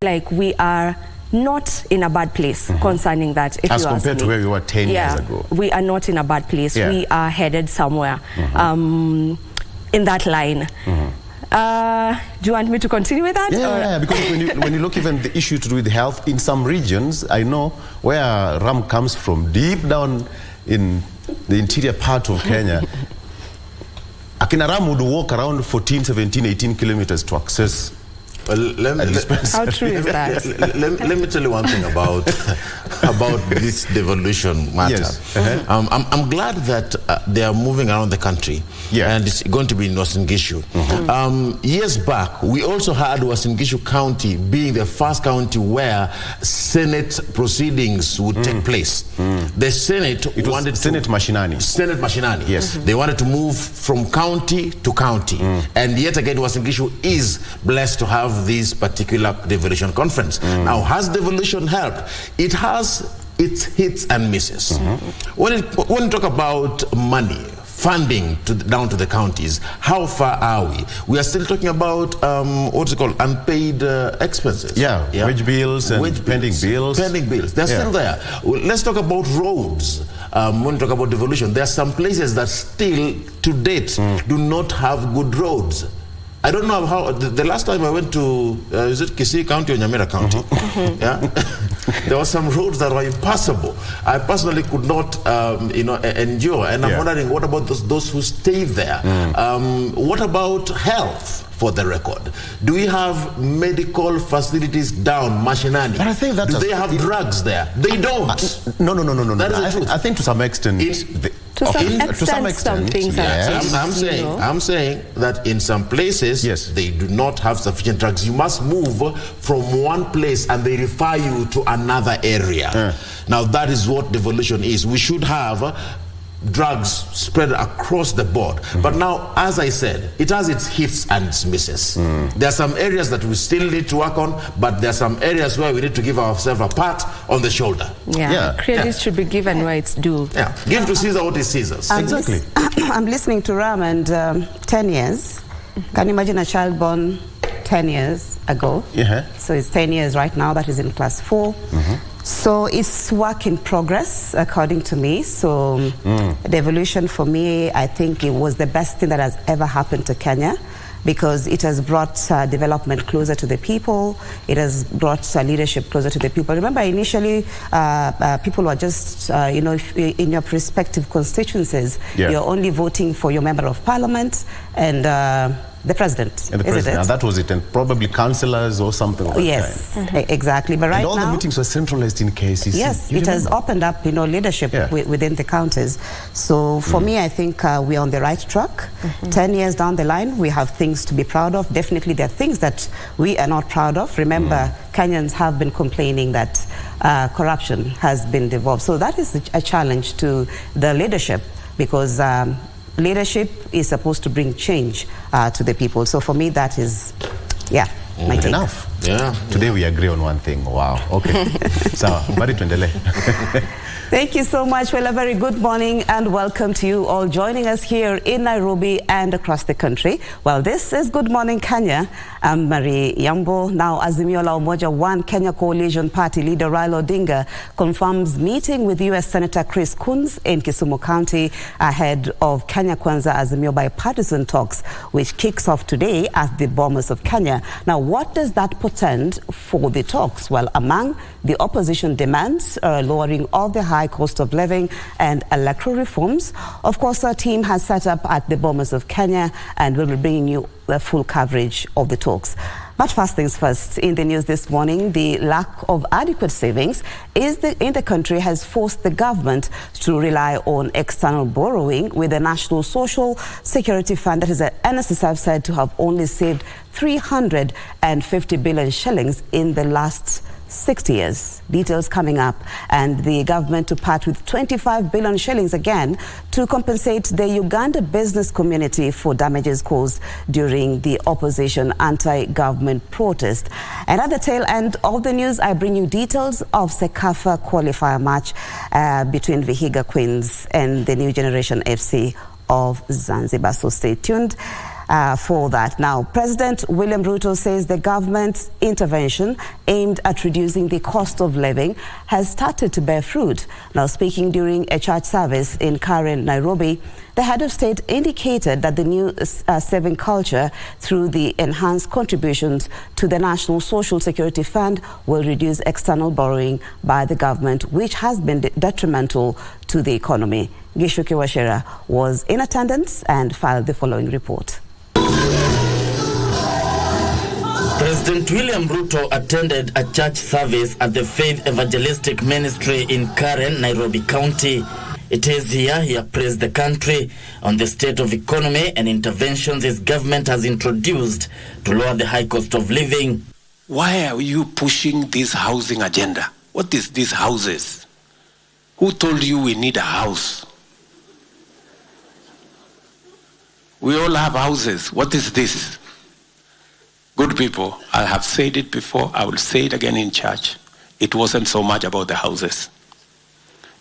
like we are not in a bad place concerning that. If as you compared ask to me. where we were 10 years ago. We are not in a bad place. We are headed somewhere in that line. Do you want me to continue with that? Yeah, because when you look even the issue to do with health, in some regions, I know where ram comes from, deep down in the interior part of Kenya, Akina ram would walk around 14, 17, 18 kilometers to access. Well, how true is that? Let me tell you one thing about this devolution matter. Yes. I'm glad that they are moving around the country, and it's going to be in Uasin Gishu. Years back, we also had Uasin Gishu County being the first county where Senate proceedings would take place. The Senate wanted Senate Mashinani. Senate Mashinani. Yes. They wanted to move from county to county, and yet again, Uasin Gishu is blessed to have this particular devolution conference. Now, has devolution helped? It has its hits and misses. When you talk about money, funding down to the counties, how far are we? We are still talking about what's it called, unpaid expenses. Wage bills and pending bills. Pending bills, they're still there. Well, let's talk about roads. When we talk about devolution, there are some places that still, to date, do not have good roads. I don't know how, the last time I went to, is it Kisii County or Nyamira County? There were some roads that were impassable. I personally could not, endure. And I'm wondering, what about those who stay there? What about health? For the record, do we have medical facilities down Mashinani? But I think that do they have drugs there? They don't. No. That is the truth. I think to some extent. To some extent, some things yes. I'm saying that in some places, they do not have sufficient drugs. You must move from one place and they refer you to another area. Now, that is what devolution is. We should have drugs spread across the board. But now, as I said, it has its hits and its misses. There are some areas that we still need to work on, but there are some areas where we need to give ourselves a pat on the shoulder. Credit should be given where it's due. Give to Caesar what is Caesar's. Exactly. I'm listening to Ram, and 10 years. Can you imagine a child born 10 years ago? So it's 10 years right now, that is in class 4. So it's work in progress, according to me. So devolution for me, I think it was the best thing that has ever happened to Kenya, because it has brought development closer to the people. It has brought leadership closer to the people. Remember, initially, people were just, if in your respective constituencies, you're only voting for your member of parliament and the president. And the president. And that was it, and probably councillors or something like that. Exactly. But right now, all the meetings were centralized in KCC. Yes, it has opened up, leadership within the counties. So for me, I think we're on the right track. 10 years down the line, we have things to be proud of. Definitely, there are things that we are not proud of. Remember, Kenyans have been complaining that corruption has been devolved. So that is a challenge to the leadership, because leadership is supposed to bring change to the people. So for me, that is, my take. Enough. Today we agree on one thing. Wow. Okay. So, bari tuendele. Thank you so much. Well, a very good morning and welcome to you all joining us here in Nairobi and across the country. Well, this is Good Morning Kenya. I'm Marie Yambo. Now, Azimio la Umoja One Kenya Coalition Party leader Raila Odinga confirms meeting with U.S. Senator Chris Coons in Kisumu County ahead of Kenya Kwanza Azimio bipartisan talks, which kicks off today at the Bomas of Kenya. Now, what does that portend for the talks? Well, among the opposition demands lowering of the high cost of living and electoral reforms. Of course, our team has set up at the Bomas of Kenya, and we'll be bringing you the full coverage of the talks. But first things first, in the news this morning, the lack of adequate savings in the country has forced the government to rely on external borrowing, with the National Social Security Fund, that is the NSSF, said to have only saved 350 billion shillings in the last 60 years. Details coming up. And the government to part with 25 billion shillings again to compensate the Uganda business community for damages caused during the opposition anti-government protest. And at the tail end of the news, I bring you details of Sekafa qualifier match between Vihiga Queens and the New Generation FC of Zanzibar. So stay tuned. for that. Now, President William Ruto says the government's intervention aimed at reducing the cost of living has started to bear fruit. Now, speaking during a church service in Karen, Nairobi, the head of state indicated that the new saving culture through the enhanced contributions to the National Social Security Fund will reduce external borrowing by the government, which has been detrimental to the economy. Gishuki Washera was in attendance and filed the following report. President William Ruto attended a church service at the Faith Evangelistic Ministry in Karen, Nairobi County. It is here he appraised the country on the state of economy and interventions his government has introduced to lower the high cost of living. Why are you pushing this housing agenda? What is these houses? Who told you we need a house? We all have houses. What is this? Good people, I have said it before, I will say it again in church. It wasn't so much about the houses.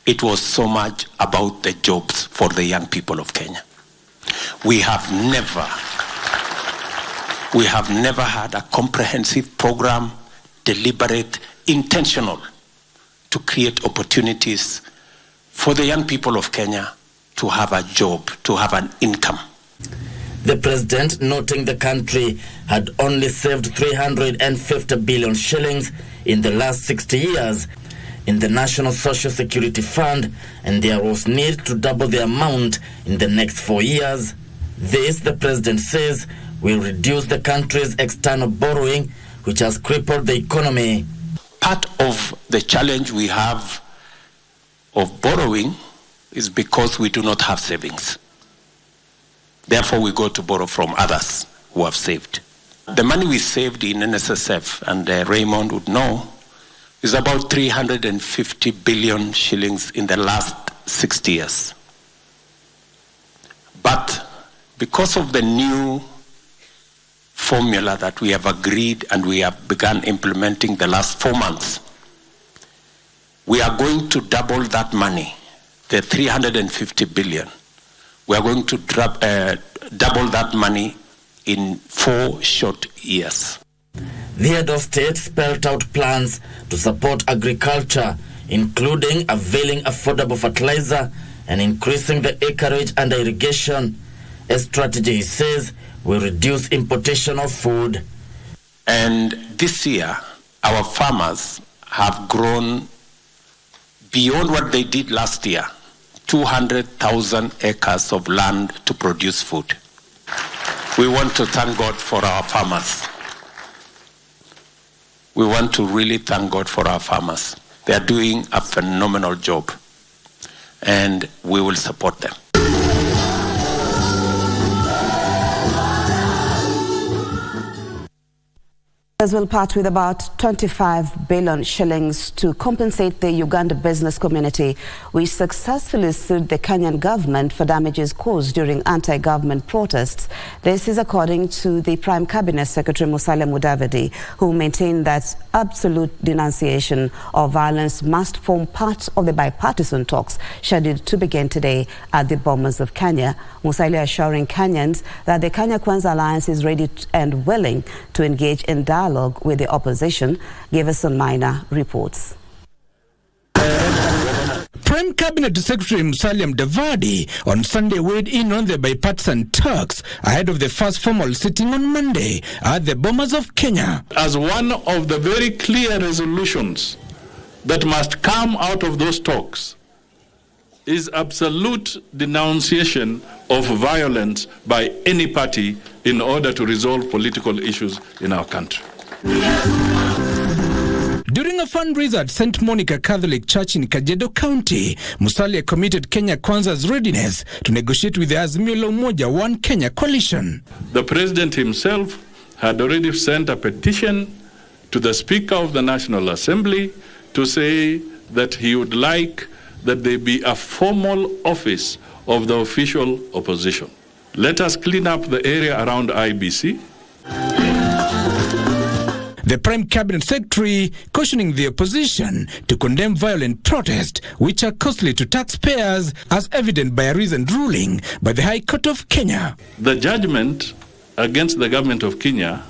It was so much about the jobs for the young people of Kenya. We have never had a comprehensive program, deliberate, intentional, to create opportunities for the young people of Kenya to have a job, to have an income. The president noting the country had only saved 350 billion shillings in the last 60 years in the National Social Security Fund, and there was need to double the amount in the next 4 years. This, the president says, will reduce the country's external borrowing, which has crippled the economy. Part of the challenge we have of borrowing is because we do not have savings. Therefore, we go to borrow from others who have saved. The money we saved in NSSF, and Raymond would know, is about 350 billion shillings in the last 60 years. But because of the new formula that we have agreed and we have begun implementing the last 4 months, we are going to double that money, the 350 billion. We are going to double that money in 4 short years. The head of state spelled out plans to support agriculture, including availing affordable fertilizer and increasing the acreage under irrigation. A strategy, he says, will reduce importation of food. And this year, our farmers have grown beyond what they did last year, 200,000 acres of land to produce food. We want to thank God for our farmers. We want to really thank God for our farmers. They are doing a phenomenal job, and we will support them. As will part with about 25 billion shillings to compensate the Uganda business community, which successfully sued the Kenyan government for damages caused during anti-government protests. This is according to the Prime Cabinet Secretary Musalia Mudavadi, who maintained that absolute denunciation of violence must form part of the bipartisan talks scheduled to begin today at the Bomas of Kenya. Musalia assuring Kenyans that the Kenya Kwanza Alliance is ready and willing to engage in dialogue with the opposition. Giverson Minor reports. Prime Cabinet Secretary Musalia Mudavadi on Sunday weighed in on the bipartisan talks ahead of the first formal sitting on Monday at the Bomas of Kenya. As one of the very clear resolutions that must come out of those talks is absolute denunciation of violence by any party in order to resolve political issues in our country. During a fundraiser at St. Monica Catholic Church in Kajiado County, Musalia committed Kenya Kwanza's readiness to negotiate with the Azimio la Umoja One Kenya coalition. The president himself had already sent a petition to the Speaker of the National Assembly to say that he would like that there be a formal office of the official opposition. Let us clean up the area around IBC. The Prime Cabinet Secretary cautioning the opposition to condemn violent protests, which are costly to taxpayers, as evident by a recent ruling by the High Court of Kenya. The judgment against the government of Kenya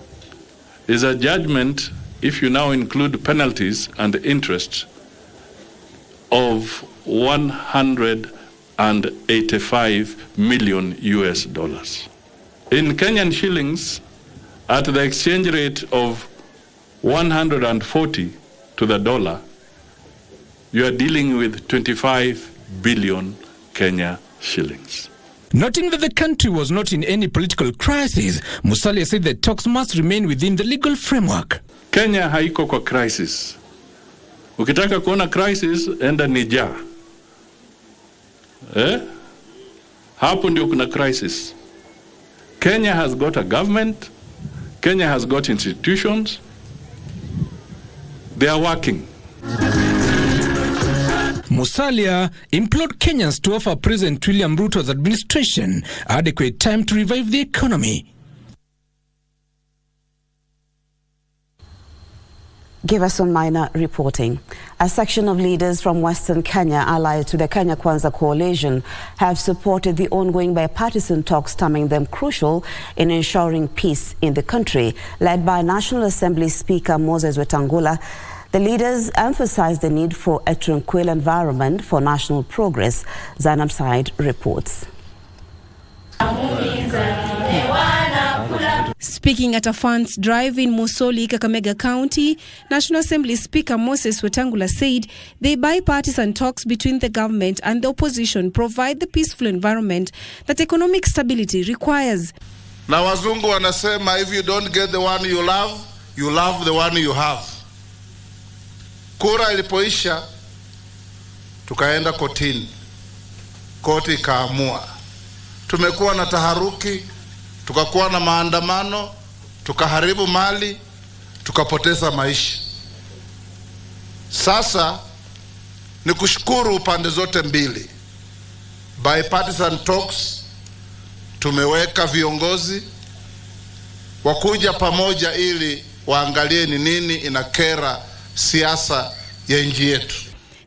is a judgment, if you now include penalties and interest, of $185 million. In Kenyan shillings, at the exchange rate of 140 to the dollar, you are dealing with 25 billion Kenya shillings. Noting that the country was not in any political crisis, Musalia said that talks must remain within the legal framework. Kenya haiko kwa crisis. Ukitaka kuona crisis, enda Niger. Hapo ndio kuna crisis. Kenya has got a government. Kenya has got institutions. They are working. Musalia implored Kenyans to offer President William Ruto's administration adequate time to revive the economy. Give us some minor reporting. A section of leaders from Western Kenya allied to the Kenya Kwanza coalition have supported the ongoing bipartisan talks, terming them crucial in ensuring peace in the country. Led by National Assembly Speaker Moses Wetangula, the leaders emphasized the need for a tranquil environment for national progress. Zainab Said reports. Speaking at a funds drive in Musoli, Kakamega County, National Assembly Speaker Moses Wetangula said the bipartisan talks between the government and the opposition provide the peaceful environment that economic stability requires. Na wazungu wanasema, if you don't get the one you love the one you have. Kura ilipoisha, tukaenda kotini. Koti ikaamua. Tumekuwa na taharuki, tukakuwa na maandamano, tukaharibu mali, tukapoteza maisha. Sasa ni kushukuru upande zote mbili. Bipartisan talks, tumeweka viongozi wakuja pamoja ili waangalie ni nini inakera siasa ya nchi yetu.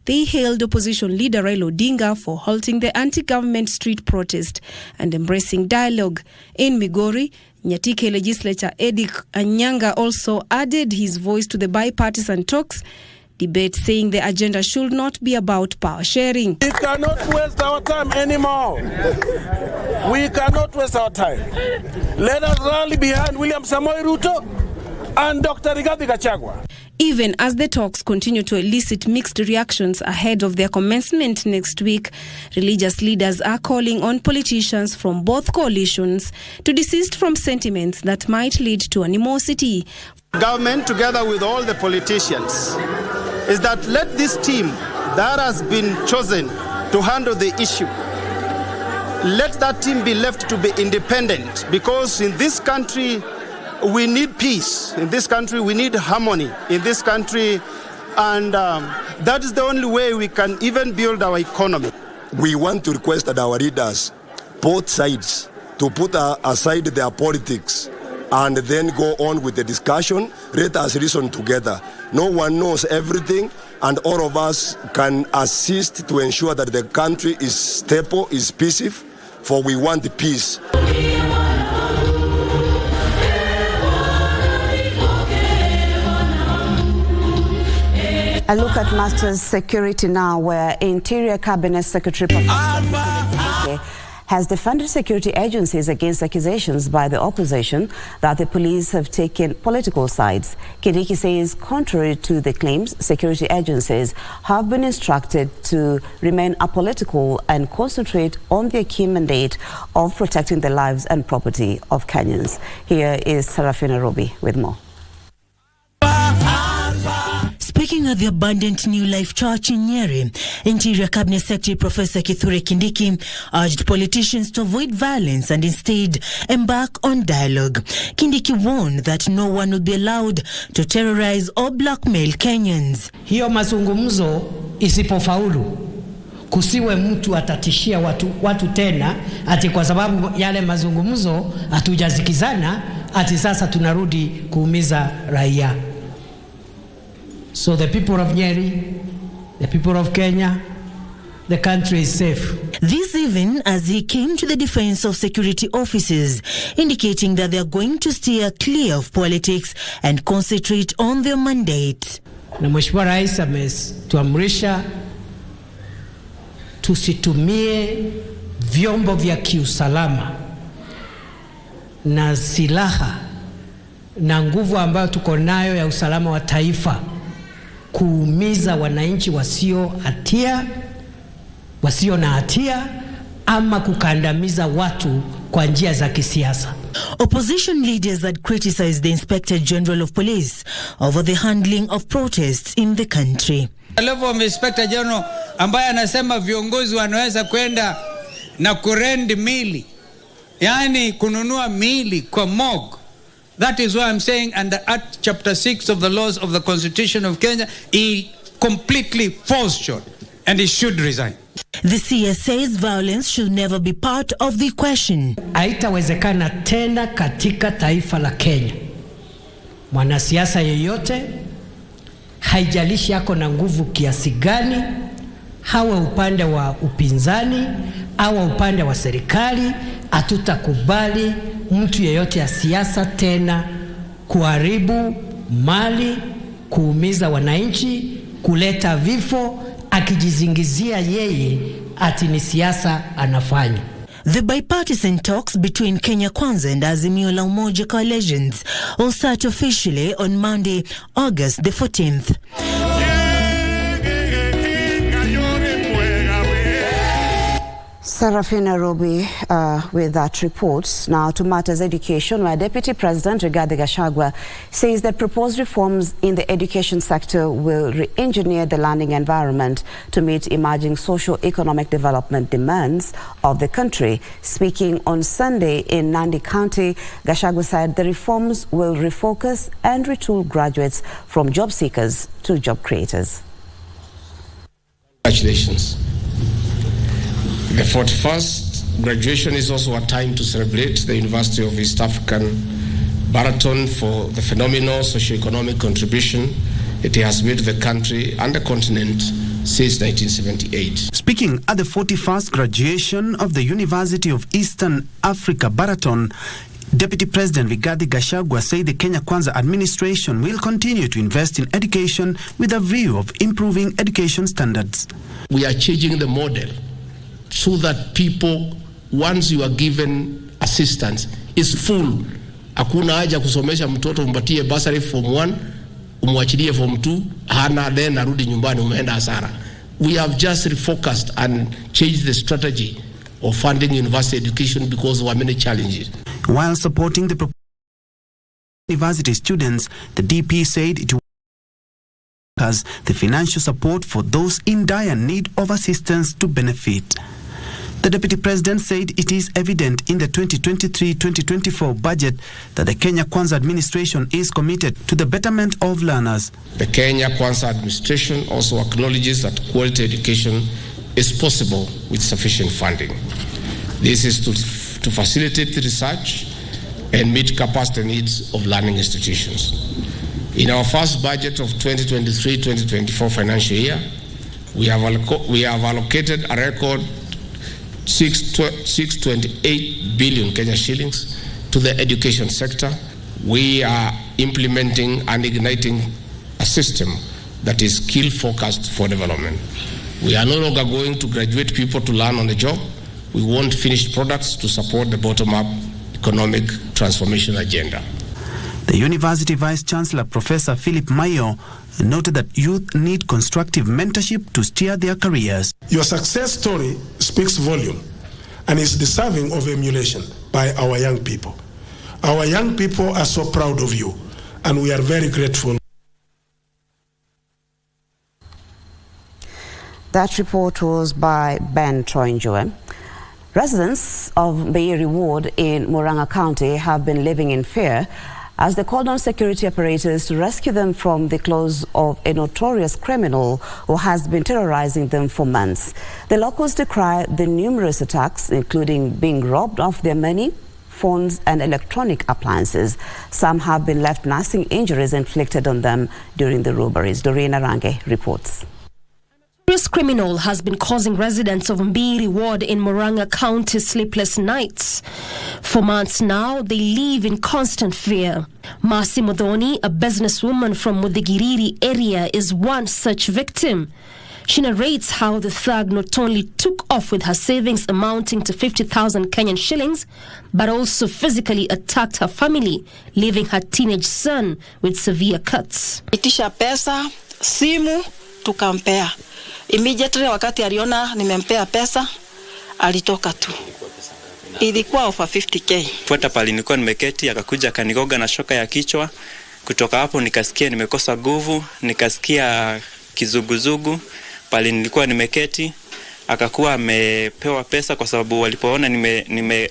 They hailed opposition leader Raila Odinga for halting the anti-government street protest and embracing dialogue. In Migori, Nyatike legislator Edick Anyanga also added his voice to the bipartisan talks debate, saying the agenda should not be about power sharing. We cannot waste our time anymore. We cannot waste our time. Let us rally behind William Samoei Ruto and Dr. Rigathi Gachagua. Even as the talks continue to elicit mixed reactions ahead of their commencement next week, religious leaders are calling on politicians from both coalitions to desist from sentiments that might lead to animosity. Government, together with all the politicians, is that let this team that has been chosen to handle the issue, let that team be left to be independent, because in this country, we need peace. In this country, we need harmony. In this country, and that is the only way we can even build our economy. We want to request that our leaders, both sides, to put aside their politics and then go on with the discussion. Let us reason together. No one knows everything, and all of us can assist to ensure that the country is stable, is peaceful, for we want peace. A look at matters security now, where Interior Cabinet Secretary has defended security agencies against accusations by the opposition that the police have taken political sides. Kindiki says, contrary to the claims, security agencies have been instructed to remain apolitical and concentrate on their key mandate of protecting the lives and property of Kenyans. Here is Sarafina Robi with more. Speaking at the Abundant New Life Church in Nyeri, Interior Cabinet Secretary Professor Kithure Kindiki urged politicians to avoid violence and instead embark on dialogue. Kindiki warned that no one would be allowed to terrorize or blackmail Kenyans. Hiyo mazungumzo isipofaulu, kusiwe mtu atatishia watu tena ati kwa sababu yale mazungumzo hatujazikizana ati sasa tunarudi kuumiza raia. So the people of Nyeri, the people of Kenya, the country is safe. This even as he came to the defense of security officers, indicating that they are going to steer clear of politics and concentrate on their mandate. Na Mheshimiwa Rais ametuamrisha tusitumie vyombo vya kiusalama na silaha na nguvu ambayo tuko nayo ya usalama wa taifa kuumiza wananchi wasio na hatia ama kukandamiza watu kwa njia za kisiasa. Opposition leaders had criticized the Inspector General of Police over the handling of protests in the country. Level of Inspector General ambaye anasema viongozi wanaweza kwenda na kurend mili, yani kununua mili kwa morgue. That is why I'm saying under Act Chapter 6 of the laws of the Constitution of Kenya, he completely falls short and he should resign. The CS says violence should never be part of the question. Haitawezekana tena katika taifa la Kenya. Mwanasiasa yeyote, haijalishi yako na nguvu kiasi gani, hawa upande wa upinzani, hawa upande wa serikali, hatutakubali mtu yeyote ya siasa tena kuharibu mali, kuumiza wananchi, kuleta vifo, akijizingizia yeye ati ni siasa anafanya. The bipartisan talks between Kenya Kwanza and Azimio la Umoja coalitions will start officially on Monday, August the 14th. Sarafina Robi with that report. Now to matters education, where Deputy President Rigathi Gachagua says that proposed reforms in the education sector will re-engineer the learning environment to meet emerging socio-economic development demands of the country. Speaking on Sunday in Nandi County, Gachagua said the reforms will refocus and retool graduates from job seekers to job creators. Congratulations. The 41st graduation is also a time to celebrate the University of East African Marathon for the phenomenal socio-economic contribution it has made to the country and the continent since 1978. Speaking at the 41st graduation of the University of Eastern Africa Marathon, Deputy President Rigathi Gachagua said the Kenya Kwanza administration will continue to invest in education with a view of improving education standards. We are changing the model so that people, once you are given assistance, is full. Hakuna haja kusomesha mtoto umpatie bursary form 1, umwachilie form 2, hana then arudi nyumbani umeenda hasara. We have just refocused and changed the strategy of funding university education because there were many challenges. While supporting the university students, the DP said it has the financial support for those in dire need of assistance to benefit. The Deputy President said it is evident in the 2023-2024 budget that the Kenya Kwanza administration is committed to the betterment of learners. The Kenya Kwanza administration also acknowledges that quality education is possible with sufficient funding. This is to facilitate research and meet capacity needs of learning institutions. In our first budget of 2023-2024 financial year, we have allocated a record 628 billion Kenya shillings to the education sector. We are implementing and igniting a system that is skill-focused for development. We are no longer going to graduate people to learn on the job. We want finished products to support the bottom-up economic transformation agenda. The University Vice Chancellor, Professor Philip Mayo, noted that youth need constructive mentorship to steer their careers. Your success story speaks volume and is deserving of emulation by our young people. Our young people are so proud of you, and we are very grateful. That report was by Ben Troinjoe. Residents of Beiri Ward in Murang'a County have been living in fear as they called on security operators to rescue them from the claws of a notorious criminal who has been terrorizing them for months. The locals decry the numerous attacks, including being robbed of their money, phones and electronic appliances. Some have been left nasty injuries inflicted on them during the robberies. Doreen Arange reports. This criminal has been causing residents of Mbiri Ward in Murang'a County sleepless nights. For months now, they live in constant fear. Masi Modoni, a businesswoman from Mudigiriri area, is one such victim. She narrates how the thug not only took off with her savings amounting to 50,000 Kenyan shillings, but also physically attacked her family, leaving her teenage son with severe cuts. Itisha pesa, simu, tukampea. Immediately wakati aliona nimempea pesa, alitoka tu. Ilikuwa over 50k. Fuata pali nilikuwa nimeketi, akakuja akanigoga na shoka ya kichwa. Kutoka hapo nikasikia nimekosa nguvu, nikasikia kizuguzugu. Pali nilikuwa nimeketi, akakuwa amepewa pesa kwa sababu walipoona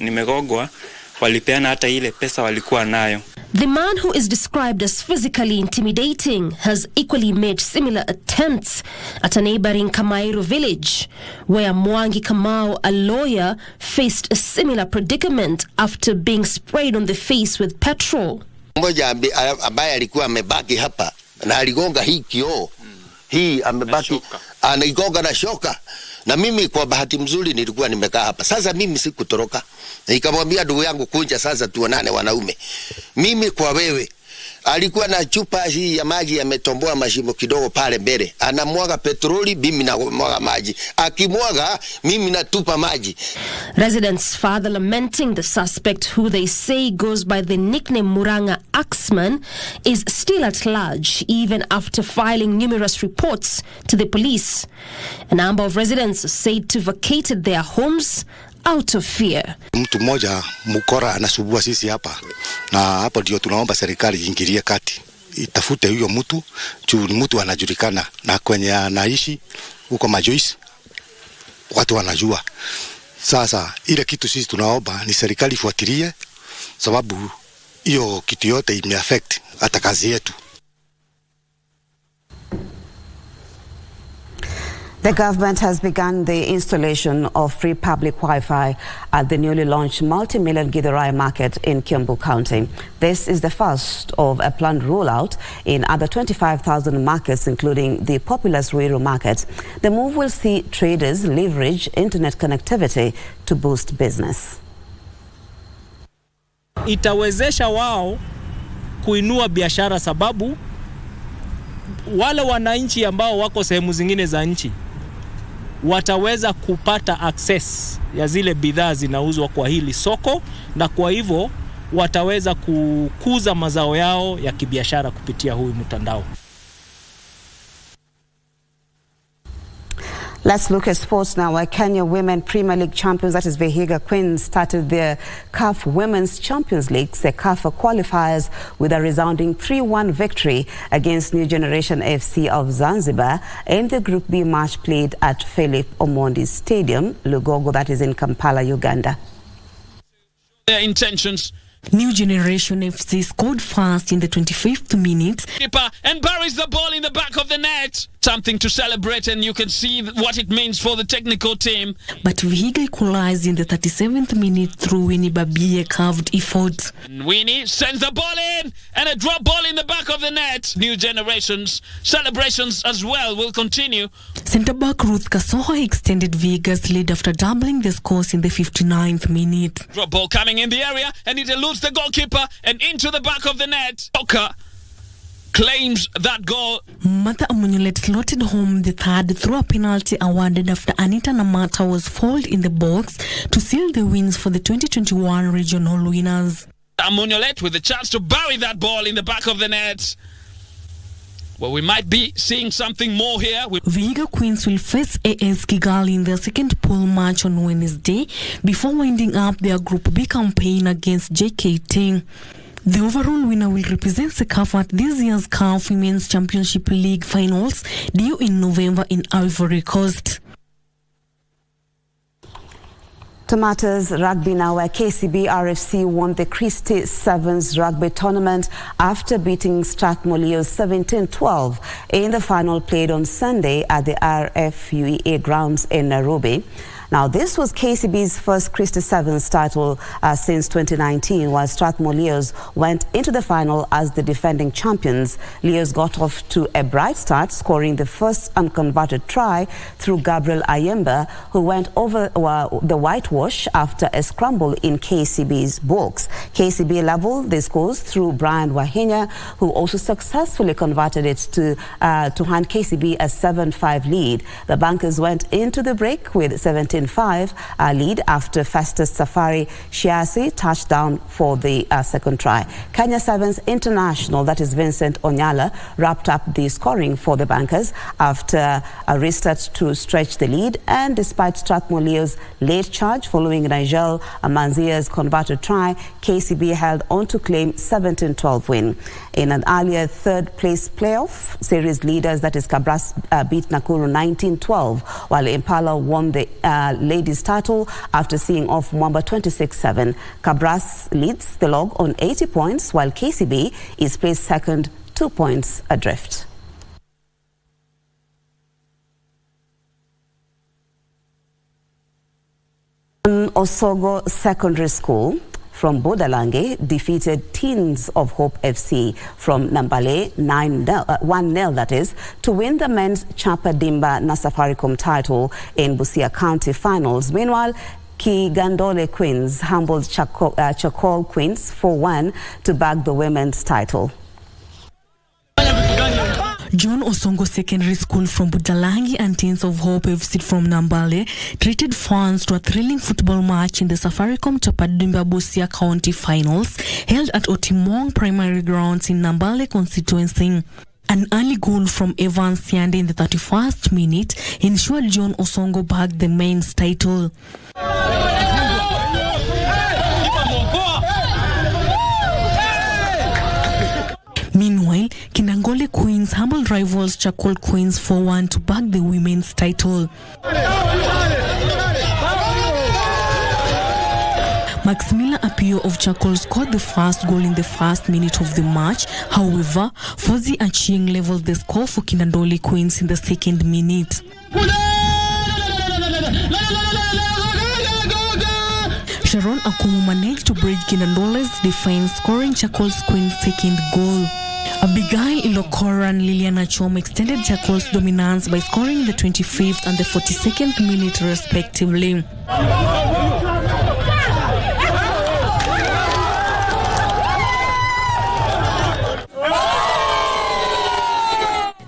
nimegogwa, walipeana hata ile pesa walikuwa nayo. The man who is described as physically intimidating has equally made similar attempts at a neighboring Kamairo village, where Mwangi Kamau, a lawyer, faced a similar predicament after being sprayed on the face with petrol. Mmoja ambaye alikuwa amebaki hapa na aligonga hii kioo. Hii amebaki anaigonga na shoka. Na mimi kwa bahati mzuri nilikuwa nimekaa hapa. Sasa mimi sikutoroka. Nikamwambia ndugu yangu kunja sasa tuonane wanaume. Mimi kwa wewe. Alikuwa na chupa hii ya maji ametomboa mashimo kidogo pale mbele. Anamwaga petroli, mimi namwaga maji. Akimwaga, mimi natupa maji. Residents further lamenting the suspect, who they say goes by the nickname Murang'a Axeman, is still at large even after filing numerous reports to the police. A number of residents are said to have vacated their homes out of fear. Mtu mmoja mkora anasumbua sisi hapa, na hapo ndio tunaomba serikali iingilie kati, itafute huyo mtu, mtu anajulikana na kwenye anaishi huko Majoice watu wanajua. Sasa ile kitu sisi tunaomba ni serikali ifuatilie, sababu hiyo kitu yote imeaffect hata kazi yetu. The government has begun the installation of free public Wi-Fi at the newly launched multi-million Githurai market in Kiambu County. This is the first of a planned rollout in other 25,000 markets, including the populous Ruiru market. The move will see traders leverage internet connectivity to boost business. Itawezesha wao kuinua biashara, sababu wale wananchi ambao wako sehemu zingine za nchi wataweza kupata access ya zile bidhaa zinauzwa kwa hili soko, na kwa hivyo wataweza kukuza mazao yao ya kibiashara kupitia huu mtandao. Let's look at sports now. Where Kenya Women Premier League champions, that is Vihiga Queens, started their CAF Women's Champions League CECAFA qualifiers with a resounding 3-1 victory against New Generation FC of Zanzibar in the Group B match played at Philip Omondi Stadium, Lugogo, that is in Kampala, Uganda. Their intentions. New Generation FC scored fast in the 25th minute. Keeper and buries the ball in the back of the net. Something to celebrate, and you can see what it means for the technical team. But Vihiga equalized in the 37th minute through Winnie Babie carved effort. Winnie sends the ball in, and a drop ball in the back of the net. New Generations celebrations as well will continue. Centre-back Ruth Kasoho extended Vihiga's lead after doubling the scores in the 59th minute. Drop ball coming in the area, and it eludes the goalkeeper and into the back of the net. Oka claims that goal. Martha Amunyolet slotted home the third through a penalty awarded after Anita Namata was fouled in the box to seal the wins for the 2021 regional winners. Amunyolet with the chance to bury that ball in the back of the net. Well, we might be seeing something more here. Vihiga Queens will face AS Kigali in their second pool match on Wednesday before winding up their Group B campaign against JKT. The overall winner will represent CECAFA at this year's CAF Women's Championship League finals due in November in Ivory Coast. Tomatoes rugby now, where KCB RFC won the Christie Sevens rugby tournament after beating Strathmore 17-12 in the final played on Sunday at the RFUEA grounds in Nairobi. Now, this was KCB's first Christie Sevens title since 2019, while Strathmore Leos went into the final as the defending champions. Leos got off to a bright start, scoring the first unconverted try through Gabriel Ayemba, who went over the whitewash after a scramble in KCB's box. KCB leveled the scores through Brian Wahinya, who also successfully converted it to hand KCB a 7-5 lead. The Bankers went into the break with 17-5 lead after Festus Safari Shiasi touchdown for the second try. Kenya Sevens International, that is Vincent Onyala, wrapped up the scoring for the Bankers after a restart to stretch the lead, and despite Strathmore Leo's late charge following Nigel Manzia's converted try, KCB held on to claim 17-12 win. In an earlier third-place playoff, series leaders, that is Kabras, beat Nakuru 19-12, while Impala won the ladies' title after seeing off Mwamba 26-7. Kabras leads the log on 80 points, while KCB is placed second, 2 points adrift. Osogo Secondary School from Bodalange defeated Teens of Hope FC from Nambale 1-0, that is, to win the men's Chapa Dimba na Safaricom title in Busia County finals. Meanwhile, Kigandole Queens humbled Chakol Queens 4-1 to bag the women's title. John Osongo Secondary School from Budalangi and Teens of Hope FC from Nambale treated fans to a thrilling football match in the Safaricom Chapadimba Busia County finals held at Otimong Primary Grounds in Nambale constituency. An early goal from Evans Siande in the 31st minute ensured John Osongo bagged the men's title. Meanwhile, Kinangole Queens humbled rivals Chakol Queens 4-1 to bag the women's title. Maximila Apio of Chakol scored the first goal in the first minute of the match. However, Fozi Achieng leveled the score for Kinandole Queens in the second minute. Sharon Akumu managed to break Kinandole's defense, scoring Chakol's Queen's second goal. Abigail Ilokora and Liliana Chom extended Chakol's dominance by scoring the 25th and the 42nd minute respectively.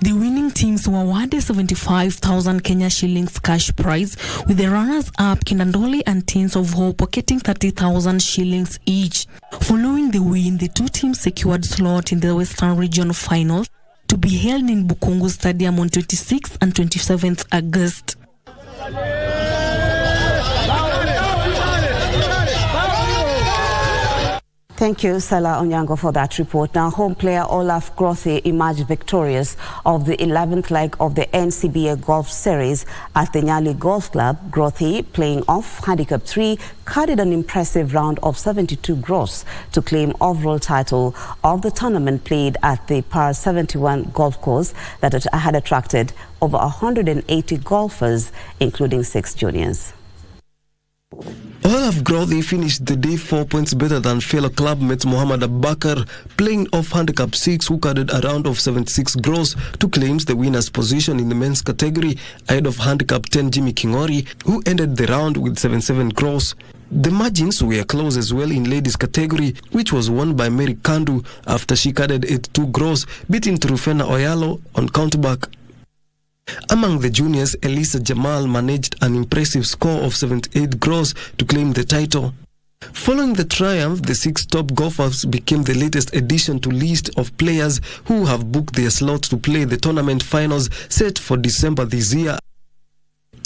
The winning teams were awarded 75,000 Kenya shillings cash prize, with the runners-up Kinandole and Teens of Hope pocketing 30,000 shillings each. Following the win, the two teams secured slot in the Western Region Finals to be held in Bukungu Stadium on 26th and 27th August. Thank you, Sala Onyango, for that report. Now, home player Olaf Grothi emerged victorious of the 11th leg of the NCBA Golf Series at the Nyali Golf Club. Grothi, playing off handicap 3, carried an impressive round of 72 gross to claim overall title of the tournament played at the Par 71 golf course that had attracted over 180 golfers, including 6 juniors. Olaf Grothi finished the day 4 points better than fellow clubmate Muhammad Abakar, playing off handicap 6, who carried a round of 76 gross to claim the winner's position in the men's category, ahead of handicap 10 Jimmy Kingori, who ended the round with 77 gross. The margins were close as well in ladies category, which was won by Mary Kandu after she carried 82 gross, beating Trufena Oyalo on countback. Among the juniors, Elisa Jamal managed an impressive score of 78 gross to claim the title. Following the triumph, the 6 top golfers became the latest addition to list of players who have booked their slots to play the tournament finals set for December this year.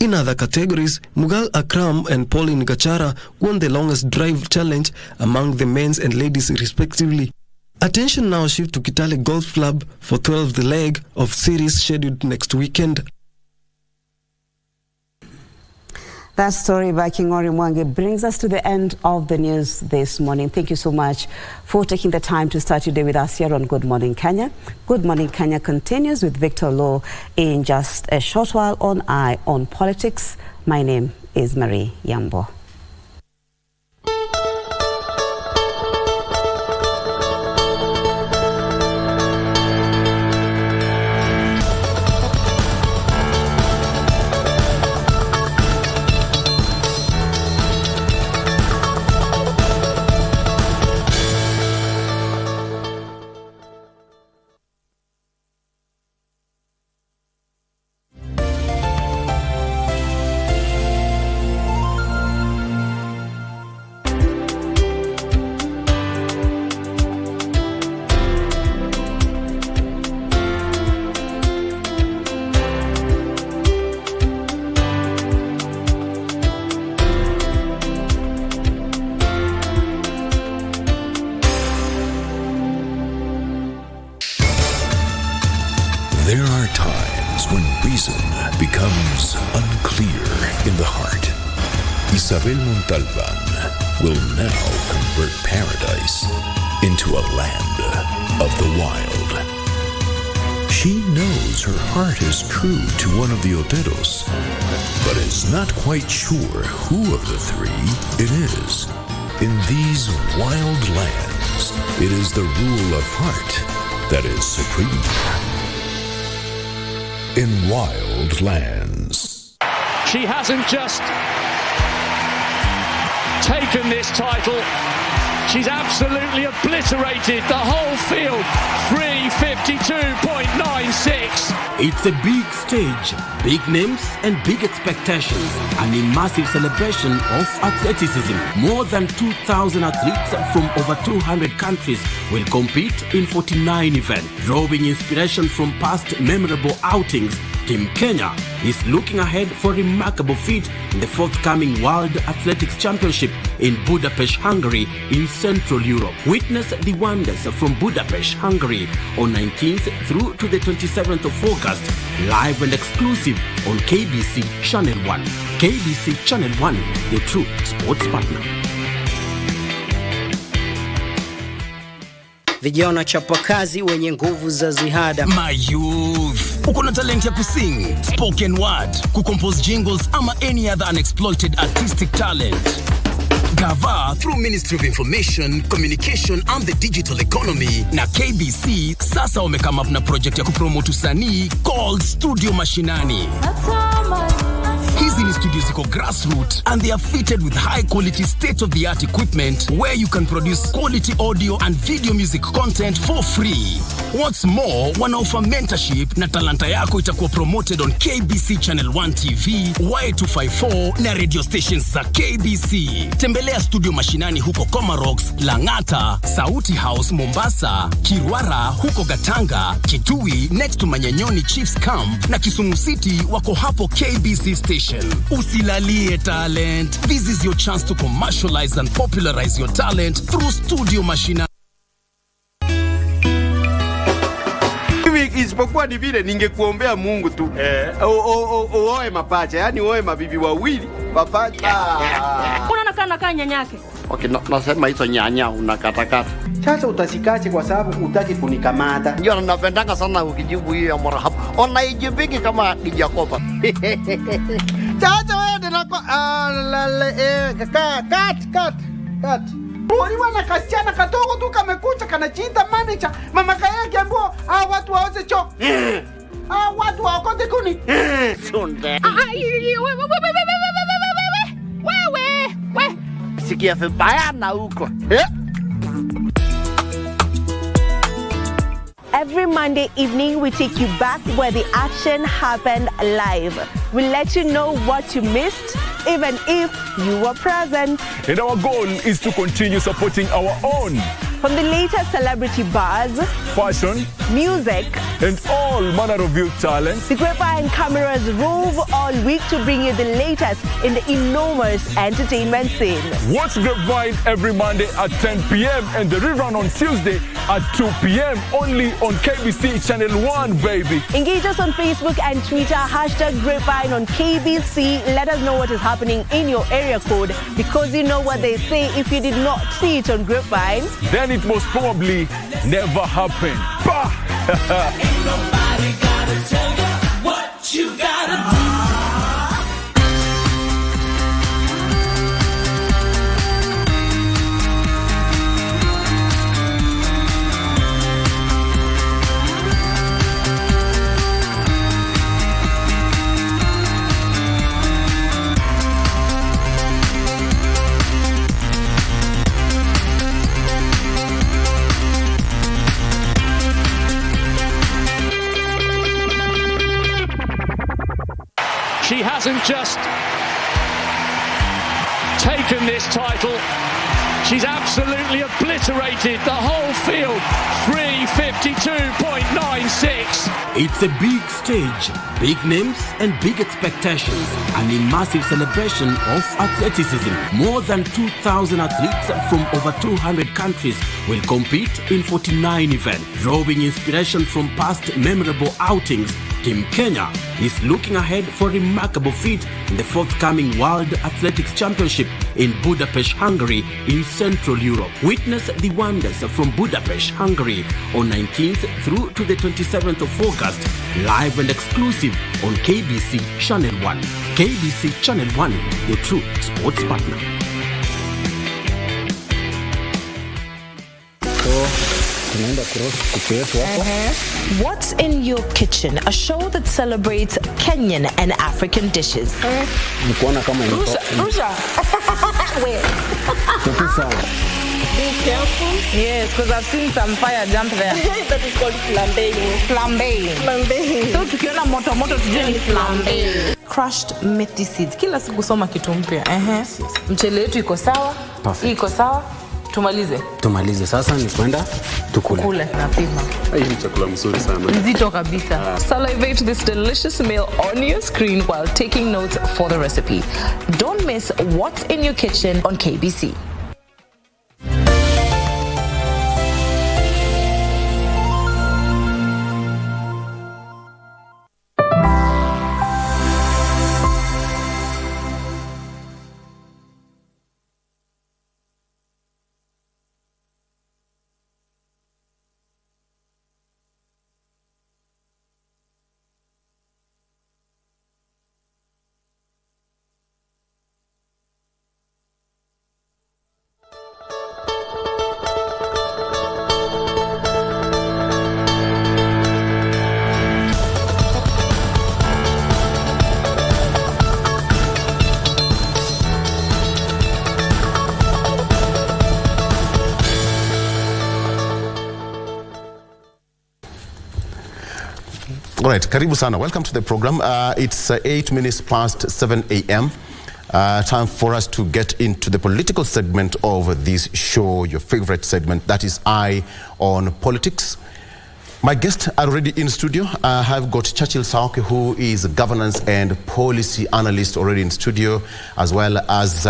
In other categories, Mughal Akram and Pauline Gachara won the longest drive challenge among the men's and ladies respectively. Attention now shift to Kitale Golf Club for 12th leg of series scheduled next weekend. That story by Kingori Mwangi brings us to the end of the news this morning. Thank you so much for taking the time to start your day with us here on Good Morning Kenya. Good Morning Kenya continues with Victor Lowe in just a short while on Eye on Politics. My name is Marie Yambo. There are times when reason becomes unclear in the heart. Isabel Montalban will now convert paradise into a land of the wild. She knows her heart is true to one of the Oteros, but is not quite sure who of the three it is. In these wild lands, it is the rule of heart that is supreme. In wild lands. She hasn't just taken this title, she's absolutely obliterated the whole field. 3:52.96. It's a big stage, big names and big expectations. An immersive celebration of athleticism. More than 2,000 athletes from over 200 countries will compete in 49 events. Drawing inspiration from past memorable outings, Team Kenya is looking ahead for a remarkable feat in the forthcoming World Athletics Championship in Budapest, Hungary, in Central Europe. Witness the wonders from Budapest, Hungary on 19th through to the 27th of August, live and exclusive on KBC Channel 1. KBC Channel 1, the true sports partner. Vijana chapakazi wenye nguvu za ziada. My youth, uko na talent ya kusing, spoken word, kucompose jingles ama any other unexploited artistic talent. Gava through Ministry of Information, Communication and the Digital Economy na KBC sasa wamekama up na project ya kupromote usanii called Studio Mashinani. Hizi ni studios ziko grassroots and they are fitted with high quality state-of-the-art equipment where you can produce quality audio and video music content for free. What's more, wanaoffer mentorship na talanta yako itakuwa promoted on KBC Channel 1 TV, Y254 na radio stations za KBC. Tembelea Studio Mashinani huko Comarox, Langata, Sauti House Mombasa, Kirwara huko Gatanga, Kitui next to Manyanyoni Chiefs Camp na Kisumu City wako hapo KBC station. Usilalie talent. This is your chance to commercialize and popularize your talent through Studio Mashinani. Isipokuwa ni vile ningekuombea Mungu tu. Uoe mapacha, yani uoe mabibi wawili, mapacha. Unaona kana nyanyake. Okay, nasema hizo nyanya unakatakata. Sasa utasikache kwa sababu utaki kunikamata. Ndio napendanga sana ukijibu hiyo ya marhaba. Unaijibiki kama ni Jacoba. Sasa wewe ndio cut. Uliwa na kasichana kadogo tu kamekucha kanachinda manager. Mama kayake ambao watu waoze choo. Watu waokote kuni. Sunde. Wewe. Sikia vibaya na huko. Every Monday evening, we take you back where the action happened live. We'll let you know what you missed, even if you were present. And our goal is to continue supporting our own. From the latest celebrity buzz, fashion, music, and all manner of youth talents, the Grapevine cameras rove all week to bring you the latest in the enormous entertainment scene. Watch Grapevine every Monday at 10 p.m. and the rerun on Tuesday at 2 p.m. only on KBC Channel 1, baby. Engage us on Facebook and Twitter, #Grapevine on KBC. Let us know what is happening in your area code, because you know what they say, if you did not see it on Grapevine, then it most probably never happened. Bah! Ain't nobody gotta tell you what you gotta do. She hasn't just taken this title, she's absolutely obliterated the whole field. 3:52.96. It's a big stage, big names and big expectations, an immersive celebration of athleticism. More than 2,000 athletes from over 200 countries will compete in 49 events, drawing inspiration from past memorable outings. Team Kenya is looking ahead for a remarkable feat in the forthcoming World Athletics Championship in Budapest, Hungary, in Central Europe. Witness the wonders from Budapest, Hungary on 19th through to the 27th of August, live and exclusive on KBC Channel 1. KBC Channel 1, your true sports partner. What's in your kitchen? A show that celebrates Kenyan and African dishes. Rusha. Wait. Be careful. Yes, because I've seen some fire jump there. That is called flambéing. Flambéing. So tukiona moto tujue ni flambéing. Crushed methi seeds. Kila siku soma kitu mpya. Mchele yetu iko sawa. Hii iko sawa. Tumalize sasa ni kwenda tukule. Napima. Hii ni chakula mzuri sana. Nzito kabisa. Salivate this delicious meal on your screen while taking notes for the recipe. Don't miss What's in Your Kitchen on KBC. All right, karibu sana. Welcome to the program. It's 8 minutes past 7 a.m. Time for us to get into the political segment of this show, your favorite segment, that is Eye on Politics. My guests are already in studio. I have got Churchill Sauke, who is a governance and policy analyst, already in studio, as well as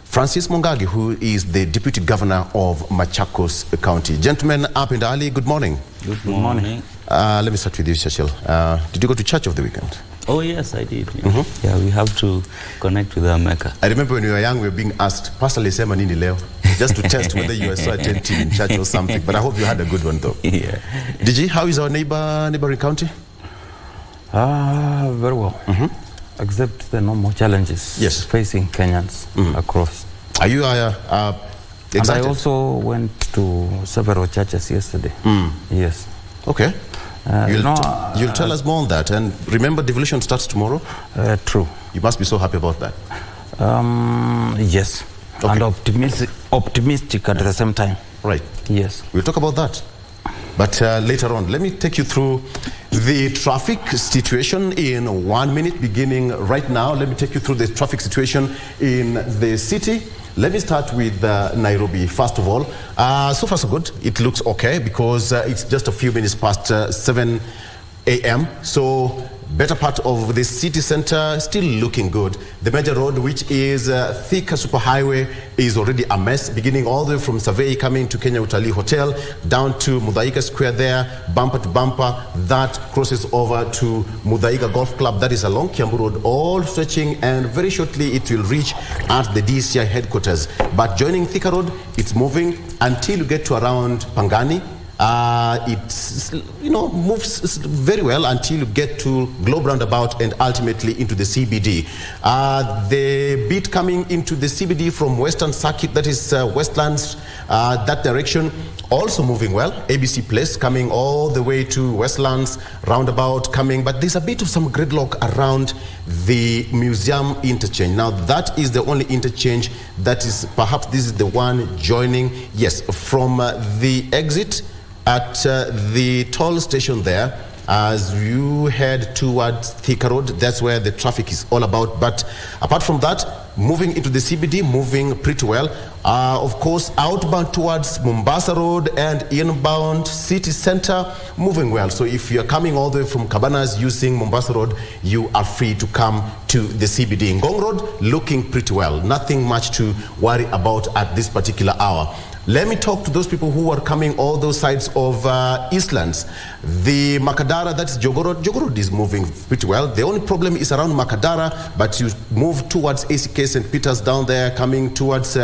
Francis Mungagi, who is the Deputy Governor of Machakos County. Gentlemen, up and early, good morning. Good morning. Let me start with you, Churchill. Did you go to church over the weekend? Oh, yes, I did. Yeah, we have to connect with our Mecca. I remember when we were young, we were being asked, Pastor Lesema Nini Leo, just to test whether you were so attentive in church or something. But I hope you had a good one, though. Yeah. DG, how is our neighboring county? Very well. Except the normal challenges facing Kenyans across. Are you excited? And I also went to several churches yesterday. Yes. Okay. You'll tell us more on that. And remember, devolution starts tomorrow? True. You must be so happy about that. Yes. Okay. And optimistic at the same time. Right. Yes. We'll talk about that. But later on, let me take you through the traffic situation in 1 minute, beginning right now. Let me take you through the traffic situation in the city. Let me start with Nairobi, first of all. So far, so good. It looks okay because it's just a few minutes past 7 a.m. So better part of the city center still looking good. The major road, which is Thika Superhighway, is already a mess, beginning all the way from Survey coming to Kenya Utalii Hotel down to Muthaiga Square there, bumper to bumper. That crosses over to Muthaiga Golf Club. That is along Kiambu Road, all stretching, and very shortly it will reach at the DCI headquarters. But joining Thika Road, it's moving until you get to around Pangani. It moves very well until you get to Globe Roundabout and ultimately into the CBD. The bit coming into the CBD from Western Circuit, that is Westlands, that direction, also moving well. ABC Place coming all the way to Westlands, Roundabout coming, but there's a bit of some gridlock around the Museum interchange. Now that is the only interchange that is, perhaps this is the one joining, yes, from the exit at the toll station there As you head towards Thika Road, that's where the traffic is all about. But apart from that, moving into the CBD, moving pretty well. Of course, outbound towards Mombasa Road and inbound city center, moving well. So if you're coming all the way from Cabanas using Mombasa Road, you are free to come to the CBD. Ngong Road, looking pretty well. Nothing much to worry about at this particular hour. Let me talk to those people who are coming all those sides of Eastlands. The Makadara, that's Jogoo Road is moving pretty well. The only problem is around Makadara, but you move towards ACK St. Peter's down there, coming towards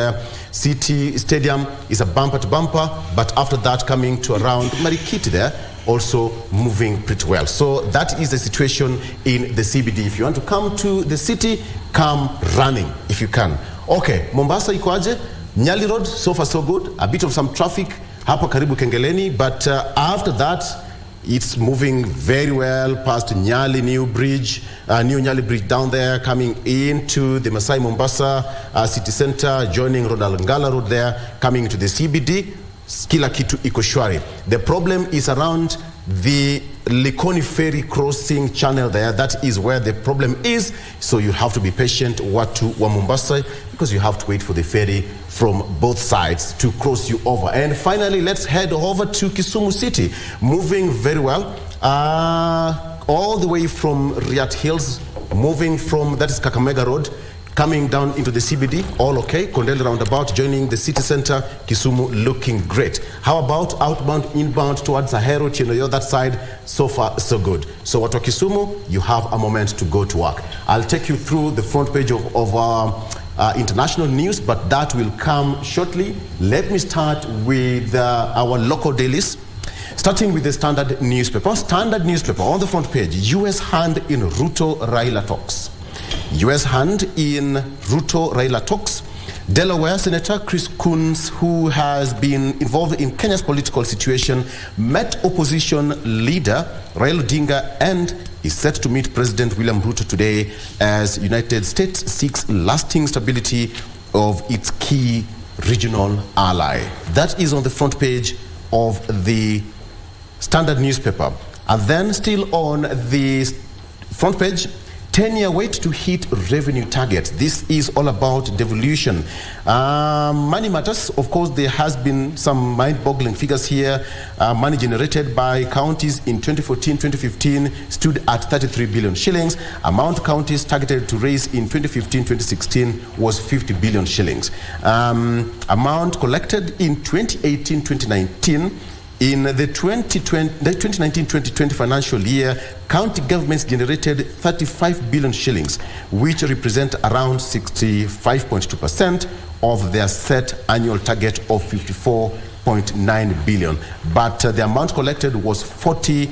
City Stadium is a bumper to bumper, but after that coming to around Marikiti there, also moving pretty well. So that is the situation in the CBD. If you want to come to the city, come running if you can. Okay, Mombasa ikoaje? Nyali Road, so far so good. A bit of some traffic hapa karibu Kengeleni, but after that, it's moving very well past Nyali New Bridge, New Nyali Bridge down there, coming into the Masai Mombasa city center, joining Rodalangala Road there, coming to the CBD. Kila kitu iko shwari. The problem is around the Likoni ferry crossing channel there. That is where the problem is. So you have to be patient, watu wa Mombasa, because you have to wait for the ferry from both sides to cross you over. And finally, let's head over to Kisumu City. Moving very well. All the way from Riat Hills, moving from, that is Kakamega Road, coming down into the CBD, all okay. Kondele roundabout, joining the city center, Kisumu, looking great. How about outbound, inbound towards Ahero, Chinoyo, that side? So far, so good. So at Kisumu, you have a moment to go to work. I'll take you through the front page of international news, but that will come shortly. Let me start with our local dailies. Starting with the Standard newspaper. Standard newspaper, on the front page, U.S. hand in Ruto-Raila talks. U.S. hand in Ruto-Raila talks. Delaware Senator Chris Coons, who has been involved in Kenya's political situation, met opposition leader Raila Odinga and is set to meet President William Ruto today as United States seeks lasting stability of its key regional ally. That is on the front page of the Standard newspaper. And then still on the front page, 10-year wait to hit revenue targets. This is all about devolution. Money matters. Of course, there has been some mind-boggling figures here. Money generated by counties in 2014-2015 stood at 33 billion shillings. Amount counties targeted to raise in 2015-2016 was 50 billion shillings. Amount collected in 2018-2019 in the 2019-2020 financial year, county governments generated 35 billion shillings, which represent around 65.2% of their set annual target of 54.9 billion. But the amount collected was 40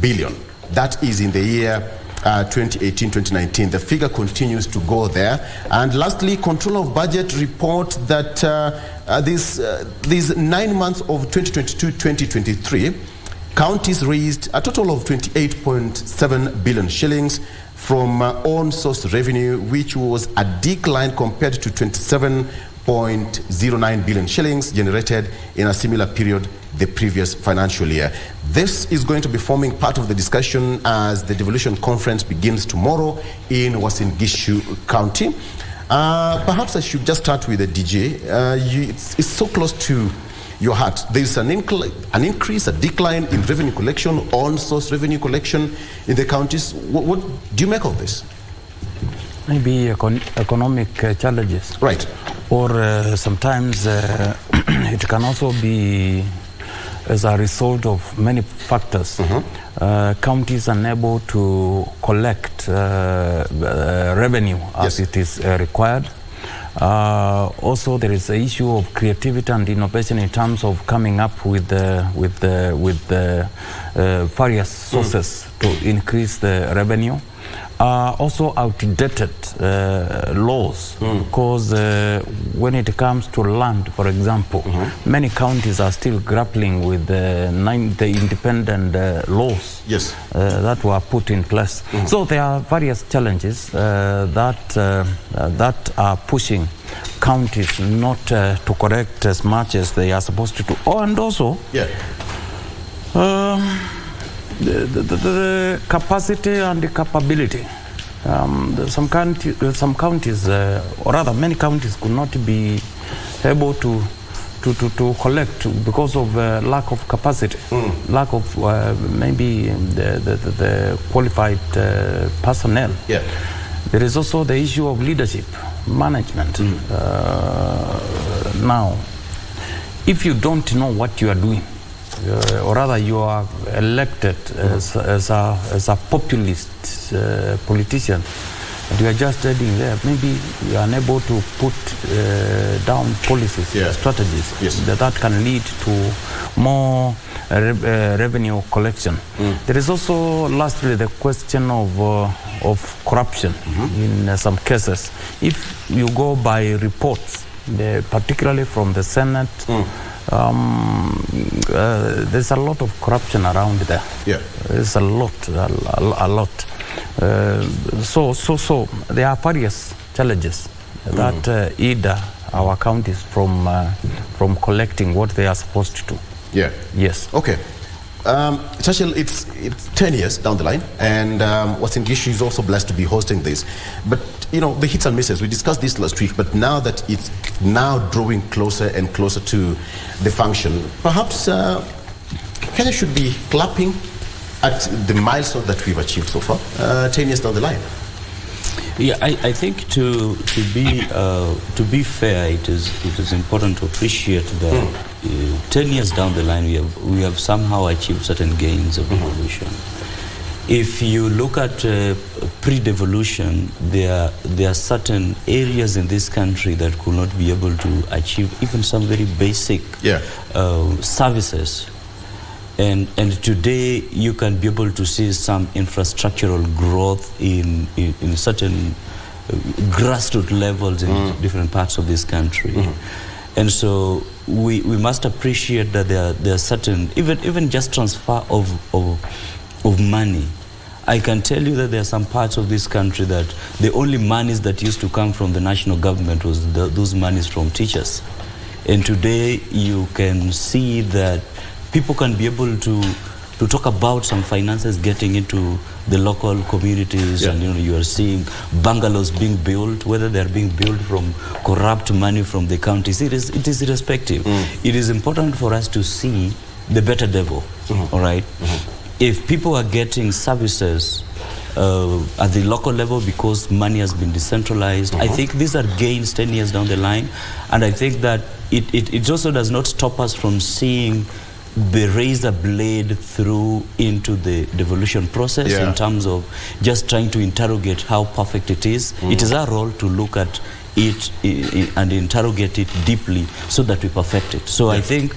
billion. That is in the year 2018-2019. The figure continues to go there. And lastly, Control of Budget report that these 9 months of 2022-2023, counties raised a total of 28.7 billion shillings from own source revenue, which was a decline compared to 27.09 billion shillings generated in a similar period the previous financial year. This is going to be forming part of the discussion as the devolution conference begins tomorrow in Uasin Gishu County. Perhaps I should just start with the DJ. It's so close to your heart. There's an increase, a decline in revenue collection, on-source revenue collection in the counties. What do you make of this? Maybe economic challenges. Right. Or sometimes it can also be as a result of many factors. Counties unable to collect revenue as it is required. Also, there is an issue of creativity and innovation in terms of coming up with various sources to increase the revenue. Also outdated laws, because when it comes to land, for example, many counties are still grappling with the independent laws that were put in place. So there are various challenges that are pushing counties not to correct as much as they are supposed to do. Oh, and also, The capacity and the capability. Some counties, or rather many counties, could not be able to collect because of lack of capacity, lack of maybe the qualified personnel. Yeah. There is also the issue of leadership, management. Now, if you don't know what you are doing, or rather you are elected as a populist politician, and you are just heading there, maybe you are unable to put down policies, strategies that can lead to more revenue collection. There is also, lastly, the question of corruption in some cases. If you go by reports, particularly from the Senate, there's a lot of corruption around there. Yeah. There's a lot. So there are various challenges that hinder our counties from collecting what they are supposed to do. Yeah. Yes. Okay. Churchill, it's 10 years down the line, and What's English is also blessed to be hosting this. But, you know, the hits and misses, we discussed this last week, but now that it's now drawing closer and closer to the function, perhaps Kenya should be clapping at the milestone that we've achieved so far, 10 years down the line. Yeah, I think to be fair, it is important to appreciate that 10 years down the line we have somehow achieved certain gains of evolution. If you look at pre-devolution, there are certain areas in this country that could not be able to achieve even some very basic services. And today you can be able to see some infrastructural growth in certain grassroots levels in different parts of this country. And so we must appreciate that there are certain, even just transfer of money. I can tell you that there are some parts of this country that the only monies that used to come from the national government was those monies from teachers. And today you can see that people can be able to talk about some finances getting into the local communities, and you are seeing bungalows being built, whether they are being built from corrupt money from the counties. It is irrespective. It is important for us to see the better devil. All right. If people are getting services at the local level because money has been decentralized, I think these are gains 10 years down the line, and I think that it also does not stop us from seeing the razor blade through into the devolution process in terms of just trying to interrogate how perfect it is. It is our role to look at it and interrogate it deeply so that we perfect it. So I think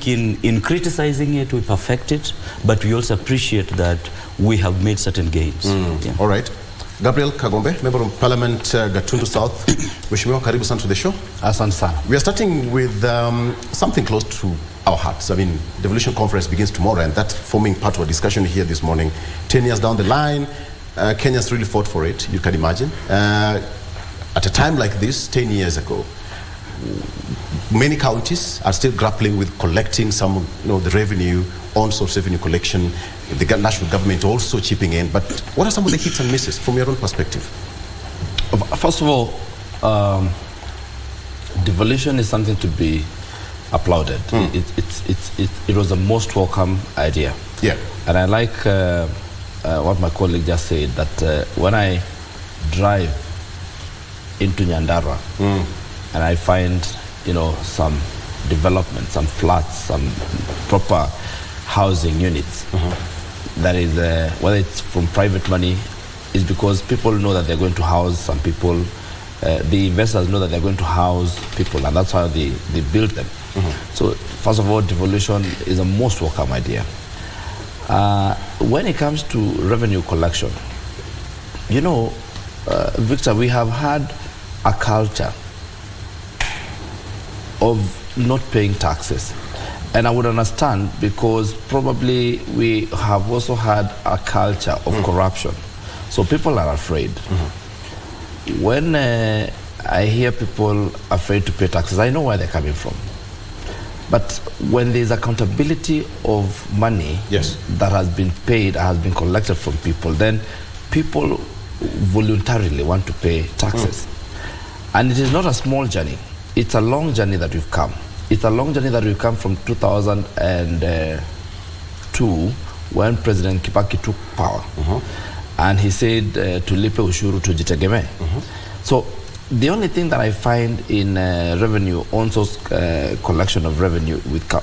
in criticizing it, we perfect it, but we also appreciate that we have made certain gains. All right. Gabriel Kagombe, Member of Parliament, Gatundu South. Mheshimiwa, karibu sana to the show. Asante sana. We are starting with something close to our hearts. I mean, Devolution Conference begins tomorrow, and that's forming part of our discussion here this morning. 10 years down the line, Kenya's really fought for it, you can imagine. At a time like this, 10 years ago, many counties are still grappling with collecting some, the revenue, on-source revenue collection, the national government also chipping in. But what are some of the hits and misses from your own perspective? First of all, devolution is something to be applauded. It was the most welcome idea. Yeah. And I like what my colleague just said, that when I drive into Nyandarua and I find, some development, some flats, some proper housing units, that is, whether it's from private money, is because people know that they're going to house some people. The investors know that they're going to house people, and that's how they build them. So, first of all, devolution is a most welcome idea. When it comes to revenue collection, Victor, we have had a culture of not paying taxes. And I would understand, because probably we have also had a culture of corruption. So people are afraid. When I hear people afraid to pay taxes, I know where they're coming from. But when there's accountability of money that has been paid, has been collected from people, then people voluntarily want to pay taxes. And it is not a small journey. It's a long journey that we've come. It's a long journey that we've come from 2002 when President Kibaki took power. And he said to lipe ushuru tujitegemee. So the only thing that I find in revenue, also collection of revenue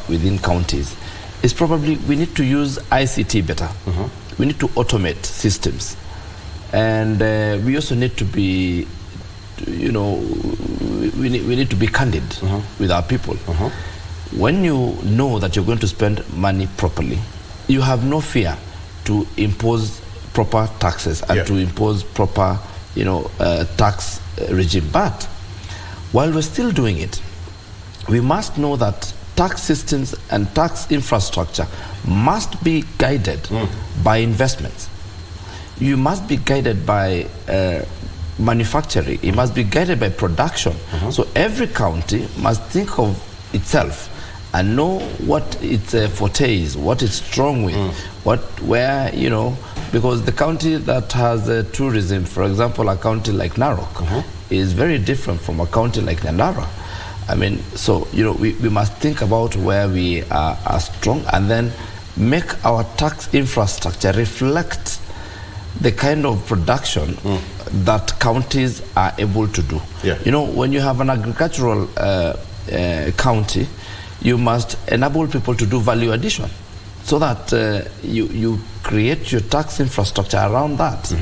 within counties, is probably we need to use ICT better. We need to automate systems. And we also need to be, we need to be candid with our people. When you know that you're going to spend money properly, you have no fear to impose proper taxes and to impose proper, tax regime. But while we're still doing it, we must know that tax systems and tax infrastructure must be guided by investments. You must be guided by manufacturing. It must be guided by production. So every county must think of itself and know what its forte is, what it's strong with, because the county that has tourism, for example, a county like Narok, is very different from a county like Nyandara. I mean, so, we must think about where we are strong and then make our tax infrastructure reflect the kind of production that counties are able to do. When you have an agricultural county, you must enable people to do value addition so that you create your tax infrastructure around that.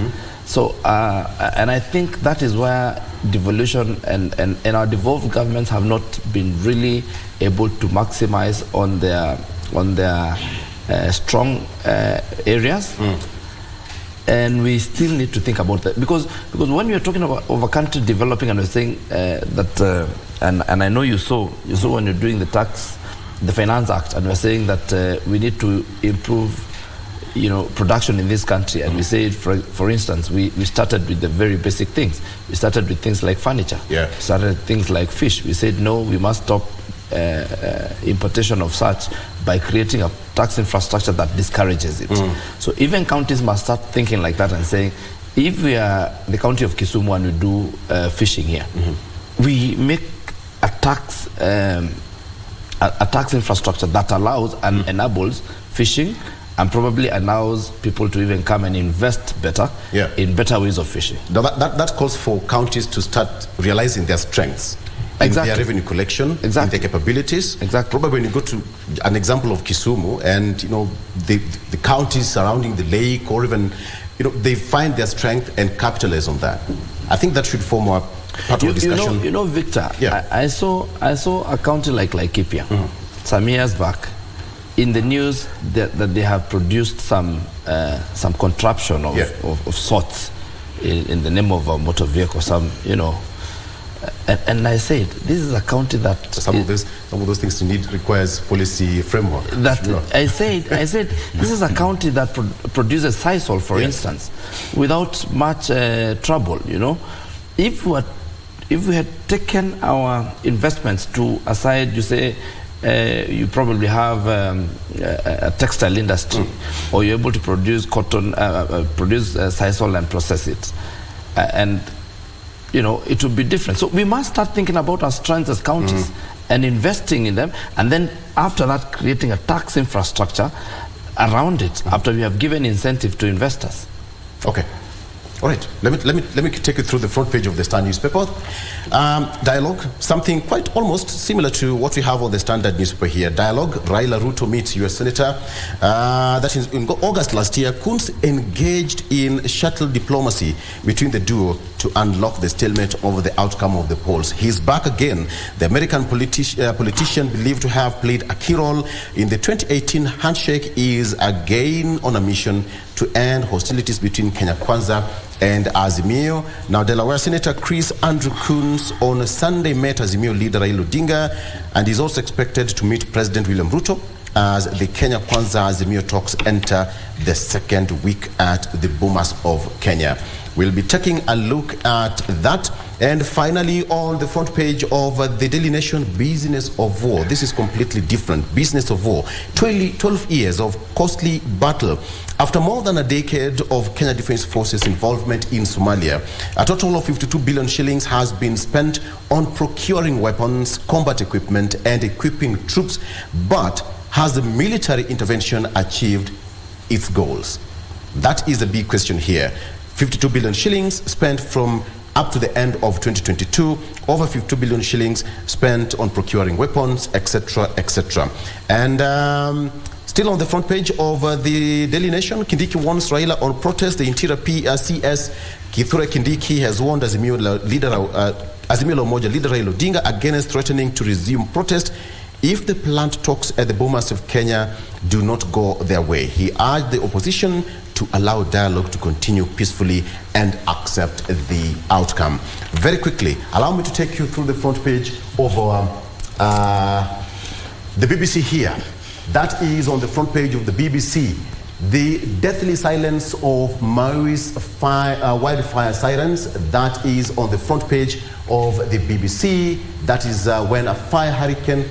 So, and I think that is where devolution and our devolved governments have not been really able to maximize on their strong areas. And we still need to think about that because when we are talking about a country developing, and we're saying that, and I know you saw when you're doing the Finance Act, and we're saying that we need to improve, production in this country. And we say, for instance, we started with the very basic things. We started with things like furniture. We started with things like fish. We said no, we must stop importation of such by creating a tax infrastructure that discourages it. So even counties must start thinking like that and saying, if we are the county of Kisumu and we do fishing here, we make a tax infrastructure that allows and enables fishing and probably allows people to even come and invest better in better ways of fishing. Now that calls for counties to start realizing their strengths. In their revenue collection, in their capabilities. Probably when you go to an example of Kisumu and the counties surrounding the lake, or even they find their strength and capitalize on that. I think that should form a part of the discussion. Victor, I saw a county like Laikipia some years back in the news that they have produced some contraption of sorts in the name of a motor vehicle, And I said, this is a county that some of those things requires policy framework. I said, this is a county that produces sisal, for instance, without much trouble. If we had taken our investments to aside, you say you probably have a textile industry, or you're able to produce cotton, produce sisal and process it, and it would be different. So we must start thinking about our strengths as counties and investing in them, and then after that creating a tax infrastructure around it after we have given incentive to investors. Okay. All right, let me take you through the front page of the Star newspaper. Dialogue, something quite almost similar to what we have on the Standard newspaper here. Dialogue, Raila Ruto meets US Senator. That is in August last year. Kunz engaged in shuttle diplomacy between the duo to unlock the stalemate over the outcome of the polls. He's back again. The American politician believed to have played a key role in the 2018 handshake is again on a mission to end hostilities between Kenya Kwanza and Azimio. Now, Delaware Senator Chris Andrew Kunz on Sunday met Azimio leader Raila Odinga, and is also expected to meet President William Ruto as the Kenya Kwanza Azimio talks enter the second week at the Bomas of Kenya. We'll be taking a look at that And finally, on the front page of the Daily Nation, business of war. This is completely different. Business of war. 12 years of costly battle. After more than a decade of Kenya Defence Forces involvement in Somalia, a total of 52 billion shillings has been spent on procuring weapons, combat equipment, and equipping troops. But has the military intervention achieved its goals? That is the big question here. 52 billion shillings spent from up to the end of 2022, over 52 billion shillings spent on procuring weapons, etc., etc. And still on the front page of the Daily Nation, Kindiki warns Raila on protest. The Interior CS Kithure Kindiki has warned Azimio La Umoja leader Raila Odinga against threatening to resume protest if the planned talks at the Bomas of Kenya do not go their way. He urged the opposition to allow dialogue to continue peacefully and accept the outcome. Very quickly, allow me to take you through the front page of the BBC here. That is on the front page of the BBC. The deathly silence of Maui's wildfire sirens. That is on the front page of the BBC. That is when a fire hurricane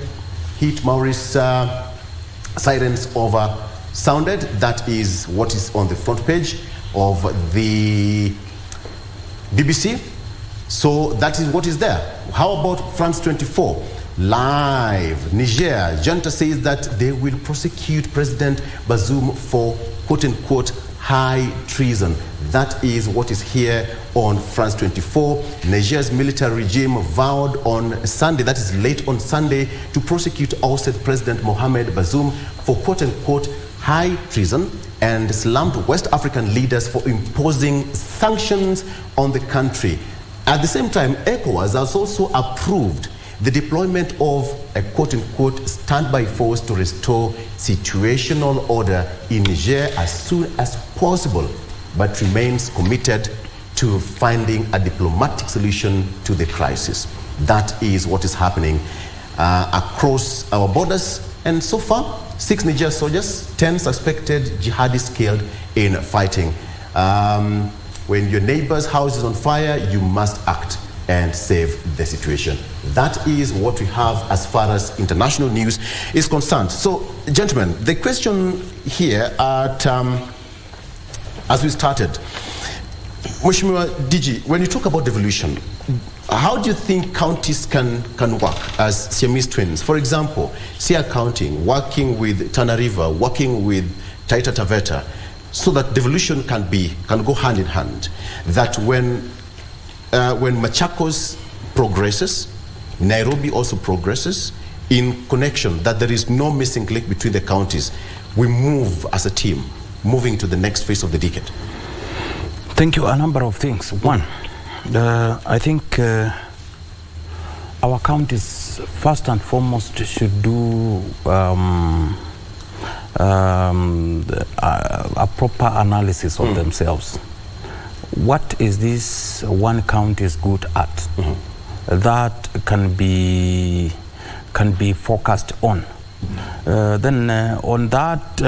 hit Maui's sirens over sounded. That is what is on the front page of the BBC. So that is what is there. How about France 24? Live, Niger, Junta says that they will prosecute President Bazoum for quote-unquote high treason. That is what is here on France 24. Niger's military regime vowed on Sunday, that is late on Sunday, to prosecute ousted President Mohamed Bazoum for quote-unquote high treason and slammed West African leaders for imposing sanctions on the country. At the same time, ECOWAS has also approved the deployment of a quote-unquote standby force to restore situational order in Niger as soon as possible, but remains committed to finding a diplomatic solution to the crisis. That is what is happening across our borders. And so far, 6 Niger soldiers, 10 suspected jihadists killed in fighting. When your neighbor's house is on fire, you must act and save the situation. That is what we have as far as international news is concerned. So, gentlemen, the question here at, as we started, Mheshimiwa DG, when you talk about devolution, how do you think counties can work as Siamese twins? For example, Sia County working with Tana River, working with Taita Taveta, so that devolution can go hand in hand. That when Machakos progresses, Nairobi also progresses in connection, that there is no missing link between the counties. We move as a team, moving to the next phase of the decade. Thank you. A number of things. One, I think our counties, first and foremost, should do a proper analysis of themselves. What is this one county is good at that can be focused on? Then on that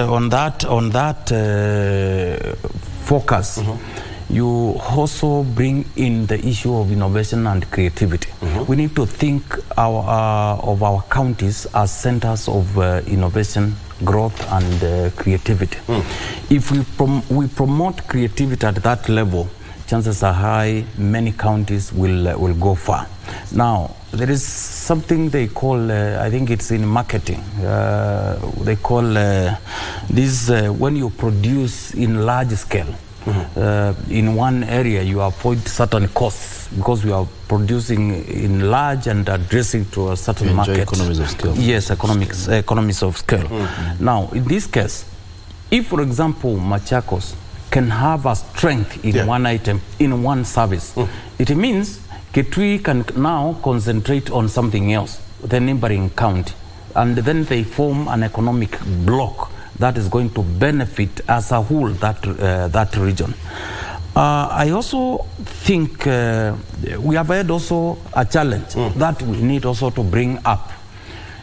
focus, you also bring in the issue of innovation and creativity. We need to think of our counties as centers of innovation, growth, and creativity. If we promote creativity at that level, chances are high many counties will go far. Now, there is something they call, I think it's in marketing, they call this when you produce in large scale. In one area, you avoid certain costs because we are producing in large and addressing to a certain market. Economies of scale. Yes, economies of scale. Now, in this case, if, for example, Machakos can have a strength in one item, in one service, it means Kitui can now concentrate on something else, the neighboring county, and then they form an economic bloc that is going to benefit as a whole that region. I also think we have had also a challenge that we need also to bring up.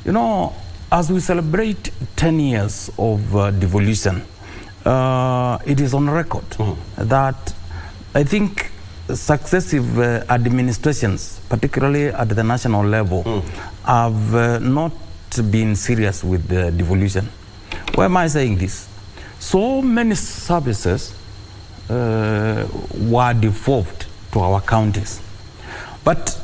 You know, as we celebrate 10 years of devolution, it is on record that I think successive administrations, particularly at the national level, have not been serious with the devolution. Why am I saying this? So many services were devolved to our counties. But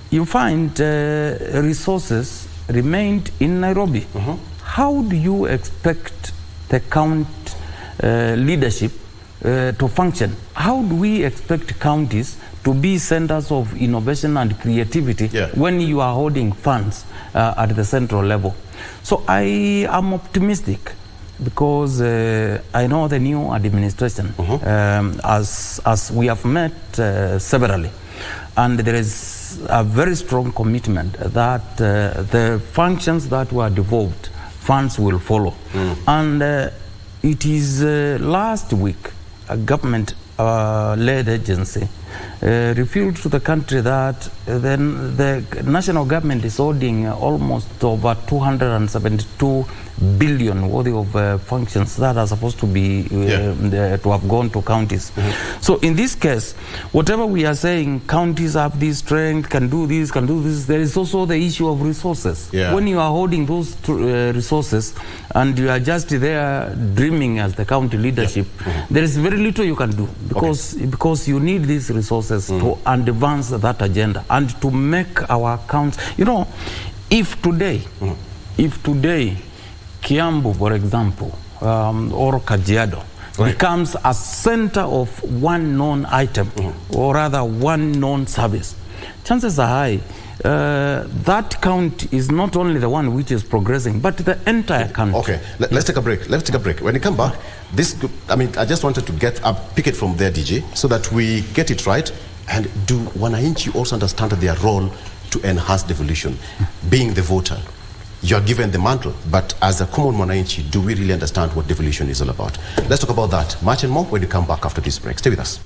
you find resources remained in Nairobi. How do you expect the county leadership to function? How do we expect counties to be centers of innovation and creativity when you are holding funds at the central level? So I am optimistic because I know the new administration, as we have met severally, and there is a very strong commitment that the functions that were devolved, funds will follow. And it is last week a government-led agency revealed to the country that then the national government is holding almost over 272 billion worth of functions that are supposed to be to have gone to counties. So in this case, whatever we are saying, counties have this strength, can do this, there is also the issue of resources. When you are holding those resources and you are just there dreaming as the county leadership, there is very little you can do because you need these resources to advance that agenda and to make our counts. You know, if today Kiambu, for example, or Kajiado becomes a center of one known item, or rather one known service, chances are high that count is not only the one which is progressing, but the entire country. Okay, let's take a break. When you come back, I just wanted to pick it from there, DJ, so that we get it right. And do Wananchi also understand their role to enhance devolution? Being the voter, you are given the mantle, but as a common Wananchi, do we really understand what devolution is all about? Let's talk about that much and more when you come back after this break. Stay with us.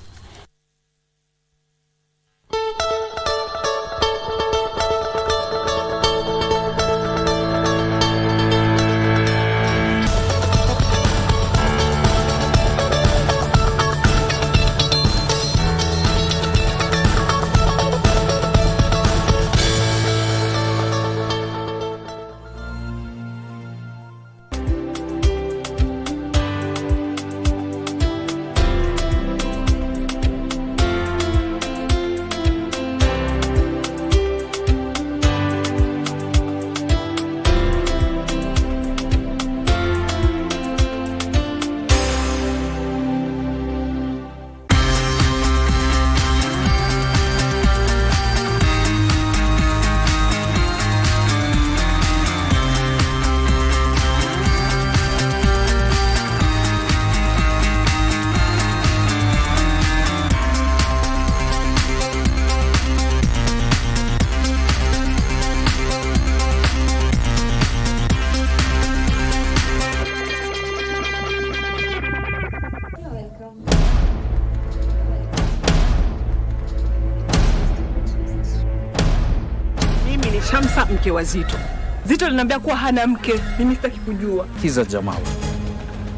Shamsa mke wa Zito. Zito linambia kuwa hana mke, mimi sitaki kujua. Kiza Jamal.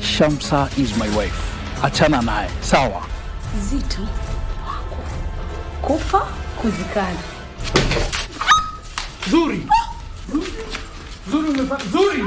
Shamsa is my wife. Achana naye, sawa? Zito wako. Kufa kuzikana. Zuri. Zuri umefanya Zuri.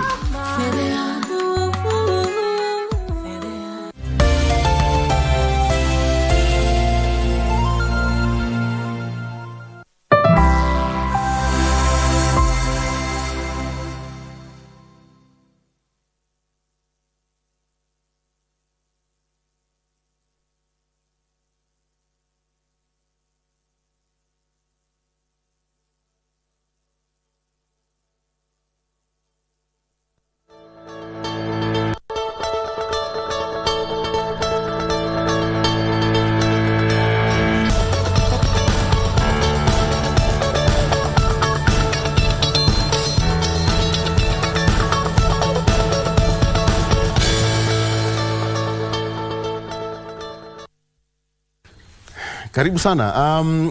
Karibu sana.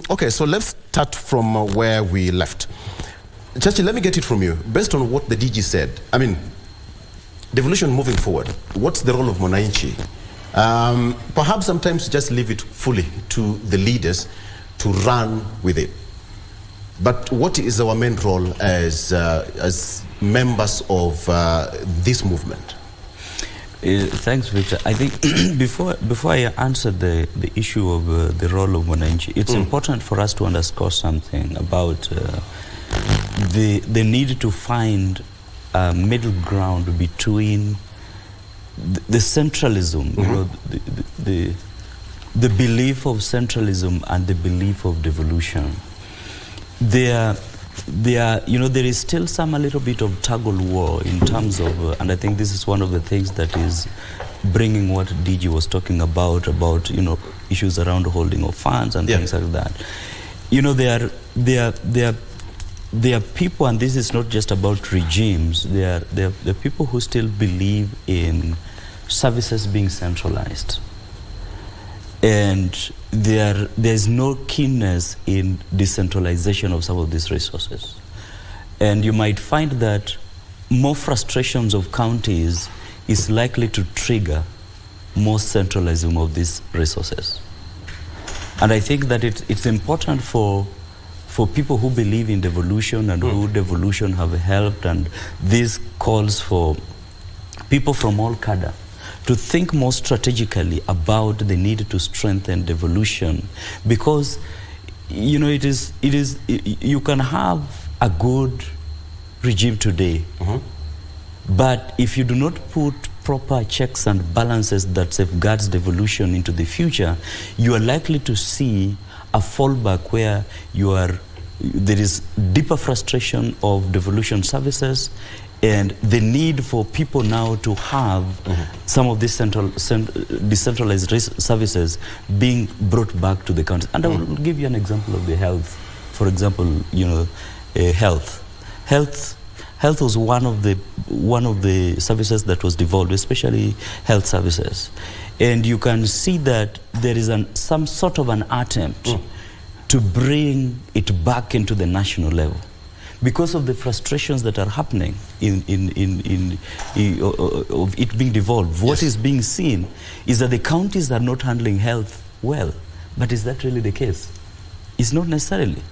Okay, so let's start from where we left. Chachi, let me get it from you. Based on what the DG said, devolution moving forward, what's the role of Mwananchi Perhaps sometimes just leave it fully to the leaders to run with it. But what is our main role as members of this movement? Thanks, Victor. I think before I answer the issue of the role of Mwananchi, it's important for us to underscore something about the need to find a middle ground between the centralism, you know, the belief of centralism and the belief of devolution. There is still a little bit of tug of war in terms of, and I think this is one of the things that is bringing what DG was talking about, you know, issues around holding of funds and things like that. You know, there are people, and this is not just about regimes, there are people who still believe in services being centralized. And there's no keenness in decentralization of some of these resources. And you might find that more frustrations of counties is likely to trigger more centralism of these resources. And I think that it's important for people who believe in devolution and who devolution have helped, and this calls for people from all cadre to think more strategically about the need to strengthen devolution, because you know you can have a good regime today, but if you do not put proper checks and balances that safeguards devolution into the future, you are likely to see a fallback where there is deeper frustration of devolution services, and the need for people now to have some of these decentralized services being brought back to the country. And I will give you an example of the health. For example, you know, health was one of the services that was devolved, especially health services. And you can see that there is some sort of an attempt to bring it back into the national level, because of the frustrations that are happening of it being devolved. What is being seen is that the counties are not handling health well. But is that really the case? It's not necessarily.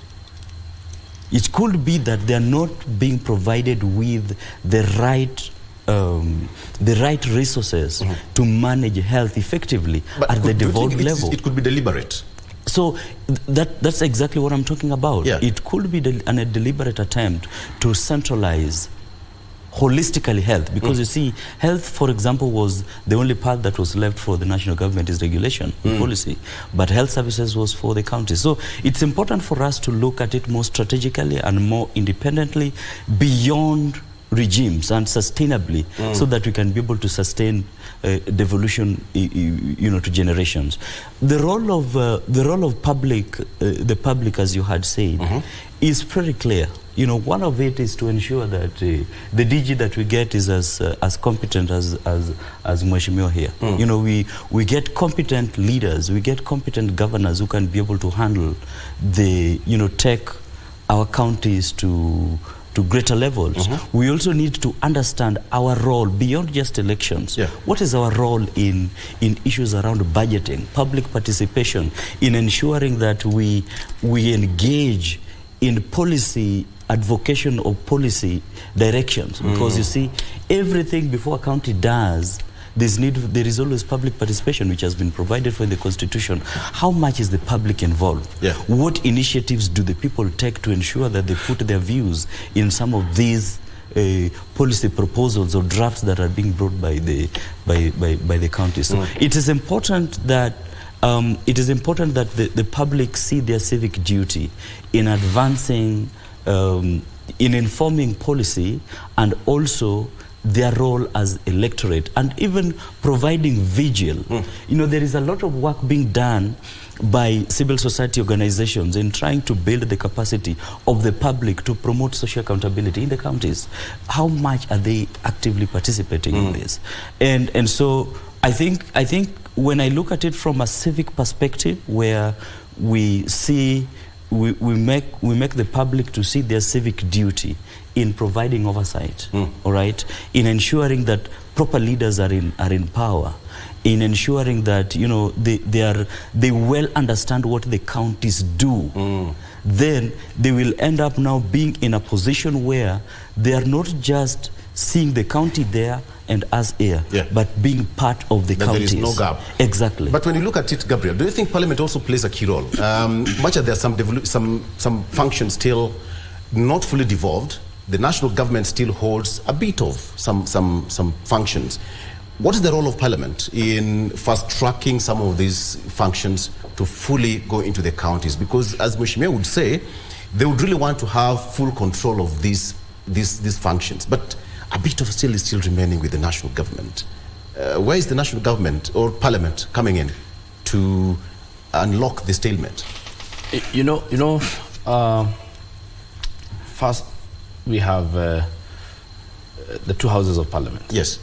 It could be that they are not being provided with the right resources to manage health effectively at the devolved level. It could be deliberate. So that's exactly what I'm talking about. Yeah. It could be a deliberate attempt to centralize holistically health, because you see, health, for example, was the only part that was left for the national government is regulation policy, but health services was for the counties. So it's important for us to look at it more strategically and more independently beyond regimes and sustainably, so that we can be able to sustain devolution, you know, to generations. The role of the public, as you had said, is pretty clear. You know, one of it is to ensure that the DG that we get is as competent as Mheshimiwa here. You know, we get competent leaders, we get competent governors who can be able to handle take our counties to greater levels. We also need to understand our role beyond just elections. What is our role in issues around budgeting, public participation, in ensuring that we engage in policy advocation of policy directions? Because you see, everything before a county does, there is always public participation, which has been provided for in the Constitution. How much is the public involved? What initiatives do the people take to ensure that they put their views in some of these policy proposals or drafts that are being brought by the counties? So it is important that the public see their civic duty in advancing, in informing policy, and also their role as electorate, and even providing vigil. You know, there is a lot of work being done by civil society organizations in trying to build the capacity of the public to promote social accountability in the counties. How much are they actively participating in this? And so I think when I look at it from a civic perspective, where we see we make the public to see their civic duty in providing oversight, all right, in ensuring that proper leaders are in power, in ensuring that, you know, they well understand what the counties do. Then they will end up now being in a position where they are not just seeing the county there and us here, but being part of the counties. There is no gap. Exactly. But when you look at it, Gabriel, do you think Parliament also plays a key role? Much as there are some functions still not fully devolved, the national government still holds a bit of some functions. What is the role of Parliament in fast-tracking some of these functions to fully go into the counties? Because as Mheshimiwa would say, they would really want to have full control of these functions. But a bit of still is still remaining with the national government. Where is the national government or Parliament coming in to unlock the stalemate? First, we have the two houses of Parliament. Yes.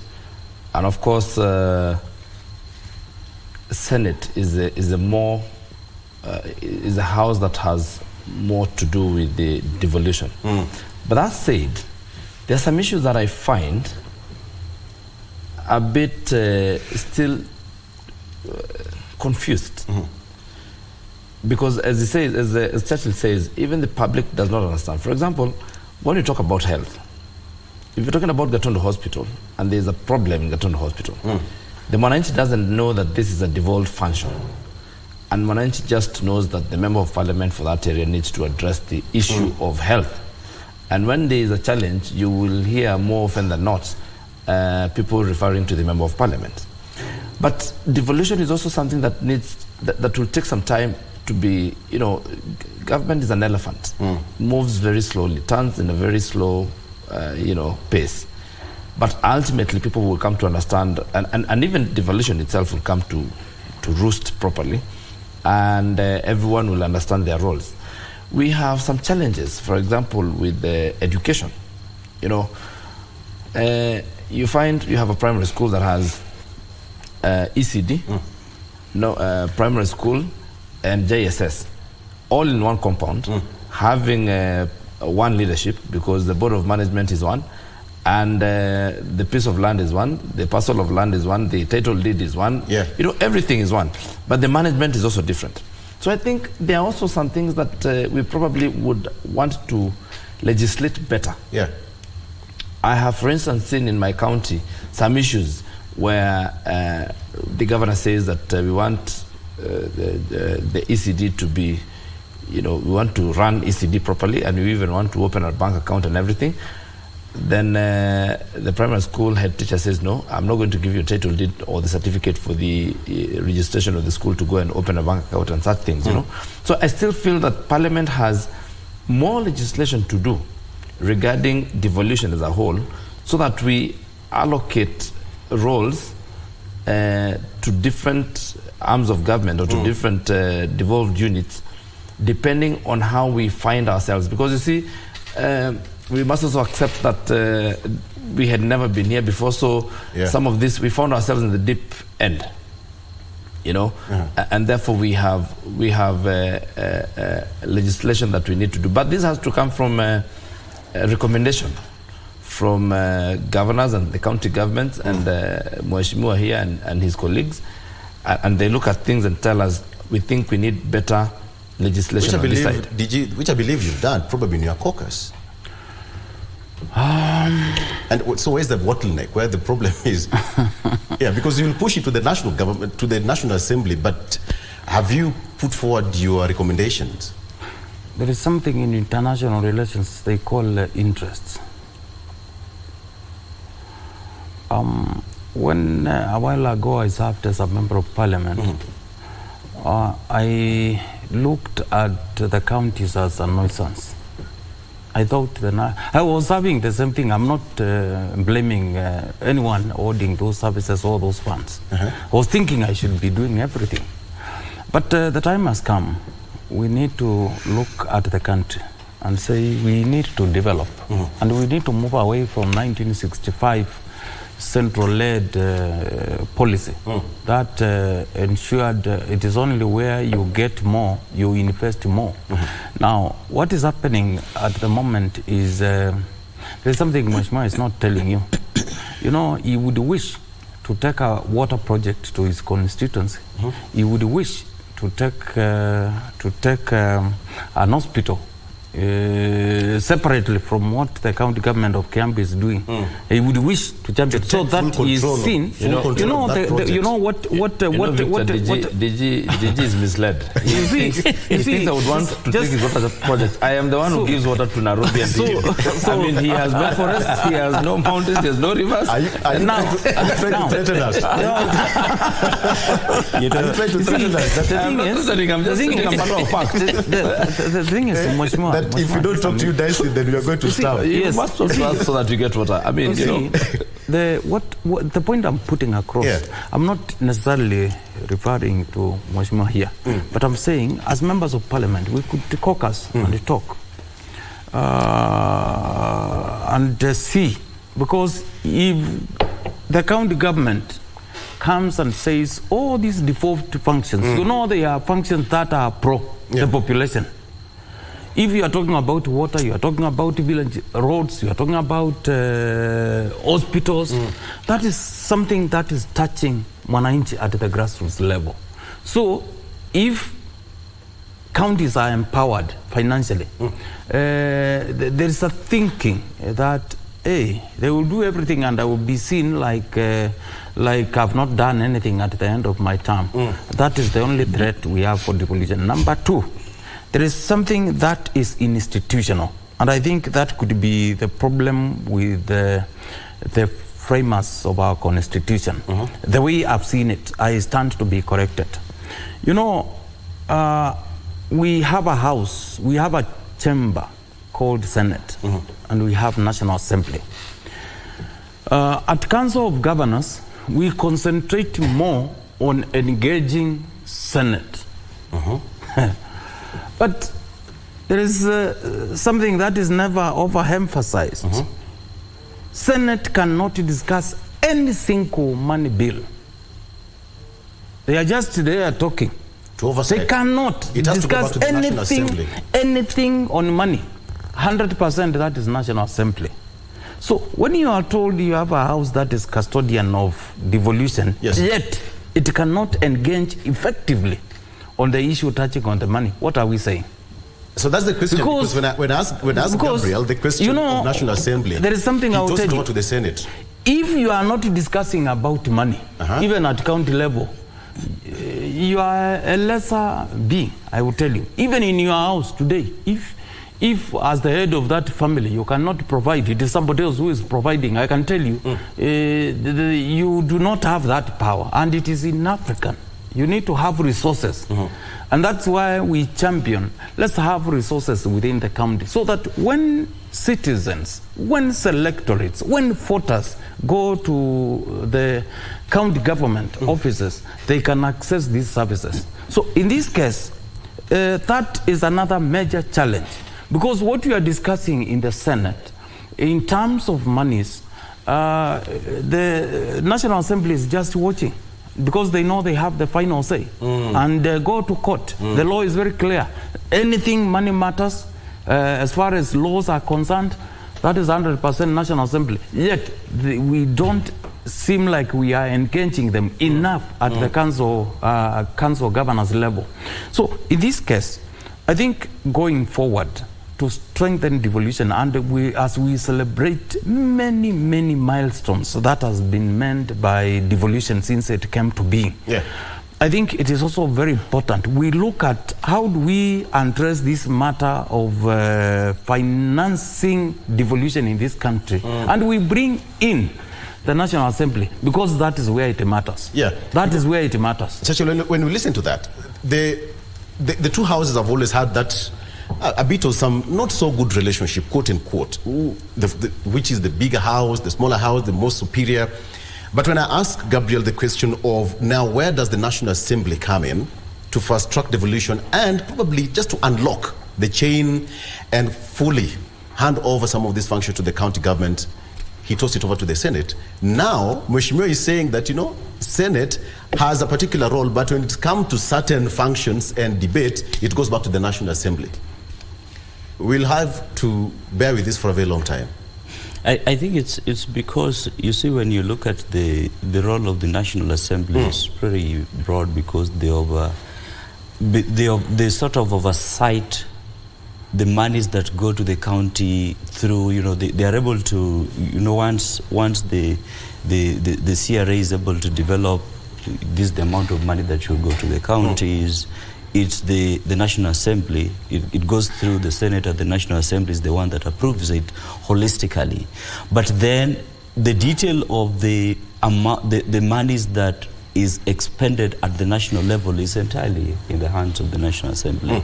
And of course, Senate is a house that has more to do with the devolution. But that said, there are some issues that I find a bit still confused. Because as he says, as Churchill says, even the public does not understand. For example, when you talk about health, if you're talking about Gatundu Hospital and there's a problem in Gatundu Hospital, the Mwananchi doesn't know that this is a devolved function. And Mwananchi just knows that the Member of Parliament for that area needs to address the issue of health. And when there is a challenge, you will hear more often than not people referring to the Member of Parliament. But devolution is also something that that will take some time to be, government is an elephant. Moves very slowly, turns in a very slow, pace. But ultimately, people will come to understand, and even devolution itself will come to roost properly, and everyone will understand their roles. We have some challenges, for example, with education. You find you have a primary school that has ECD, primary school, and JSS, all in one compound, having one leadership, because the board of management is one, and the piece of land is one, the parcel of land is one, the title deed is one. Everything is one, but the management is also different. So I think there are also some things that we probably would want to legislate better. I have, for instance, seen in my county some issues where the governor says that we want the ECD to be, we want to run ECD properly, and we even want to open a bank account and everything. Then the primary school head teacher says, no, I'm not going to give you a title deed or the certificate for the registration of the school to go and open a bank account and such things, So I still feel that Parliament has more legislation to do regarding devolution as a whole, so that we allocate roles to different arms of government or to different devolved units, depending on how we find ourselves. Because you see, we must also accept that we had never been here before, so some of this, we found ourselves in the deep end, and therefore we have legislation that we need to do. But this has to come from a recommendation from governors and the county governments and Mheshimiwa here and his colleagues, and they look at things and tell us, we think we need better legislation on this side. Which I believe you've done, probably in your caucus. And so where's the bottleneck, where the problem is? Because you'll push it to the national government, to the National Assembly, but have you put forward your recommendations? There is something in international relations they call interests. When a while ago I served as a member of Parliament, I looked at the counties as a nuisance. I thought I was having the same thing. I'm not blaming anyone holding those services or those funds. I was thinking I should be doing everything. But the time has come. We need to look at the country and say we need to develop. And we need to move away from 1965 central-led policy that ensured it is only where you get more, you invest more. Now, what is happening at the moment is there's something Mheshimiwa is not telling you. You would wish to take a water project to his constituency, he would wish to take an hospital separately from what the county government of Kiambu is doing. He would wish to champion so that he is seen. You know what DG is misled. You see, he thinks I would want to take his water project. I am the one who gives water to Nairobi and I mean, he has no forests, he has no mountains, he has no rivers. Are you trying to threaten us? You're trying to threaten us. The thing is, much more. That if we don't talk to you nicely, then we are going to starve. You must talk to us so that we get water. I mean, the point I'm putting across, I'm not necessarily referring to Mwashima here, but I'm saying as members of parliament, we could caucus and talk and see, because if the county government comes and says, oh, these default functions, they are functions that are pro the population. If you are talking about water, you are talking about village roads, you are talking about hospitals, that is something that is touching Mwananchi at the grassroots level. So if counties are empowered financially, there is a thinking that, hey, they will do everything and I will be seen like I've not done anything at the end of my term. That is the only threat we have for devolution. Number two, there is something that is institutional, and I think that could be the problem with the framers of our constitution. The way I've seen it, I stand to be corrected. You know, we have a house, we have a chamber called Senate, and we have National Assembly. At Council of Governors, we concentrate more on engaging Senate. But there is something that is never overemphasized. Senate cannot discuss any single money bill. They are just there talking. They cannot discuss anything on money. 100% that is National Assembly. So when you are told you have a house that is custodian of devolution, yet it cannot engage effectively on the issue touching on the money, what are we saying? So that's the question, because when I ask Gabriel the question of National Assembly, there is something I will tell you. To the Senate. If you are not discussing about money, even at county level, you are a lesser being, I will tell you. Even in your house today, if as the head of that family you cannot provide, it is somebody else who is providing, I can tell you, you do not have that power, and it is in African. You need to have resources. And that's why we champion, let's have resources within the county, so that when citizens, when selectorates, when voters go to the county government offices, they can access these services. So in this case, that is another major challenge, because what we are discussing in the Senate, in terms of monies, the National Assembly is just watching, because they know they have the final say, and go to court. The law is very clear. Anything money matters, as far as laws are concerned, that is 100% National Assembly. Yet we don't seem like we are engaging them enough at the council governors level. So in this case, I think going forward, to strengthen devolution, and as we celebrate many milestones that has been meant by devolution since it came to being, I think it is also very important we look at how do we address this matter of financing devolution in this country, and we bring in the National Assembly, because that is where it matters. That is where it matters. Churchill, when we listen to that, the two houses have always had that a bit of some not so good relationship, quote unquote, which is the bigger house, the smaller house, the most superior. But when I ask Gabriel the question of now, where does the National Assembly come in to fast track devolution and probably just to unlock the chain and fully hand over some of these functions to the county government, he tossed it over to the Senate. Now, Mheshimiwa is saying that, Senate has a particular role, but when it comes to certain functions and debate, it goes back to the National Assembly. We'll have to bear with this for a very long time. I think it's because, you see, when you look at the role of the National Assembly, it's very broad, because they sort of oversight the monies that go to the county through, you know, they are able to, you know, once the CRA is able to develop this, the amount of money that should go to the counties, it's the National Assembly. It goes through the Senate, and the National Assembly is the one that approves it holistically. But then the detail of the amount, the monies that is expended at the national level is entirely in the hands of the National Assembly.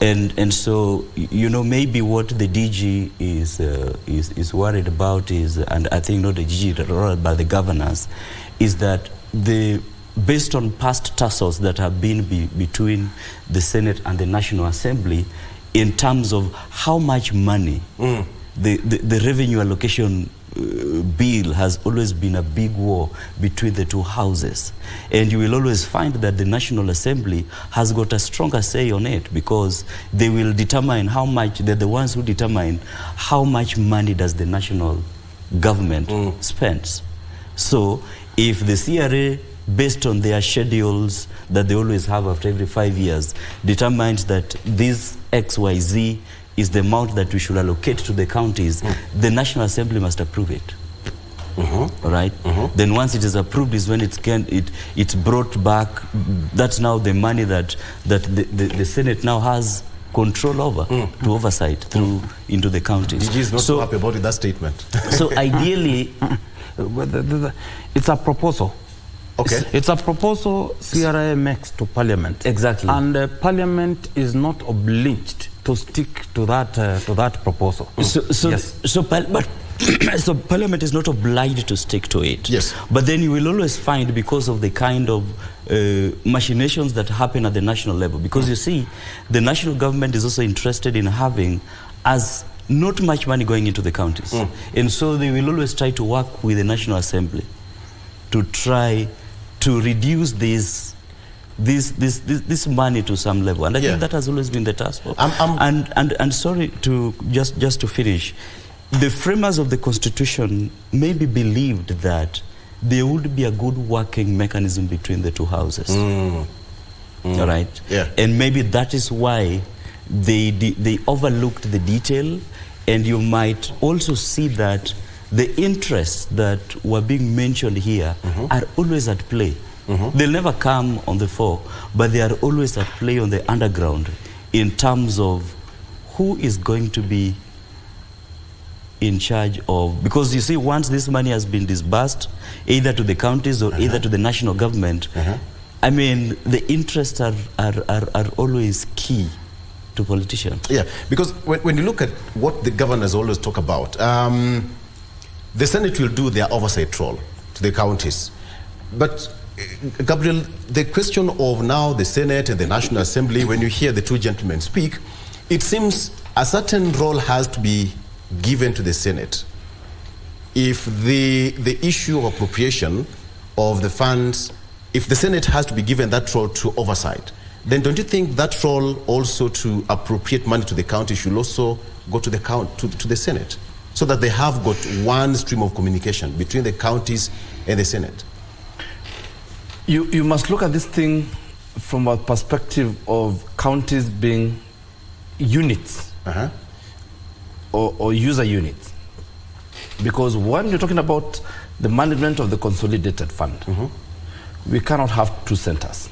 And so, you know, maybe what the DG is worried about is, and I think not the DG but the governors, is that based on past tussles that have been between the Senate and the National Assembly, in terms of how much money the revenue allocation bill has always been a big war between the two houses. And you will always find that the National Assembly has got a stronger say on it, because they will determine how much, they're the ones who determine how much money does the national government spends. So if the CRA, based on their schedules that they always have after every 5 years, determines that this XYZ is the amount that we should allocate to the counties, the National Assembly must approve it. All right? Then once it is approved is when it's brought back. That's now the money that the Senate now has control over, to oversight through into the counties. DG is not so happy about that statement. So ideally, it's a proposal. Okay. It's a proposal CRA makes to Parliament. Exactly. And Parliament is not obliged to stick to that proposal. So Parliament is not obliged to stick to it. Yes. But then you will always find, because of the kind of machinations that happen at the national level, because you see, the national government is also interested in having as not much money going into the counties. And so they will always try to work with the National Assembly to try to reduce this money to some level, and I think that has always been the task force. And sorry to just to finish, the framers of the Constitution maybe believed that there would be a good working mechanism between the two houses. All right, and maybe that is why they overlooked the detail, and you might also see that the interests that were being mentioned here are always at play. They'll never come on the fore, but they are always at play on the underground in terms of who is going to be in charge of, because you see, once this money has been disbursed, either to the counties or either to the national government, I mean, the interests are always key to politicians. Yeah, because when you look at what the governors always talk about, the Senate will do their oversight role to the counties. But, Gabriel, the question of now the Senate and the National Assembly, when you hear the two gentlemen speak, it seems a certain role has to be given to the Senate. If the issue of appropriation of the funds, if the Senate has to be given that role to oversight, then don't you think that role also to appropriate money to the county should also go to the Senate, so that they have got one stream of communication between the counties and the Senate? You must look at this thing from a perspective of counties being units or user units. Because when you're talking about the management of the consolidated fund, we cannot have two centers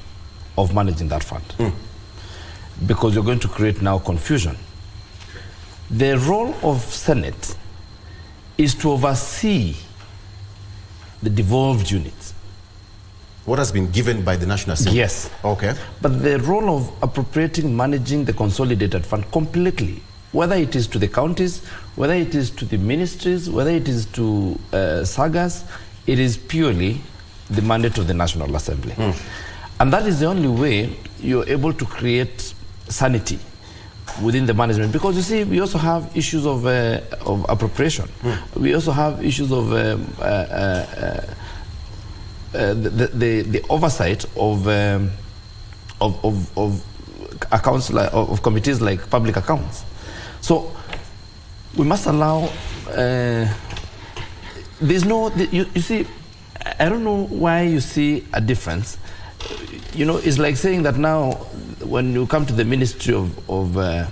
of managing that fund, because you're going to create now confusion. The role of Senate is to oversee the devolved units. What has been given by the National Assembly? Yes. Okay. But the role of appropriating, managing the consolidated fund completely, whether it is to the counties, whether it is to the ministries, whether it is to sagas, it is purely the mandate of the National Assembly. And that is the only way you're able to create sanity within the management. Because you see, we also have issues of appropriation. We also have issues of the oversight of accounts, of committees like public accounts. So we must allow there's no, you see, I don't know why you see a difference. You know, it's like saying that now when you come to the Ministry of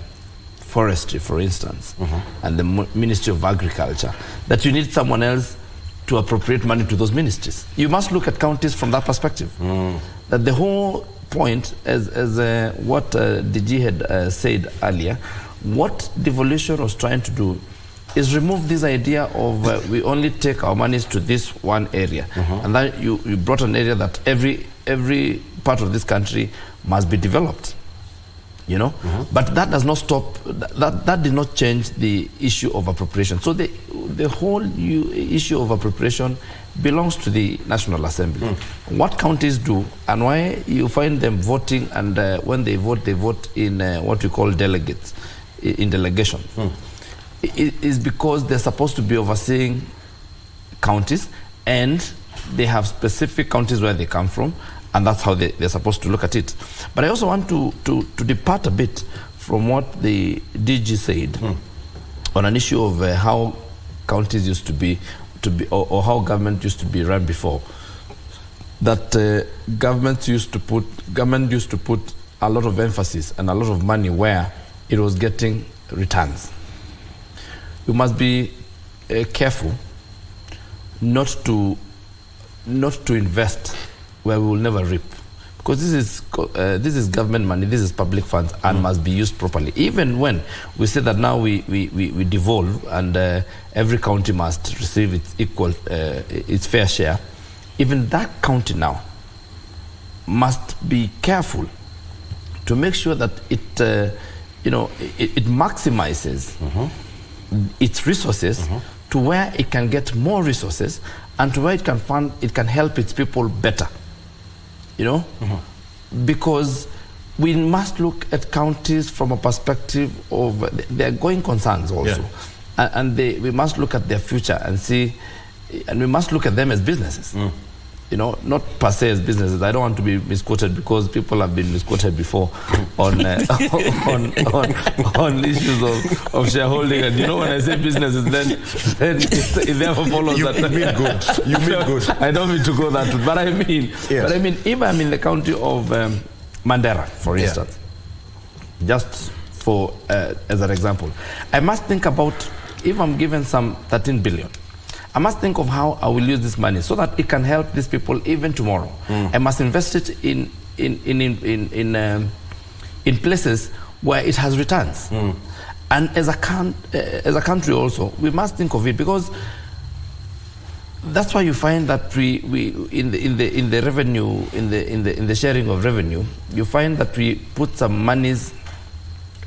Forestry, for instance, and the Ministry of Agriculture, that you need someone else to appropriate money to those ministries. You must look at counties from that perspective. That the whole point, as what DG had said earlier, what devolution was trying to do is remove this idea of we only take our monies to this one area. And then you brought an area that every part of this country must be developed. You know, but that does not stop. That did not change the issue of appropriation. So the whole issue of appropriation belongs to the National Assembly. What counties do and why you find them voting, and when they vote in what we call delegates, in delegation, is because they're supposed to be overseeing counties, and they have specific counties where they come from. And that's how they're supposed to look at it. But I also want to depart a bit from what the DG said on an issue of how counties used to be or how government used to be run before. That government used to put a lot of emphasis and a lot of money where it was getting returns. We must be careful not to invest where we will never reap, because this is government money, this is public funds, and must be used properly. Even when we say that now we devolve and every county must receive its fair share, even that county now must be careful to make sure that it maximizes its resources to where it can get more resources and to where it can help its people better. You know, because we must look at counties from a perspective of their going concerns also, and we must look at their future and see, and we must look at them as businesses. You know, not per se as businesses. I don't want to be misquoted, because people have been misquoted before on issues of shareholding. And you know, when I say businesses, then it therefore follows that you mean good. You mean good. I don't mean to go that route, but I mean, if I'm in the county of Mandera, for instance, just for as an example, I must think about, if I'm given some 13 billion. I must think of how I will use this money so that it can help these people even tomorrow. I must invest it in places where it has returns. And as a country also, we must think of it, because that's why you find that we in the revenue, in the sharing of revenue, you find that we put some monies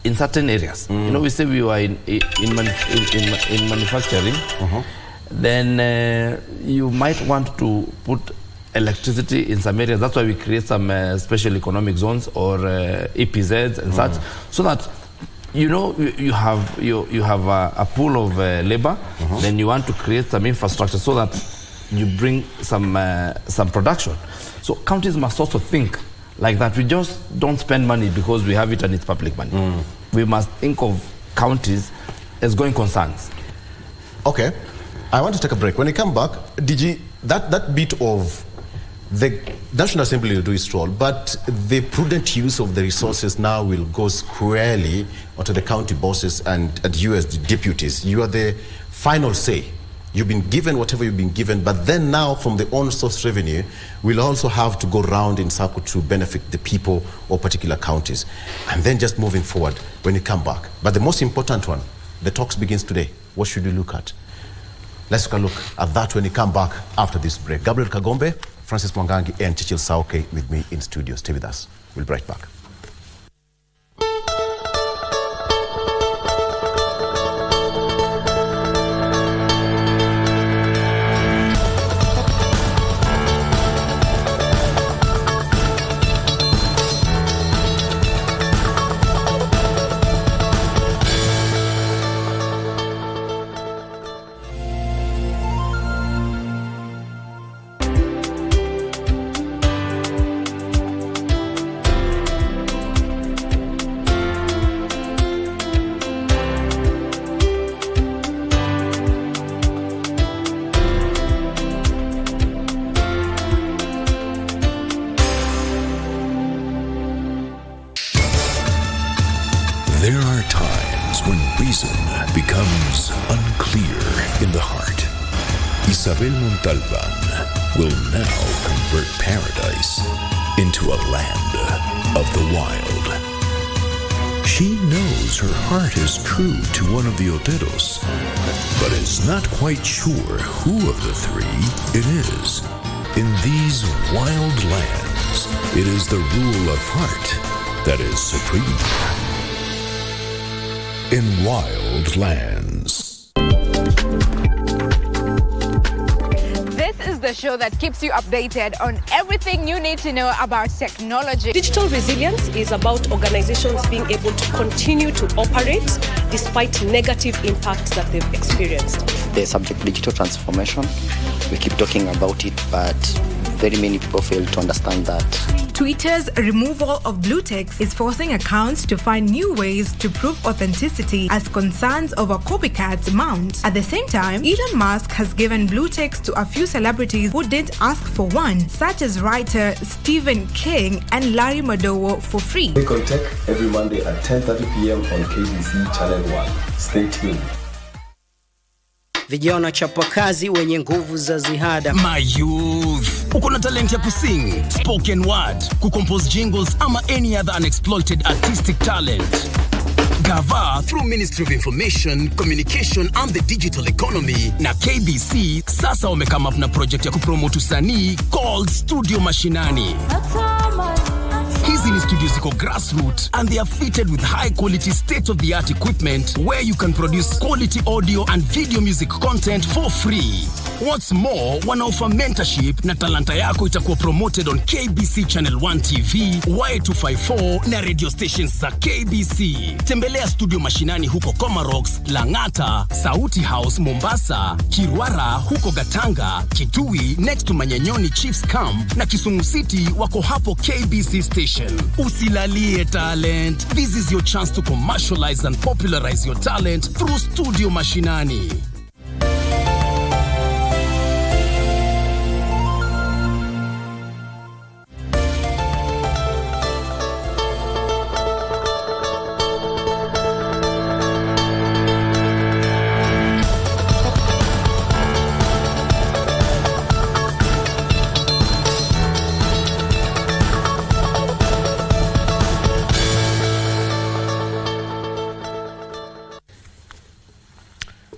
in certain areas. You know, we say we were in manufacturing. Then you might want to put electricity in some areas. That's why we create some special economic zones or EPZs and such, so that you know you have a pool of labor. Then you want to create some infrastructure so that you bring some production. So counties must also think like that. We just don't spend money because we have it and it's public money. We must think of counties as going concerns. Okay. I want to take a break. When you come back, DG, that bit of the National Assembly will do its role, but the prudent use of the resources now will go squarely onto the county bosses and you as the deputies. You are the final say. You've been given whatever you've been given, but then now from the on-source revenue, we'll also have to go round in circle to benefit the people of particular counties. And then just moving forward when you come back. But the most important one, the talks begins today. What should we look at? Let's take a look at that when you come back after this break. Gabriel Kagombe, Francis Mwangangi, and Chichil Sauke with me in studio. Stay with us. We'll be right back. There are times when reason becomes unclear in the heart. Isabel Montalban will now convert paradise into a land of the wild. She knows her heart is true to one of the Oteros, but is not quite sure who of the three it is. In these wild lands, it is the rule of heart that is supreme. In wild lands. This is the show that keeps you updated on everything you need to know about technology. Digital resilience is about organizations being able to continue to operate despite negative impacts that they've experienced. The subject digital transformation, we keep talking about it, but very many people fail to understand that. Twitter's removal of blue ticks is forcing accounts to find new ways to prove authenticity as concerns over copycats mount. At the same time, Elon Musk has given blue ticks to a few celebrities who didn't ask for one, such as writer Stephen King and Larry Madowo, for free. Click on Tech every Monday at 10:30 p.m. on KBC Channel 1. Stay tuned. Vijana chapakazi wenye nguvu za ziada. My youth, uko na talent ya kusing, spoken word, kucompose jingles ama any other unexploited artistic talent. Gava through Ministry of Information, Communication and the Digital Economy na KBC sasa wamekama up na project ya kupromote usanii called Studio Mashinani. Hizi ni studios ziko grassroots and they are fitted with high quality state-of-the-art equipment where you can produce quality audio and video music content for free. What's more, wanaoffer mentorship na talanta yako itakuwa promoted on KBC Channel 1 TV, Y254 na radio stations za KBC. Tembelea Studio Mashinani huko Comarox, Langata, Sauti House Mombasa, Kirwara huko Gatanga, Kitui next to Manyanyoni Chiefs Camp na Kisumu City wako hapo KBC station. Usilalie talent. This is your chance to commercialize and popularize your talent through Studio Mashinani.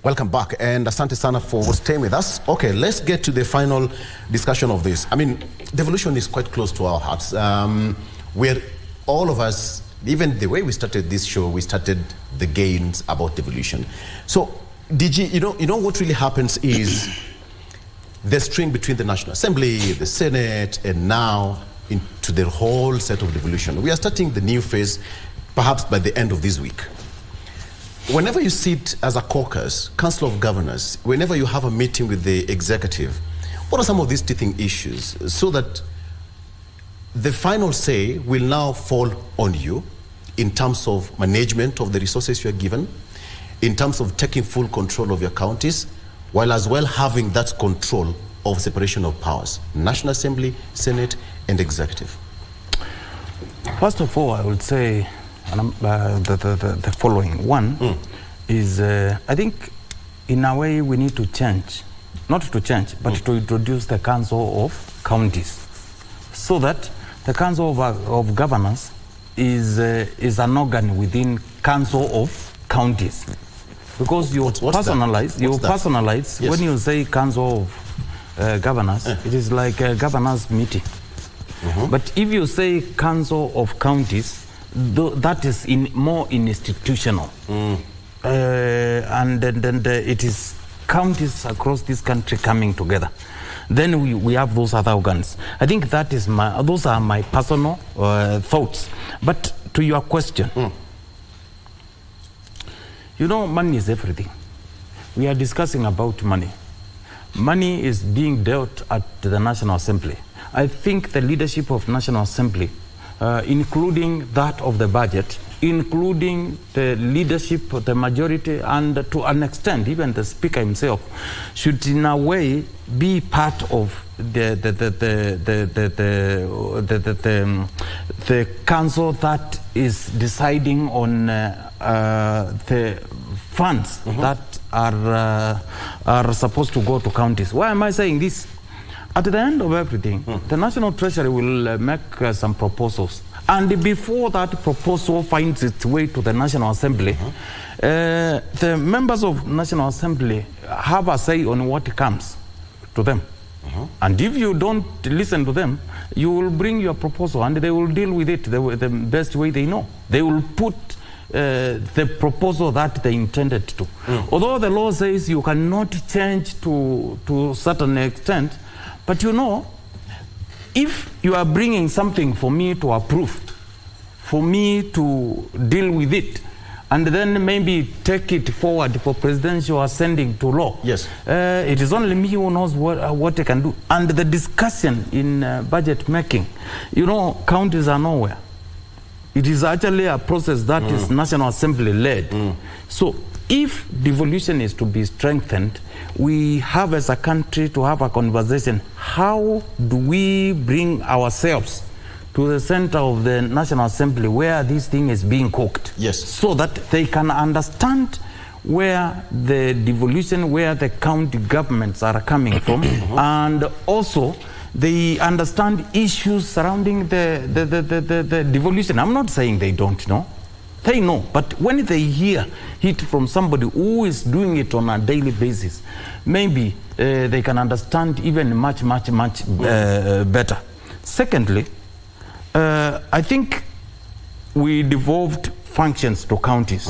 Welcome back, and asante sana for staying with us. Okay, let's get to the final discussion of this. I mean, devolution is quite close to our hearts. We're all of us, even the way we started this show, we started the gains about devolution. So, DG, you know what really happens is the string between the National Assembly, the Senate, and now into the whole set of devolution. We are starting the new phase, perhaps by the end of this week. Whenever you sit as a caucus, Council of Governors, whenever you have a meeting with the executive, what are some of these teething issues so that the final say will now fall on you in terms of management of the resources you are given, in terms of taking full control of your counties, while as well having that control of separation of powers, National Assembly, Senate, and Executive? First of all, I would say the following. One is, I think, in a way, we need to change, not to change, but to introduce the Council of Counties, so that the Council of Governors is an organ within Council of Counties, because you personalize. Yes. When you say Council of Governors, it is like a governors meeting. But if you say Council of Counties, that is more institutional, and then it is counties across this country coming together. Then we have those other organs. I think that is those are my personal thoughts. But to your question, money is everything. We are discussing about money. Money is being dealt at the National Assembly. I think the leadership of National Assembly, including that of the budget, including the leadership, the majority, and to an extent, even the Speaker himself, should in a way be part of the council that is deciding on the funds that are supposed to go to counties. Why am I saying this? At the end of everything, the National Treasury will make some proposals. And before that proposal finds its way to the National Assembly, the members of National Assembly have a say on what comes to them. And if you don't listen to them, you will bring your proposal and they will deal with it the best way they know. They will put the proposal that they intended to. Although the law says you cannot change to a certain extent, but you know, if you are bringing something for me to approve, for me to deal with it, and then maybe take it forward for presidential ascending to law. Yes. It is only me who knows what they can do. And the discussion in budget making, you know, counties are nowhere. It is actually a process that is National Assembly led. So if devolution is to be strengthened, we have as a country to have a conversation. How do we bring ourselves to the center of the National Assembly where this thing is being cooked? Yes. So that they can understand where the devolution, where the county governments are coming from, and also they understand issues surrounding the devolution. I'm not saying they don't know. They know, but when they hear it from somebody who is doing it on a daily basis, maybe they can understand even much better. Secondly, I think we devolved functions to counties.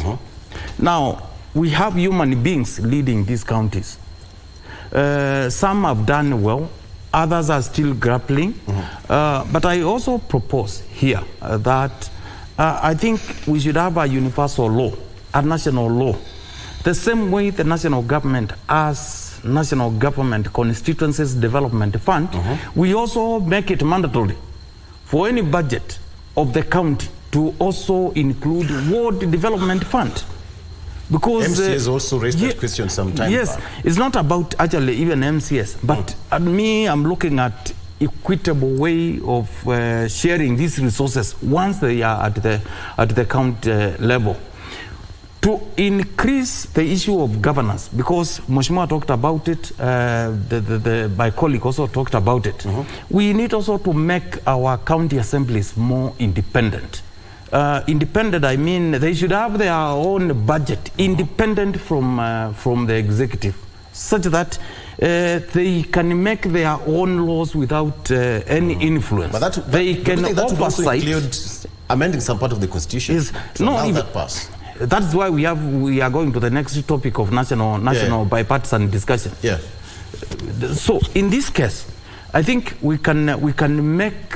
Now, we have human beings leading these counties. Some have done well, others are still grappling. But I also propose here that I think we should have a universal law, a national law. The same way the national government has National Government Constituencies Development Fund, we also make it mandatory for any budget of the county to also include Ward Development Fund. Because MCS also raised that question some time back. It's not about actually even MCS, but I'm looking at equitable way of sharing these resources once they are at the county level, to increase the issue of governance, because Mheshimiwa talked about it, my colleague also talked about it. We need also to make our county assemblies more independent. Independent, I mean they should have their own budget, independent from the executive, such that they can make their own laws without any influence. But they can oversight. Include amending some part of the constitution to allow that pass. That's why we are going to the next topic of national bipartisan discussion. So in this case, I think we can make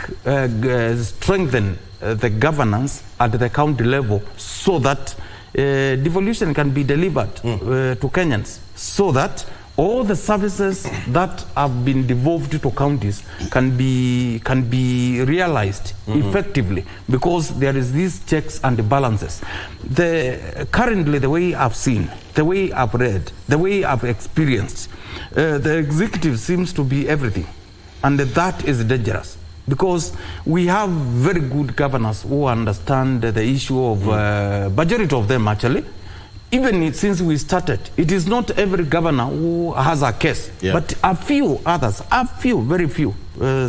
strengthen the governance at the county level so that devolution can be delivered to Kenyans, so that all the services that have been devolved to counties can be realized effectively, because there is these checks and balances. Currently, the way I've seen, the way I've read, the way I've experienced, the executive seems to be everything, and that is dangerous. Because we have very good governors who understand the issue of majority of them actually. Even since we started, it is not every governor who has a case, but a few others, very few,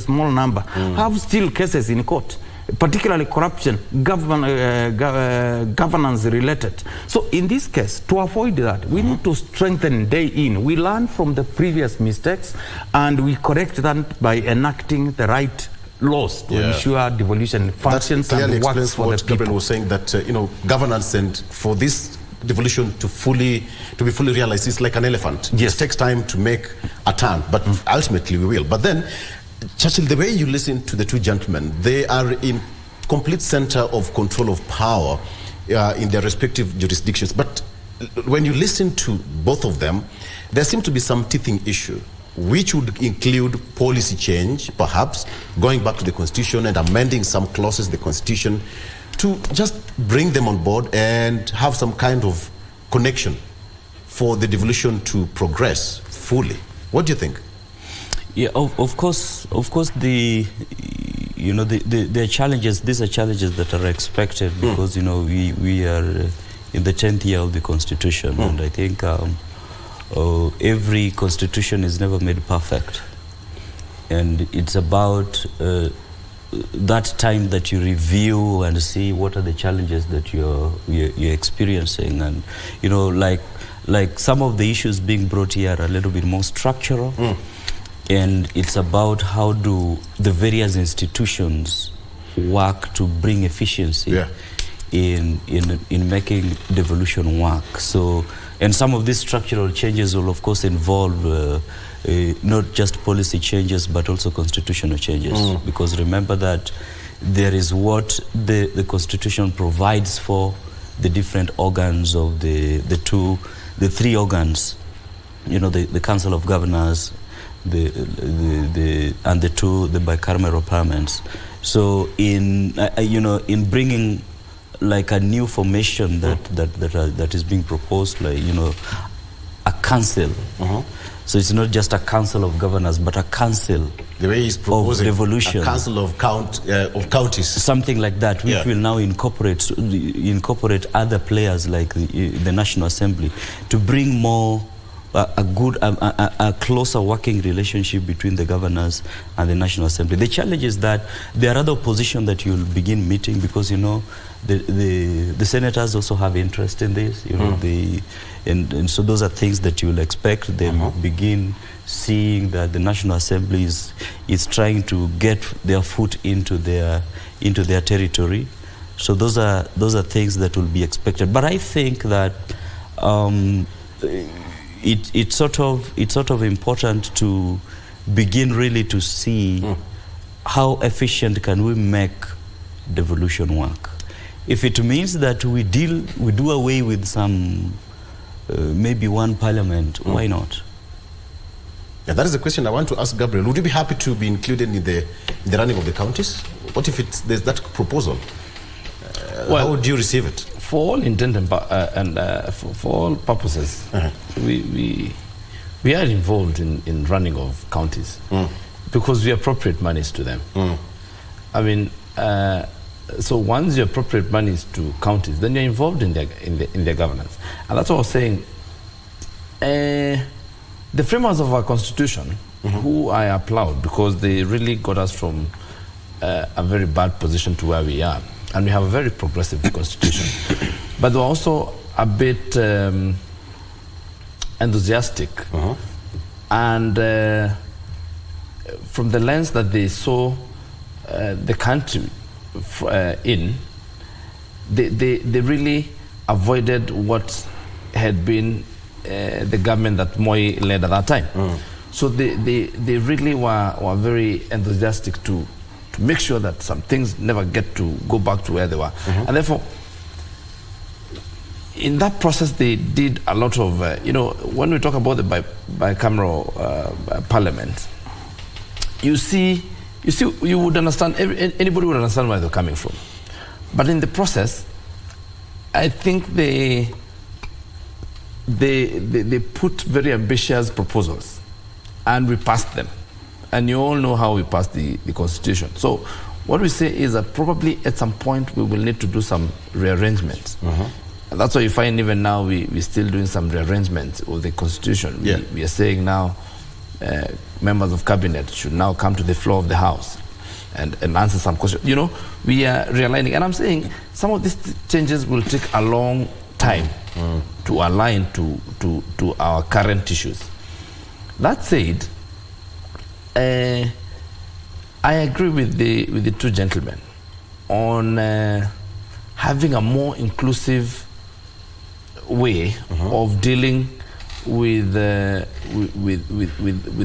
small number, have still cases in court, particularly corruption, governance related. So in this case, to avoid that, we need to strengthen day in. We learn from the previous mistakes and we correct that by enacting the right laws to ensure devolution functions that clearly and works explains for what the people. Gabriel was saying, that governance, and for this devolution to be fully realized, is like an elephant. It takes time to make a turn, but ultimately we will. But then, Churchill, the way you listen to the two gentlemen, they are in complete center of control of power in their respective jurisdictions. But when you listen to both of them, there seems to be some teething issue, which would include policy change, perhaps going back to the Constitution and amending some clauses of the Constitution to just bring them on board and have some kind of connection for the devolution to progress fully. What do you think? Yeah, of course, the the challenges. These are challenges that are expected because we are in the 10th year of the Constitution, and I think every Constitution is never made perfect, and it's about that time that you review and see what are the challenges that you're experiencing, and like some of the issues being brought here are a little bit more structural, and it's about how do the various institutions work to bring efficiency in making devolution work. So, and some of these structural changes will of course involve not just policy changes but also constitutional changes, because remember that there is what the Constitution provides for the different organs of the three organs, the Council of Governors, the bicameral parliaments. So in bringing like a new formation that is being proposed, like a council. So it's not just a council of governors, but a council the way he's proposing, of devolution. A council of counties. Something like that, which will now incorporate other players like the National Assembly to bring more a closer working relationship between the governors and the National Assembly. The challenge is that there are other opposition that you'll begin meeting, because the senators also have interest in this, and so those are things that you will expect. They begin seeing that the National Assembly is trying to get their foot into their territory. So those are things that will be expected. But I think that it's sort of important to begin really to see how efficient can we make devolution work. If it means that we do away with some maybe one parliament, why not? Yeah, that is the question I want to ask Gabriel. Would you be happy to be included in the running of the counties? What if there's that proposal? How would you receive it? For all intent and for all purposes, we are involved in running of counties because we appropriate monies to them. I mean, so once you appropriate monies to counties, then you're involved in their governance, and that's what I was saying. The framers of our constitution, who I applaud because they really got us from a very bad position to where we are. And we have a very progressive constitution. But they're also a bit enthusiastic. And from the lens that they saw the country in, they really avoided what had been the government that Moi led at that time. So they really were very enthusiastic to make sure that some things never get to go back to where they were. And therefore, in that process, they did a lot of, when we talk about the bicameral parliament, you would understand, anybody would understand where they're coming from. But in the process, I think they put very ambitious proposals, and we passed them. And you all know how we passed the Constitution. So what we say is that probably at some point we will need to do some rearrangements. And that's why you find even now we're still doing some rearrangements of the Constitution. We are saying now members of cabinet should now come to the floor of the House and answer some questions. We are realigning. And I'm saying some of these changes will take a long time to align to our current issues. That said, I agree with the two gentlemen on having a more inclusive way of dealing with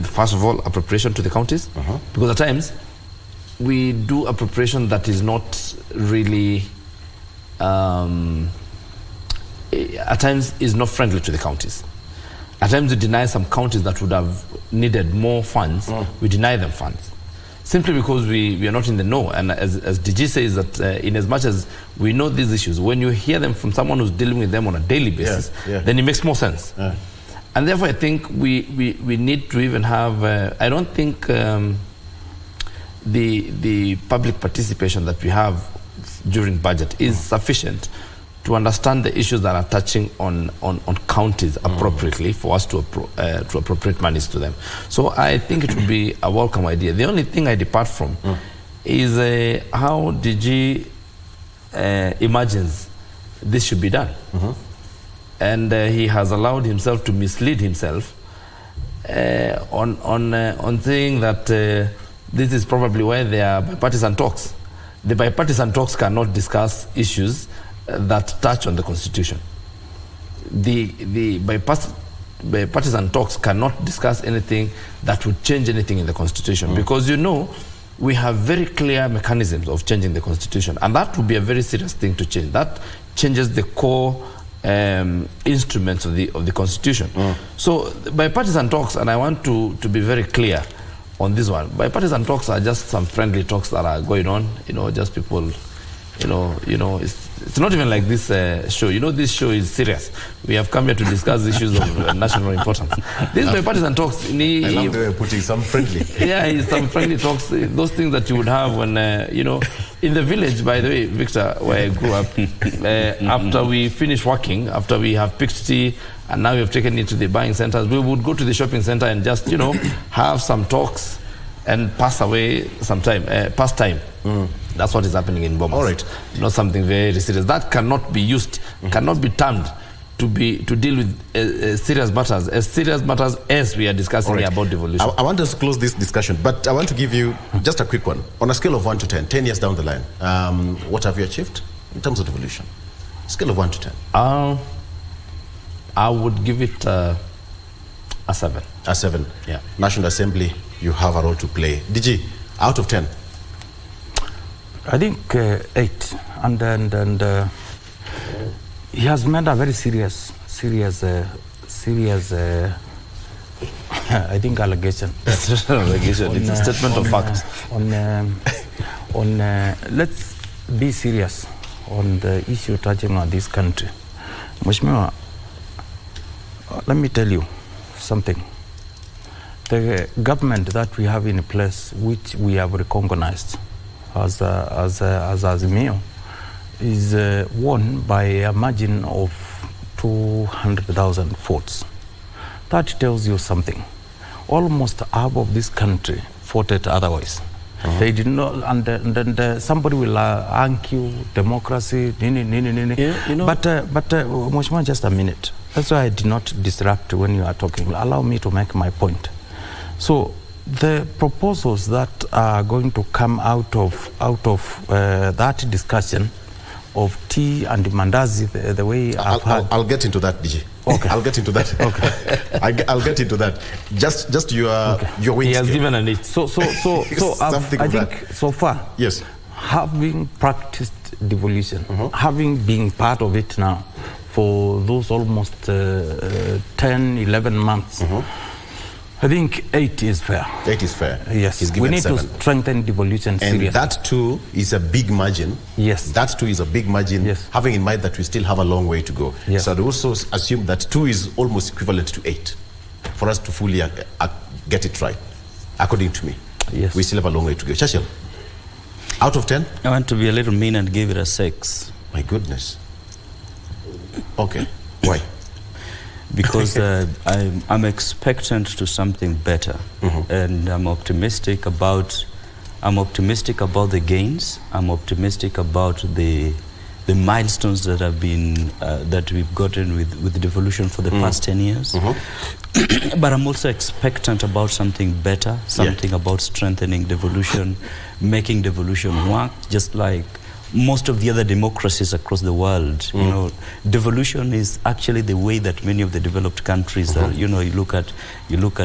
first of all appropriation to the counties, because at times we do appropriation that is not really at times is not friendly to the counties. At times we deny some counties that would have needed more funds, we deny them funds. Simply because we are not in the know. And as DG says that in as much as we know these issues, when you hear them from someone who's dealing with them on a daily basis, then it makes more sense. And therefore I think we need to even have, I don't think the public participation that we have during budget is sufficient to understand the issues that are touching on counties appropriately for us to appropriate monies to them. So I think it would be a welcome idea. The only thing I depart from is how DG imagines this should be done. And he has allowed himself to mislead himself on saying that this is probably why there are bipartisan talks. The bipartisan talks cannot discuss issues that touch on the Constitution. The bipartisan talks cannot discuss anything that would change anything in the Constitution, because we have very clear mechanisms of changing the Constitution, and that would be a very serious thing to change. That changes the core instruments of the Constitution. So bipartisan talks, and I want to be very clear on this one, bipartisan talks are just some friendly talks that are going on, just people, it's not even like this show. This show is serious. We have come here to discuss issues of national importance. These bipartisan talks. I love the way putting some friendly. Yeah, some friendly talks. Those things that you would have when, in the village, by the way, Victor, where I grew up, after we finish working, after we have picked tea, and now we have taken it to the buying centers, we would go to the shopping center and just, have some talks and pass away some time, pass time. That's what is happening in Bomas. All right. Not something very serious. That cannot be used, cannot be termed to deal with serious matters as we are discussing about devolution. I want us to close this discussion, but I want to give you just a quick one. On a scale of 1 to 10, 10 years down the line, what have you achieved in terms of devolution? Scale of 1 to 10. I would give it a 7. A 7. Yeah. National Assembly, you have a role to play. DG, out of 10. I think 8, and he has made a very serious I think allegation. It's not an allegation. It's a statement of fact. Let's be serious on the issue touching on this country. Mheshimiwa, let me tell you something. The government that we have in place, which we have recognized as Azimio, is won by a margin of 200,000 votes. That tells you something. Almost half of this country voted otherwise. They did not, and then somebody will argue democracy, but Mheshimiwa, just a minute. That's why I did not disrupt when you are talking. Allow me to make my point. So the proposals that are going to come out of that discussion of tea and mandazi, the way I'll get into that, DG. Okay. I'll get into that. Okay. I'll get into that. Just your wings. He has given a need. So I think so far, yes, having practiced devolution, having been part of it now for those almost 10, 11 months, I think 8 is fair. 8 is fair. Yes. We need 7. To strengthen devolution seriously. And that too is a big margin. Yes. That too is a big margin, yes, having in mind that we still have a long way to go. Yes. So I'd also assume that 2 is almost equivalent to 8 for us to fully get it right, according to me. Yes. We still have a long way to go. Chashel, out of 10? I want to be a little mean and give it a 6. My goodness. Okay. Why? Because I'm expectant to something better, and I'm optimistic about the gains. I'm optimistic about the milestones that have been that we've gotten with devolution for the past 10 years. But I'm also expectant about something better, something about strengthening devolution, making devolution work, just like most of the other democracies across the world. You know, devolution is actually the way that many of the developed countries are. You know, you look at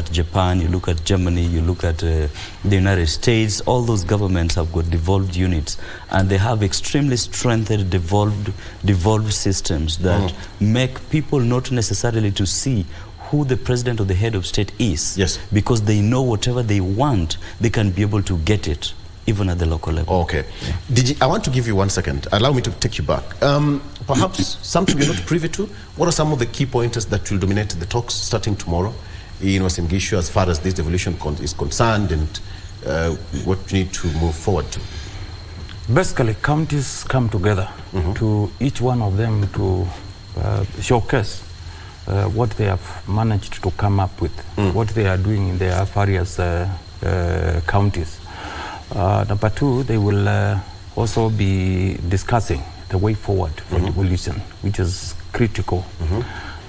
Japan, you look at Germany, you look at the United States. All those governments have got devolved units, and they have extremely strengthened devolved systems that make people not necessarily to see who the president or the head of state is. Yes. Because they know whatever they want, they can be able to get it, even at the local level. Okay. I want to give you 1 second. Allow me to take you back. Perhaps something you're not privy to. What are some of the key pointers that will dominate the talks starting tomorrow in Uasin Gishu as far as this devolution is concerned, and what we need to move forward to? Basically, counties come together to each one of them to showcase what they have managed to come up with, what they are doing in their various counties. Number two, they will also be discussing the way forward for devolution, which is critical.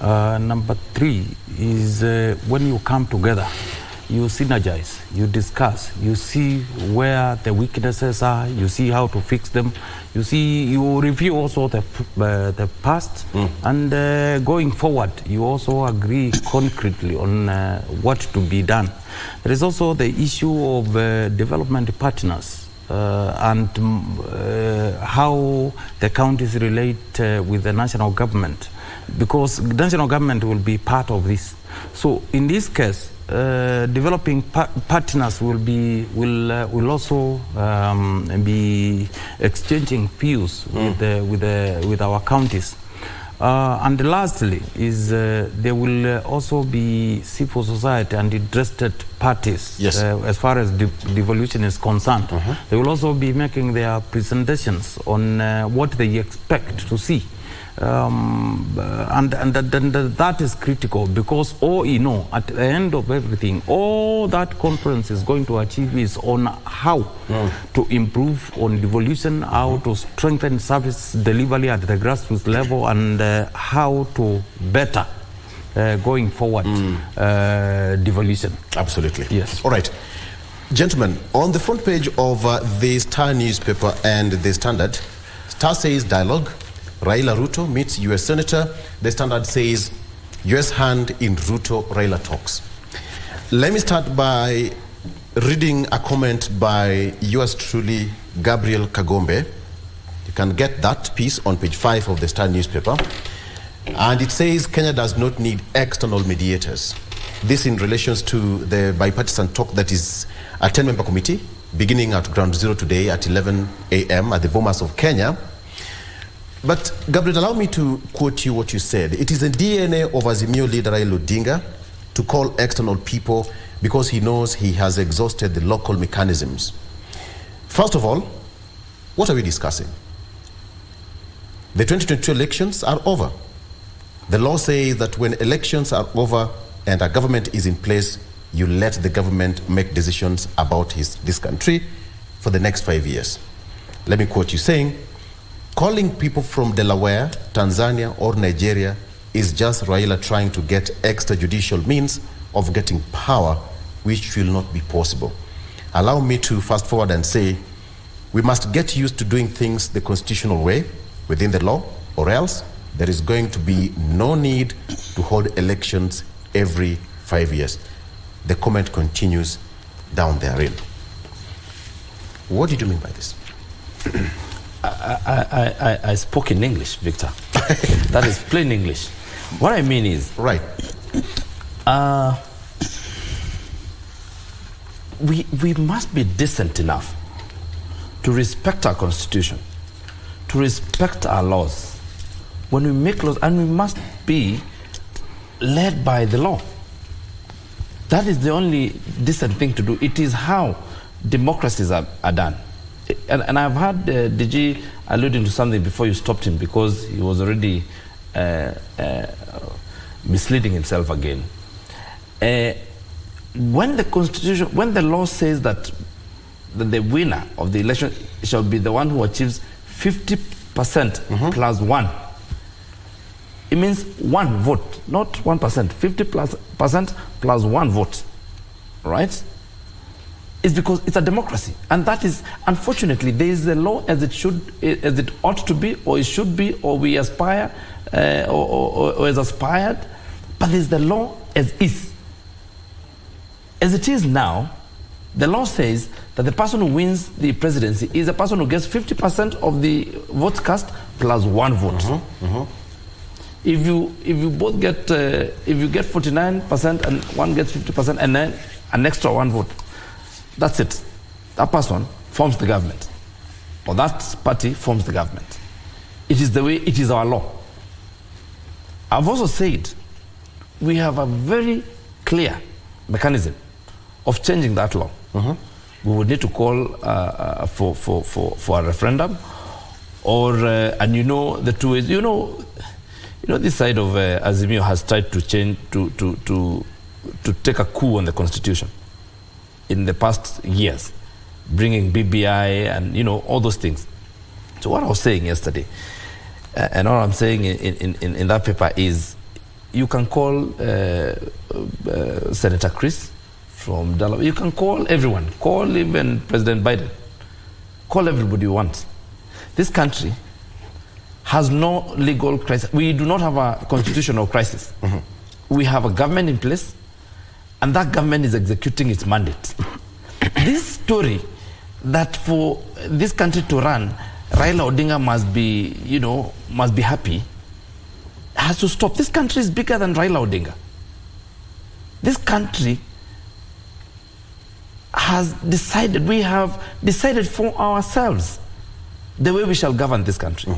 Number three is when you come together, you synergize, you discuss, you see where the weaknesses are, you see how to fix them, you review also the past, and going forward, you also agree concretely on what to be done. There is also the issue of development partners and how the counties relate with the national government, because the national government will be part of this. So in this case, developing partners will also be exchanging views with our counties. And lastly is there will also be civil society and interested parties. Yes. As far as devolution is concerned. They will also be making their presentations on what they expect to see. And that is critical, because at the end of everything, all that conference is going to achieve is on how to improve on devolution, how to strengthen service delivery at the grassroots level, and how to better going forward devolution. Absolutely. Yes. All right. Gentlemen, on the front page of the Star newspaper and the Standard, Star says dialogue. Raila Ruto meets U.S. Senator. The Standard says U.S. hand in Ruto-Raila talks. Let me start by reading a comment by yours truly, Gabriel Kagombe. You can get that piece on page 5 of the Star newspaper. And it says Kenya does not need external mediators. This in relation to the bipartisan talk that is a 10-member committee beginning at Ground Zero today at 11 a.m. at the Bomas of Kenya. But, Gabriel, allow me to quote you what you said. It is a DNA of Azimio leader Raila Odinga to call external people because he knows he has exhausted the local mechanisms. First of all, what are we discussing? The 2022 elections are over. The law says that when elections are over and a government is in place, you let the government make decisions about this country for the next 5 years. Let me quote you saying, calling people from Delaware, Tanzania, or Nigeria is just Raila trying to get extrajudicial means of getting power, which will not be possible. Allow me to fast forward and say, we must get used to doing things the constitutional way, within the law, or else there is going to be no need to hold elections every 5 years. The comment continues down therein. What did you mean by this? I spoke in English, Victor. That is plain English. What I mean is, right. We must be decent enough to respect our constitution, to respect our laws. When we make laws, and we must be led by the law. That is the only decent thing to do. It is how democracies are done. And I've heard DG alluding to something before you stopped him, because he was already misleading himself again. When the constitution, when the law says that the winner of the election shall be the one who achieves 50% plus 1, it means 1 vote, not 1%, 50% plus 1 vote, right? It's because it's a democracy, and that is, unfortunately, there is a law as it ought to be, or it should be, or we aspire, or as aspired, but there's the law as is. As it is now, the law says that the person who wins the presidency is a person who gets 50% of the votes cast plus 1 vote. If you both get, if you get 49% and one gets 50%, and then an extra 1 vote, that's it. That person forms the government, or that party forms the government. It is the way, it is our law. I've also said we have a very clear mechanism of changing that law. we would need to call for a referendum, or and the two ways. This side of Azimio has tried to change to take a coup on the constitution in the past years, bringing BBI and all those things. So what I was saying yesterday, and all I'm saying in that paper is, you can call Senator Chris from Delaware. You can call everyone. Call even President Biden. Call everybody you want. This country has no legal crisis. We do not have a constitutional crisis. We have a government in place, and that government is executing its mandate. This story that for this country to run, Raila Odinga must be happy, has to stop. This country is bigger than Raila Odinga. This country has decided, we have decided for ourselves the way we shall govern this country.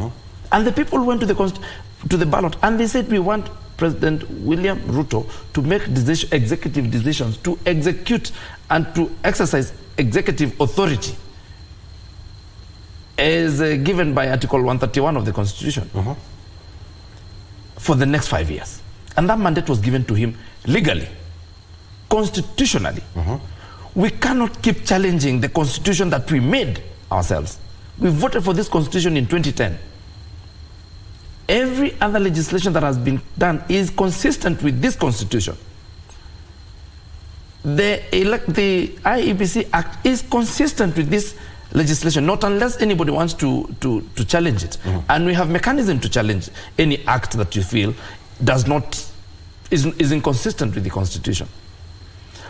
And the people went to the ballot, and they said, we want President William Ruto to make executive decisions, to execute and to exercise executive authority as given by Article 131 of the Constitution for the next 5 years. And that mandate was given to him legally, constitutionally. We cannot keep challenging the Constitution that we made ourselves. We voted for this Constitution in 2010. Every other legislation that has been done is consistent with this Constitution. The IEBC Act is consistent with this legislation, not unless anybody wants to challenge it. And we have mechanism to challenge any act that you feel is inconsistent with the Constitution.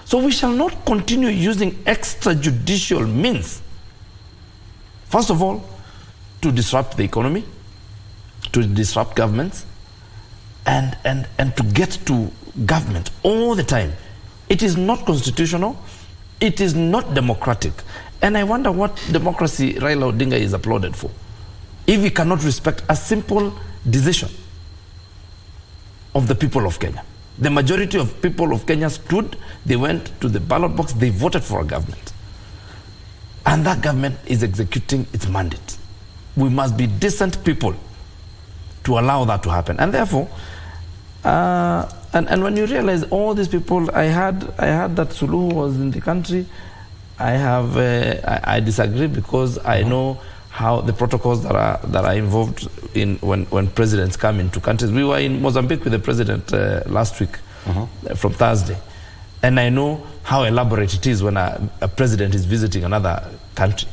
So we shall not continue using extrajudicial means, first of all, to disrupt the economy, to disrupt governments, and to get to government all the time. It is not constitutional. It is not democratic. And I wonder what democracy Raila Odinga is applauded for, if he cannot respect a simple decision of the people of Kenya. The majority of people of Kenya stood, they went to the ballot box, they voted for a government. And that government is executing its mandate. We must be decent people to allow that to happen. And therefore, and when you realize all these people, I heard that Suluhu was in the country. I disagree, because I know how the protocols that are involved in when presidents come into countries. We were in Mozambique with the president last week from Thursday, and I know how elaborate it is when a president is visiting another country.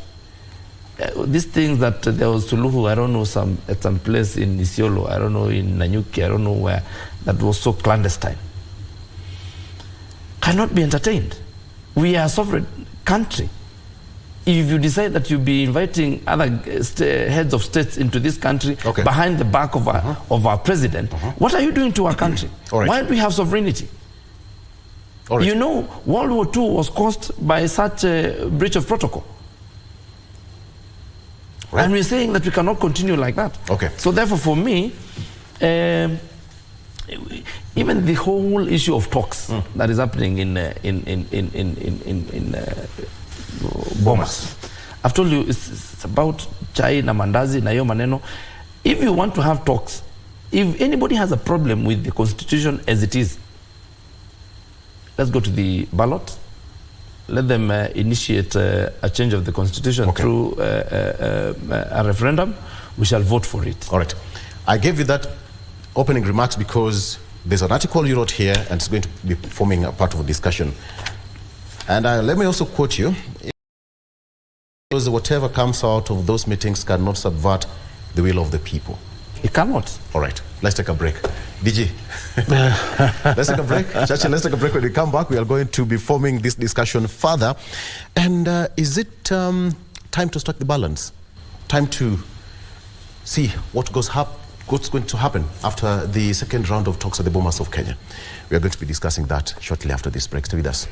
These things that there was Suluhu, I don't know, at some place in Isiolo, I don't know, in Nanyuki, I don't know where, that was so clandestine, cannot be entertained. We are a sovereign country. If you decide that you'll be inviting other heads of states into this country behind the back of our president, what are you doing to our country? Why do we have sovereignty? You know, World War II was caused by such a breach of protocol. And we're saying that we cannot continue like that. So therefore, for me, even the whole issue of talks that is happening in Bomas, I've told you, it's about chai na mandazi na yo maneno. If you want to have talks, if anybody has a problem with the Constitution as it is, let's go to the ballot. Let them initiate a change of the Constitution through a referendum. We shall vote for it. All right. I gave you that opening remarks because there's an article you wrote here, and it's going to be forming a part of a discussion. And let me also quote you. Because whatever comes out of those meetings cannot subvert the will of the people. It cannot. All right. Let's take a break. DG, let's take a break. Chachi, let's take a break. When we come back, we are going to be forming this discussion further. And is it time to strike the balance? Time to see what's going to happen after the second round of talks at the Bomas of Kenya? We are going to be discussing that shortly after this break. Stay with us.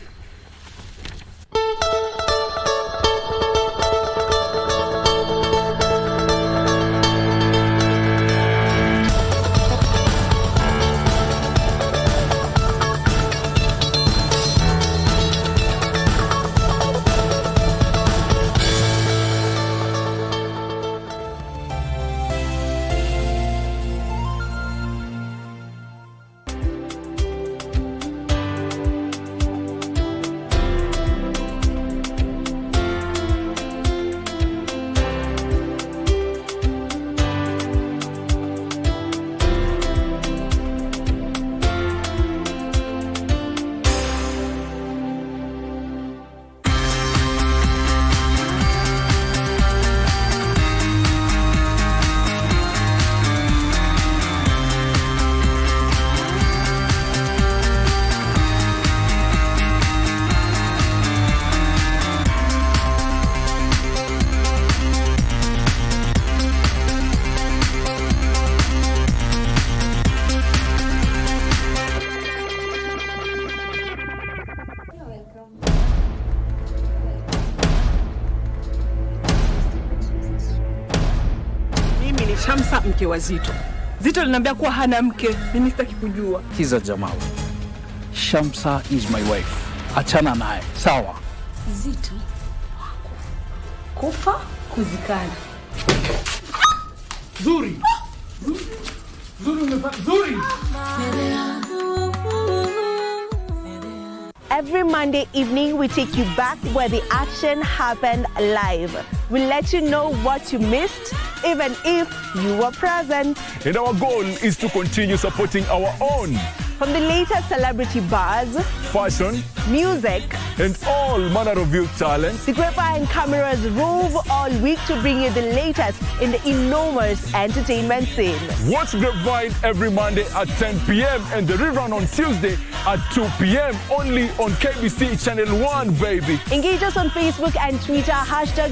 wake wa Zito. Zito aliniambia kuwa hana mke, mimi sitaki kujua. Kiza Jamal. Shamsa is my wife. Achana naye. Sawa. Zito wako. Kufa kuzikana. Zuri. Zuri. Every Monday evening, we take you back where the action happened live. We let you know what you missed, even if you were present. And our goal is to continue supporting our own. From the latest celebrity buzz, fashion, music, and all manner of youth talents, the Grapevine cameras rove all week to bring you the latest in the enormous entertainment scene. Watch Grapevine every Monday at 10 p.m. and the rerun on Tuesday at 2 p.m. only on KBC Channel 1, baby. Engage us on Facebook and Twitter,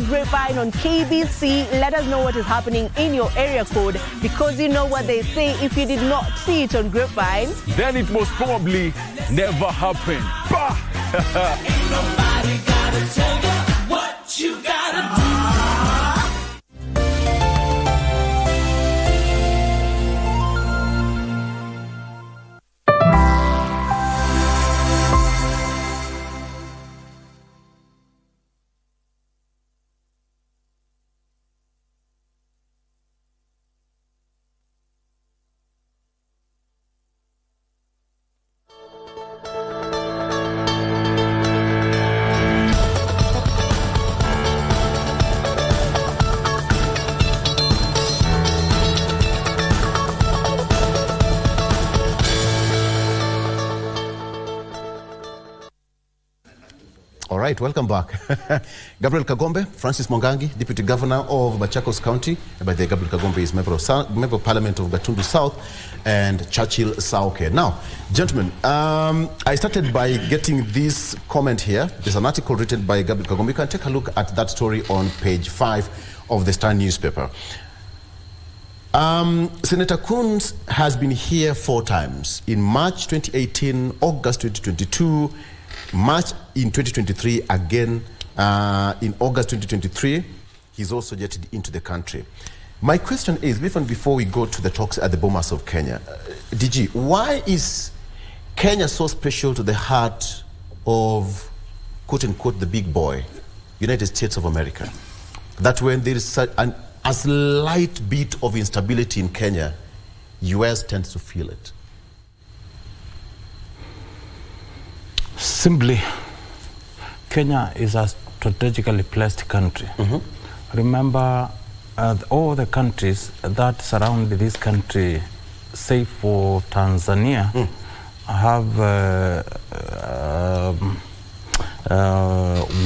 #Grapevine on KBC. Let us know what is happening in your area code, because you know what they say, if you did not see it on Grapevine, then it most probably never happened. Bah! Ain't nobody gotta tell you what you gotta do. All right, welcome back. Gabriel Kagombe, Francis Mongangi, Deputy Governor of Machakos County. By the Gabriel Kagombe is member of Parliament of Gatundu South and Churchill Sauke. Now, gentlemen, I started by getting this comment here. There's an article written by Gabriel Kagombe. You can take a look at that story on page 5 of the Star newspaper. Senator Coons has been here 4 times. In March 2018, August 2022, March in 2023, again in August 2023, he's also jetted into the country. My question is, even before we go to the talks at the Bomas of Kenya, DG, why is Kenya so special to the heart of, quote unquote, the big boy, United States of America? That when there is a slight bit of instability in Kenya, US tends to feel it. Simply, Kenya is a strategically placed country. Remember, all the countries that surround this country, say for Tanzania, have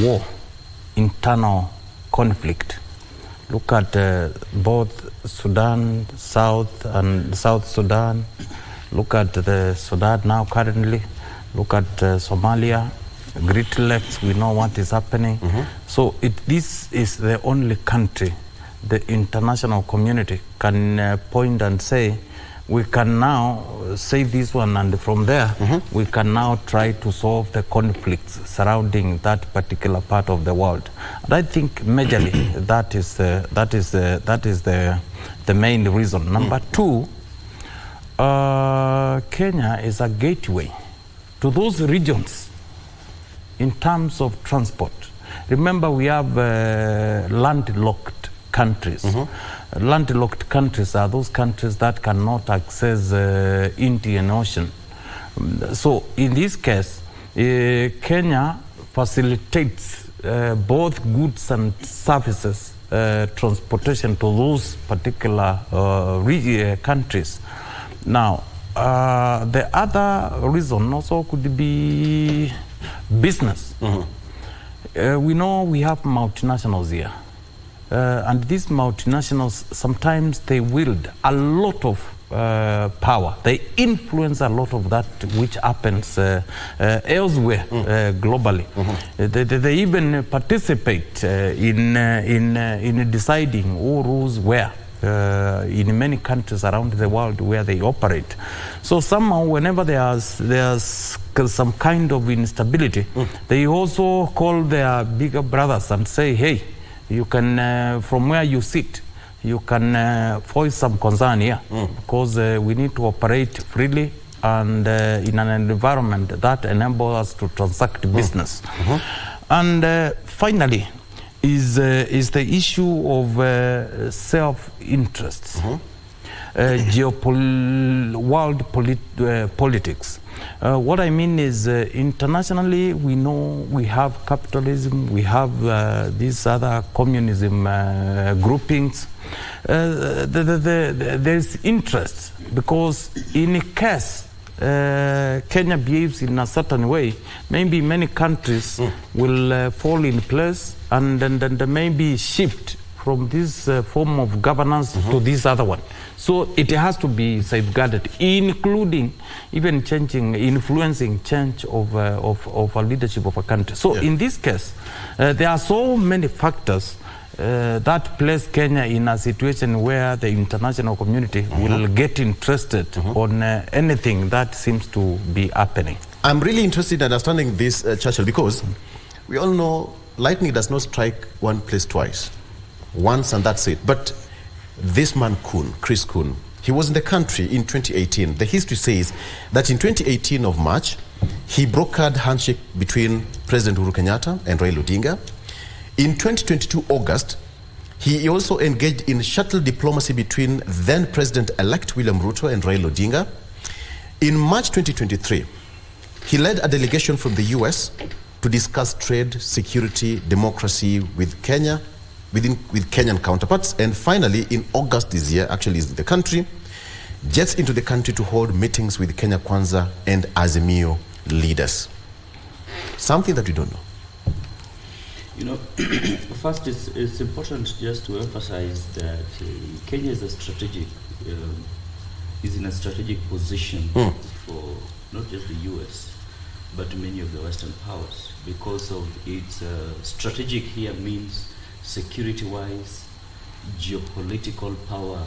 war, internal conflict. Look at both Sudan, South and South Sudan. Look at the Sudan now currently. Look at Somalia, Great Lakes, we know what is happening. So this is the only country the international community can point and say, we can now save this one, and from there we can now try to solve the conflicts surrounding that particular part of the world. And I think majorly that is the main reason. Number 2, Kenya is a gateway to those regions in terms of transport. Remember, we have landlocked countries. Landlocked countries are those countries that cannot access Indian Ocean. So in this case, Kenya facilitates both goods and services transportation to those particular countries. Now, the other reason also could be business. We know we have multinationals here. And these multinationals, sometimes they wield a lot of power. They influence a lot of that which happens elsewhere globally. They even participate in deciding who rules where. In many countries around the world where they operate. So somehow whenever there's some kind of instability, they also call their bigger brothers and say, hey, you can, from where you sit, you can voice some concern here because we need to operate freely and in an environment that enables us to transact business. And finally, is the issue of self-interest, world politics. What I mean is internationally we know we have capitalism, we have these other communism groupings. There's interest because in a case Kenya behaves in a certain way, maybe many countries will fall in place and then maybe shift from this form of governance to this other one. So it has to be safeguarded, including even influencing change of a leadership of a country. So in this case, there are so many factors that place Kenya in a situation where the international community will get interested on anything that seems to be happening. I'm really interested in understanding this, Churchill, because we all know lightning does not strike one place twice. Once and that's it. But this man Chris Kun, he was in the country in 2018. The history says that in 2018 of March, he brokered handshake between President Uhuru Kenyatta and Raila Odinga. In 2022 August, he also engaged in shuttle diplomacy between then President-elect William Ruto and Raila Odinga. In March 2023, he led a delegation from the US to discuss trade, security, democracy with Kenya, with Kenyan counterparts. And finally, in August this year, actually is the country, jets into the country to hold meetings with Kenya Kwanza and Azimio leaders. Something that we don't know. You know, first it's important just to emphasize that Kenya is in a strategic position for not just the US, but many of the Western powers, because of its strategic here means security-wise, geopolitical power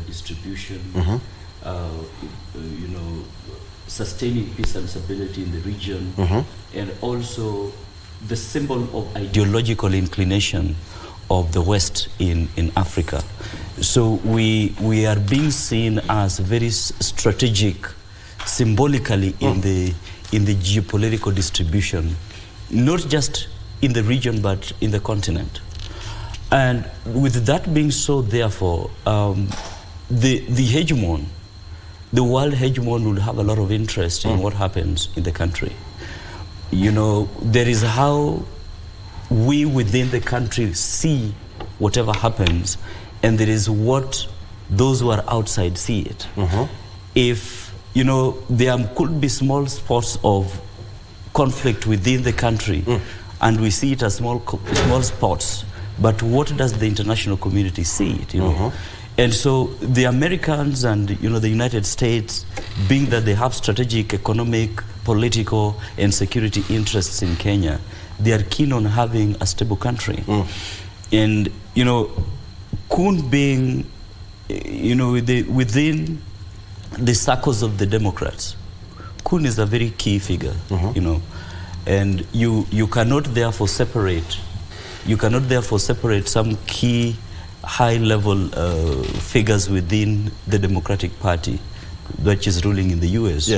distribution, you know, sustaining peace and stability in the region, and also the symbol of ideological inclination of the West in Africa. So we are being seen as very strategic, symbolically in the geopolitical distribution, not just in the region but in the continent. And with that being so, therefore, the hegemon, the world hegemon, would have a lot of interest in what happens in the country. You know, there is how we within the country see whatever happens, and there is what those who are outside see it. If, you know, there could be small spots of conflict within the country, and we see it as small spots, but what does the international community see it, you know? And so the Americans and, you know, the United States, being that they have strategic, economic, political, and security interests in Kenya, they are keen on having a stable country. And, you know, Kun being, you know, within the circles of the Democrats, Kun is a very key figure, you know, and you cannot therefore separate some key high-level figures within the Democratic Party, which is ruling in the US,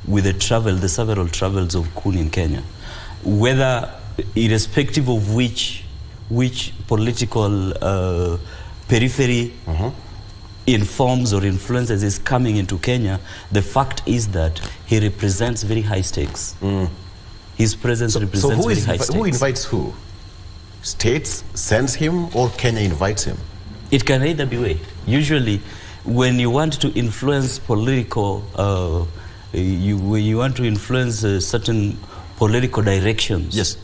with the several travels of Kun in Kenya. Whether, irrespective of which political periphery informs or influences is coming into Kenya, the fact is that he represents very high stakes. His presence represents very high stakes. Who invites who? States sends him, or Kenya invites him? It can either be way. Usually, when you want to influence political, when you want to influence certain political directions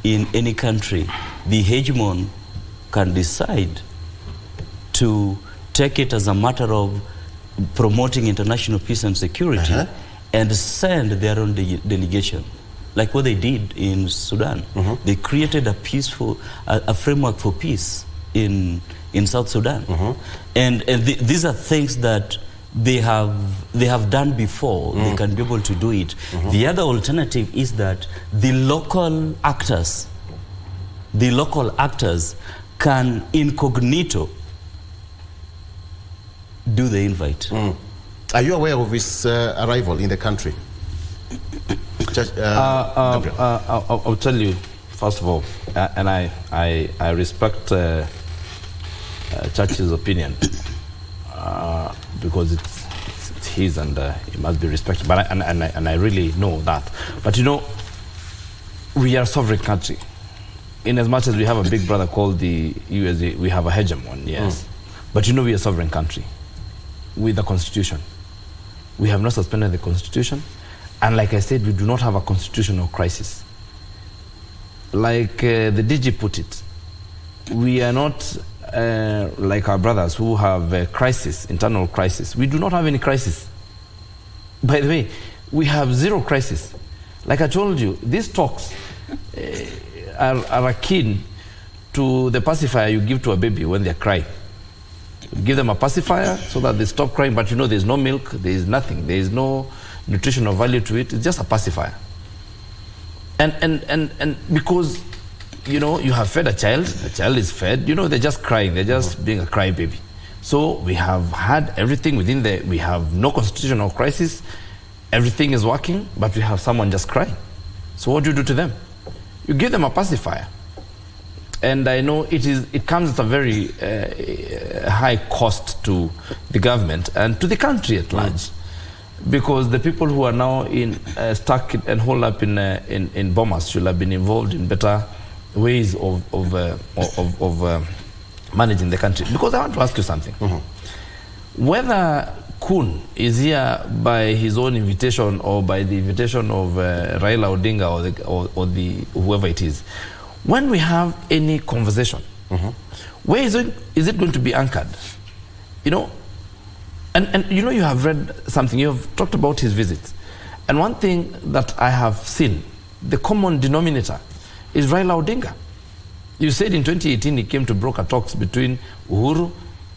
in any country, the hegemon can decide to take it as a matter of promoting international peace and security and send their own delegation. Like what they did in Sudan. They created a framework for peace in South Sudan. And these are things that they have done before. They can be able to do it. The other alternative is that the local actors can incognito do the invite. Are you aware of his arrival in the country? I'll tell you, first of all, and I respect Church's opinion because it's his and it must be respected. But I really know that. But you know, we are a sovereign country. In as much as we have a big brother called the USA, we have a hegemon, yes. But you know, we are a sovereign country with a constitution. We have not suspended the constitution. And like I said, we do not have a constitutional crisis. Like the DG put it, we are not like our brothers who have a crisis, internal crisis. We do not have any crisis. By the way, we have zero crisis. Like I told you, these talks are akin to the pacifier you give to a baby when they're crying. You give them a pacifier so that they stop crying, but you know there's no milk, there's nothing, there's no nutritional value to it. It's just a pacifier. And because, you know, you have fed a child is fed, you know, they're just crying, they're just being a crybaby. So we have had everything within we have no constitutional crisis, everything is working, but we have someone just crying. So what do you do to them? You give them a pacifier. And I know it comes at a very high cost to the government and to the country at large. Because the people who are now stuck and holed up in Bomas should have been involved in better ways of managing the country. Because I want to ask you something. Whether Kun is here by his own invitation or by the invitation of Raila Odinga or the whoever it is, when we have any conversation, where is it going to be anchored? You know, and you know, you have read something, you have talked about his visits. And one thing that I have seen, the common denominator is Raila Odinga. You said in 2018 he came to broker talks between Uhuru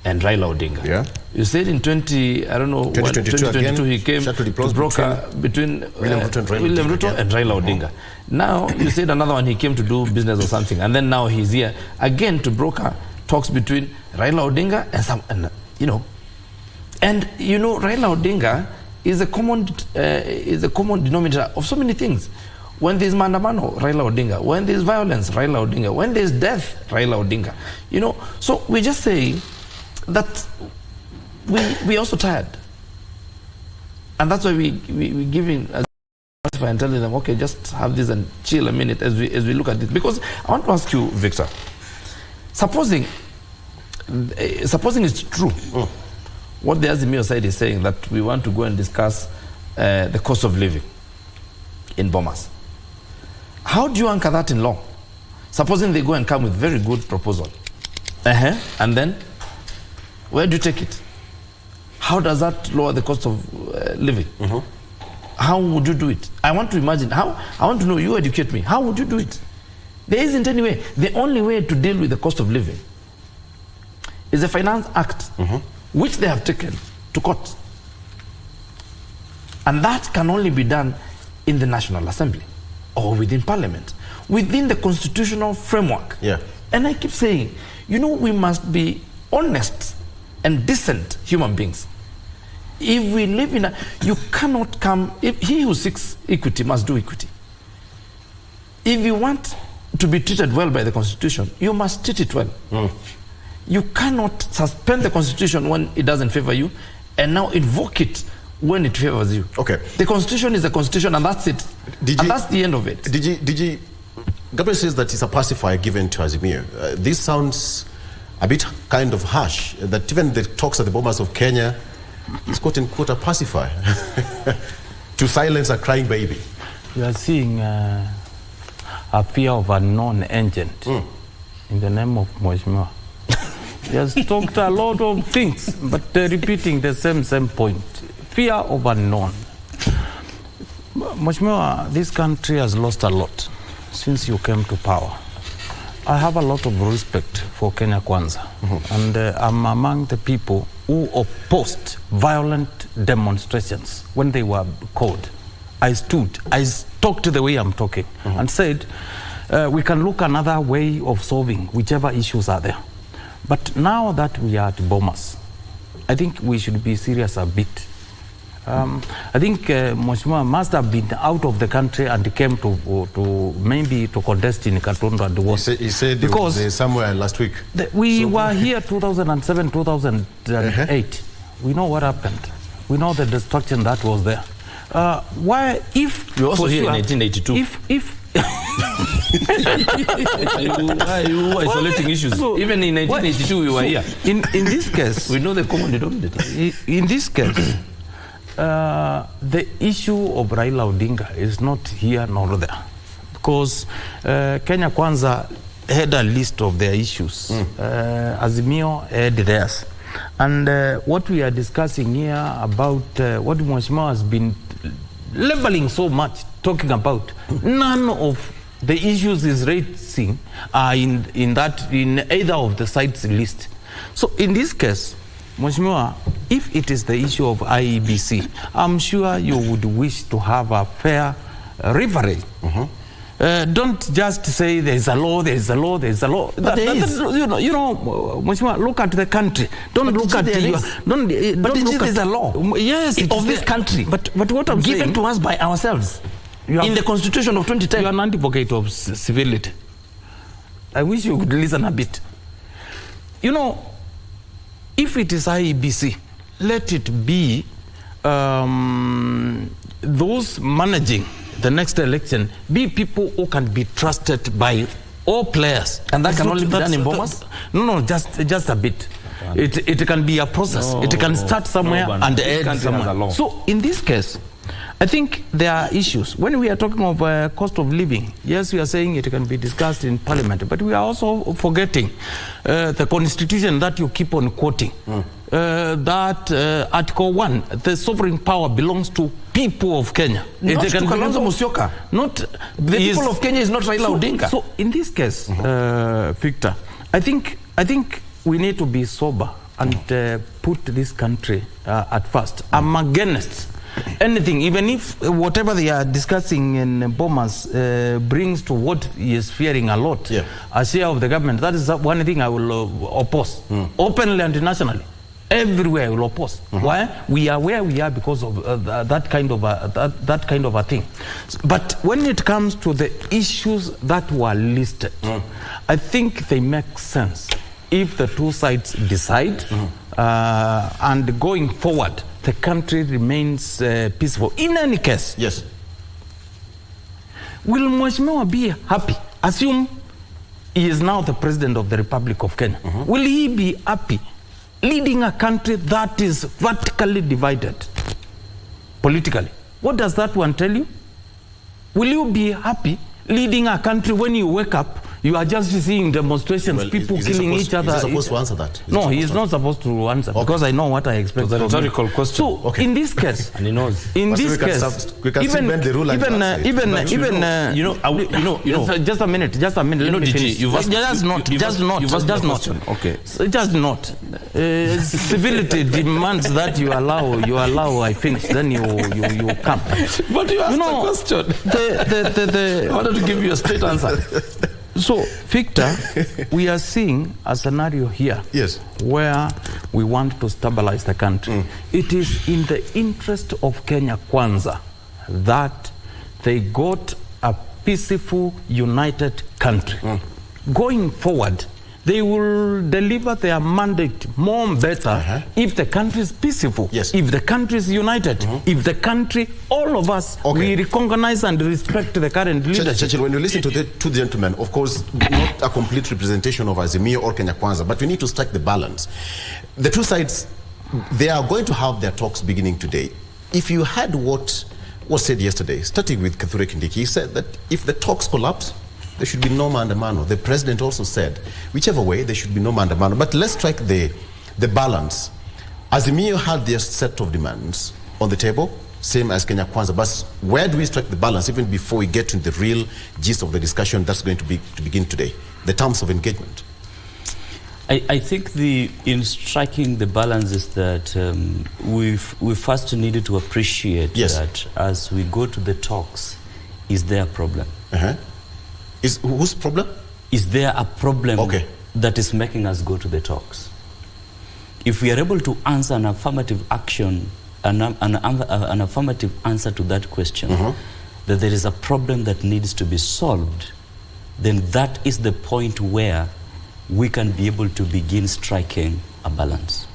and Raila Odinga. Yeah. You said in 2022 he came to broker between William Ruto and Raila Odinga. Now you said another one he came to do business or something, and then now he's here again to broker talks between Raila Odinga and you know. And you know, Raila Odinga is a common denominator of so many things. When there's mandamano, Raila Odinga. When there's violence, Raila Odinga. When there's death, Raila Odinga. You know, so we just say that we also tired, and that's why we give in as and telling them, okay, just have this and chill a minute as we look at this. Because I want to ask you, Victor, supposing it's true. What the Azimio side is saying, that we want to go and discuss the cost of living in Bomas. How do you anchor that in law? Supposing they go and come with very good proposal. And then, where do you take it? How does that lower the cost of living? How would you do it? I want to imagine, I want to know, you educate me. How would you do it? There isn't any way. The only way to deal with the cost of living is the Finance Act, which they have taken to court. And that can only be done in the National Assembly or within Parliament, within the constitutional framework. Yeah. And I keep saying, you know, we must be honest and decent human beings. If we live in you cannot come, if he who seeks equity must do equity. If you want to be treated well by the Constitution, you must treat it well. You cannot suspend the Constitution when it doesn't favor you and now invoke it when it favors you. Okay. The Constitution is the Constitution, and that's it. And that's the end of it. Gabriel says that it's a pacifier given to Azimio. This sounds a bit kind of harsh, that even the talks at the Bomas of Kenya is quote unquote a pacifier to silence a crying baby. We are seeing a fear of a non-agent in the name of Mheshimiwa. He has talked a lot of things, but repeating the same point. Fear of unknown. Mheshimiwa, this country has lost a lot since you came to power. I have a lot of respect for Kenya Kwanza, and I'm among the people who opposed violent demonstrations when they were called. I talked the way I'm talking, and said, we can look another way of solving whichever issues are there. But now that we are at Bomas, I think we should be serious a bit. I think Mheshimiwa must have been out of the country and came to maybe to contest in Katundu and was. He said because he was somewhere last week. We were here 2007, 2008. We know what happened. We know the destruction that was there. Why, if you were also here in 1982. If are you isolating issues? So, even in 1982, we were here. In this case, we know the common denominator. In this case, the issue of Raila Odinga is not here nor there, because Kenya Kwanza had a list of their issues. Azimio had theirs. And what we are discussing here about what Mheshimiwa has been leveling so much, talking about, none of the issues is raising are in either of the sides list. So in this case, Mheshimiwa, if it is the issue of IEBC, I'm sure you would wish to have a fair referee. Don't just say there is a law, there is a law, there is a law. You know, Mheshimiwa, look at the country. Don't look at you. Don't look at a law. Yes, of this country. But what I'm given saying, to us by ourselves in the Constitution of 2010. You are an advocate of civility. I wish you could listen a bit. You know, if it is IEBC, let it be those managing the next election be people who can be trusted by all players. And that can only be done in Bomas? No, just a bit. It can be a process. It can start somewhere and end somewhere. So in this case, I think there are issues. When we are talking of cost of living, yes, we are saying it can be discussed in Parliament, but we are also forgetting the Constitution that you keep on quoting. That Article 1, the sovereign power belongs to people of Kenya. Not to Kalonzo Musyoka. Not the people of Kenya is not Raila Odinga. So in this case, Victor, I think we need to be sober and put this country at first. I'm against anything, even if whatever they are discussing in Bomas brings to what he is fearing a lot, a share of the government. That is one thing I will oppose, openly and nationally. Everywhere I will oppose. Why? We are where we are because of that kind of a thing. But when it comes to the issues that were listed, I think they make sense if the two sides decide, and going forward, the country remains peaceful. In any case, yes. Will Mheshimiwa be happy? Assume he is now the president of the Republic of Kenya. Will he be happy leading a country that is vertically divided politically? What does that one tell you? Will you be happy leading a country when you wake up, you are just seeing demonstrations, people killing each other? Is he supposed to answer that? No, he is not supposed to answer, because I know what I expect. It's a rhetorical question. So, in this case, and he knows. In this case, just a minute. You know, just not. Okay. Just not. Civility demands that you allow I finish, then you come. But you asked the question. I wanted to give you a straight answer. So, Victor, we are seeing a scenario here where we want to stabilize the country. It is in the interest of Kenya Kwanza that they got a peaceful, united country. Going forward, they will deliver their mandate more better if the country is peaceful, if the country is united, if the country, all of us, we recognize and respect the current leadership. When you listen to the two gentlemen, of course, not a complete representation of Azimio or Kenya Kwanza, but we need to strike the balance. The two sides, they are going to have their talks beginning today. If you had what was said yesterday, starting with Kithure Kindiki, he said that if the talks collapse, there should be no mandamano. The president also said, whichever way, there should be no mandamano. But let's strike the balance. Azimio had their set of demands on the table, same as Kenya Kwanza. But where do we strike the balance, even before we get to the real gist of the discussion that's going to begin today, the terms of engagement? I think in striking the balance is that we first needed to appreciate that as we go to the talks, is there a problem? Whose problem? Is there a problem that is making us go to the talks? if we are able to answer an affirmative action, an affirmative answer to that question, that there is a problem that needs to be solved, then that is the point where we can be able to begin striking a balance.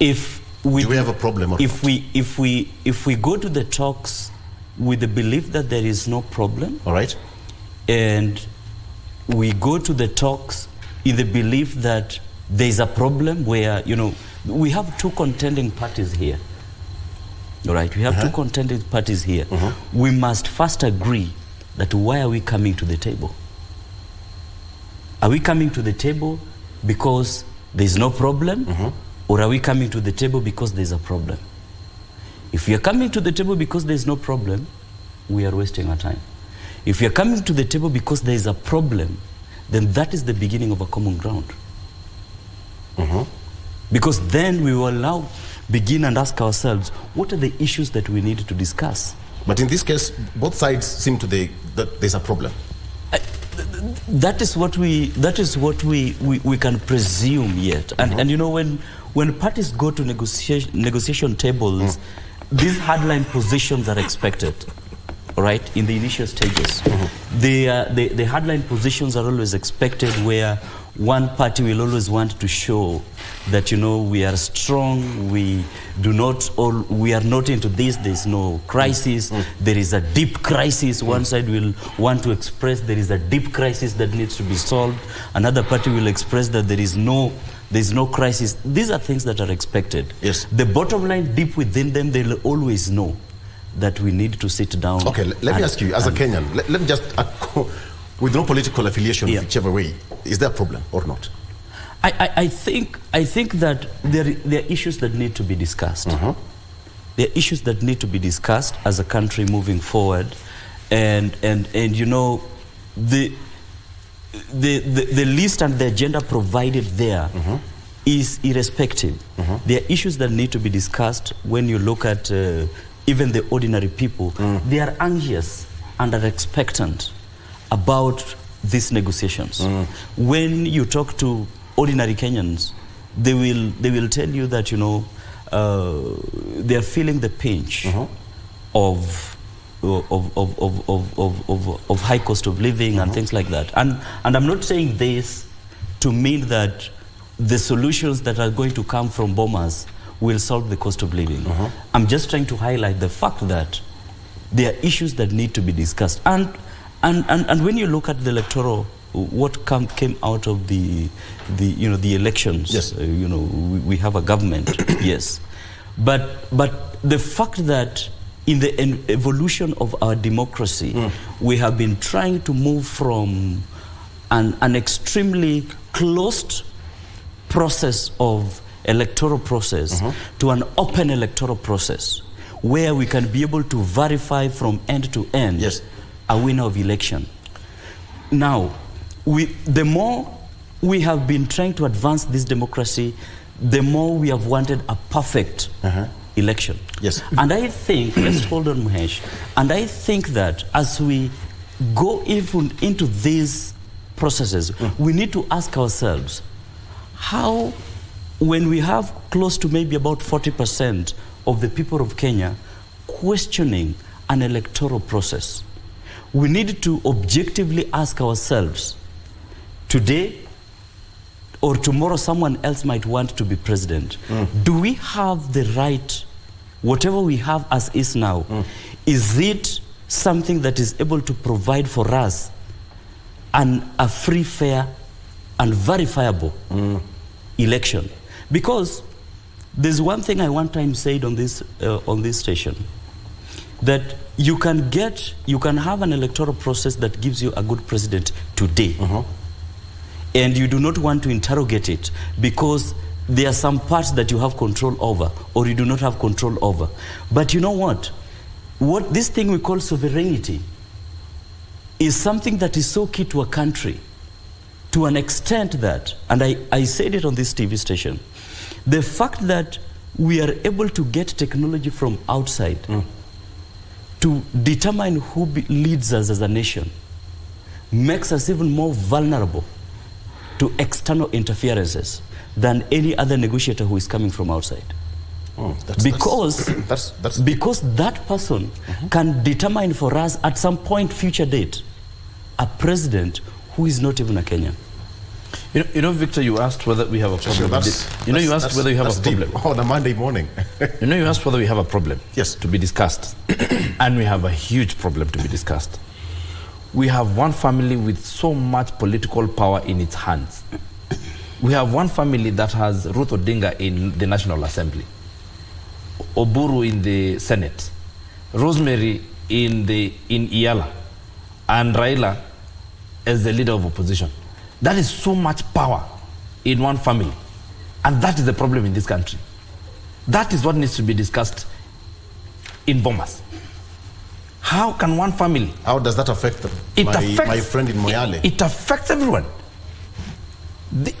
If we do we have a problem? Or if we go to the talks with the belief that there is no problem, all right, and we go to the talks in the belief that there is a problem where, you know, we have two contending parties here. All right, we have two contending parties here. We must first agree that why are we coming to the table? Are we coming to the table because there is no problem, or are we coming to the table because there is a problem? If we are coming to the table because there is no problem, we are wasting our time. If we are coming to the table because there is a problem, then that is the beginning of a common ground. Because then we will now begin and ask ourselves, what are the issues that we need to discuss? But in this case, both sides seem to think that there's a problem. That is what we can presume yet. And you know, when parties go to negotiation tables, these hardline positions are expected, right, in the initial stages. The hardline positions are always expected, where one party will always want to show that, you know, we are strong, we are not into this, there's no crisis, there is a deep crisis. One side will want to express there is a deep crisis that needs to be solved. Another party will express that there is no crisis. These are things that are expected. Yes. The bottom line, deep within them, they'll always know that we need to sit down. Okay, let me ask you, as a Kenyan, let me just, with no political affiliation, whichever way, is there a problem or not? I think that there are issues that need to be discussed. There are issues that need to be discussed as a country moving forward, and you know, the list and the agenda provided there is irrespective. There are issues that need to be discussed. When you look at even the ordinary people, they are anxious and are expectant about these negotiations. When you talk to ordinary Kenyans, they will tell you that, you know, they are feeling the pinch of high cost of living and things like that. And I'm not saying this to mean that the solutions that are going to come from bombers will solve the cost of living. I'm just trying to highlight the fact that there are issues that need to be discussed. And when you look at the electoral, what came out of the elections, yes, you know, we have a government, yes, but the fact that in the evolution of our democracy, we have been trying to move from an extremely closed process of electoral process to an open electoral process, where we can be able to verify from end to end a winner of election. Now, the more we have been trying to advance this democracy, the more we have wanted a perfect election. Yes. And I think, let's hold on, Mahesh, and I think that as we go even into these processes, we need to ask ourselves, how, when we have close to maybe about 40% of the people of Kenya questioning an electoral process, we need to objectively ask ourselves, today or tomorrow someone else might want to be president. Do we have the right, whatever we have as is now, is it something that is able to provide for us a free, fair and verifiable election? Because there's one thing I one time said on this station, that you can have an electoral process that gives you a good president today, and you do not want to interrogate it because there are some parts that you have control over or you do not have control over. But you know what this thing we call sovereignty is something that is so key to a country, to an extent that, and I said it on this TV station, the fact that we are able to get technology from outside to determine who leads us as a nation makes us even more vulnerable to external interferences than any other negotiator who is coming from outside. Because that person can determine for us at some point future date a president who is not even a Kenyan. You know, Victor, you asked whether we have a problem. You asked whether we have a problem. On a Monday morning. You asked whether we have a problem. Yes. To be discussed. And we have a huge problem to be discussed. We have one family with so much political power in its hands. We have one family that has Ruth Odinga in the National Assembly, Oburu in the Senate, Rosemary in Iyala, and Raila as the leader of opposition. That is so much power in one family. And that is the problem in this country. That is what needs to be discussed in Bomas. How can one family... How does that affect my friend in Moyale? It affects everyone.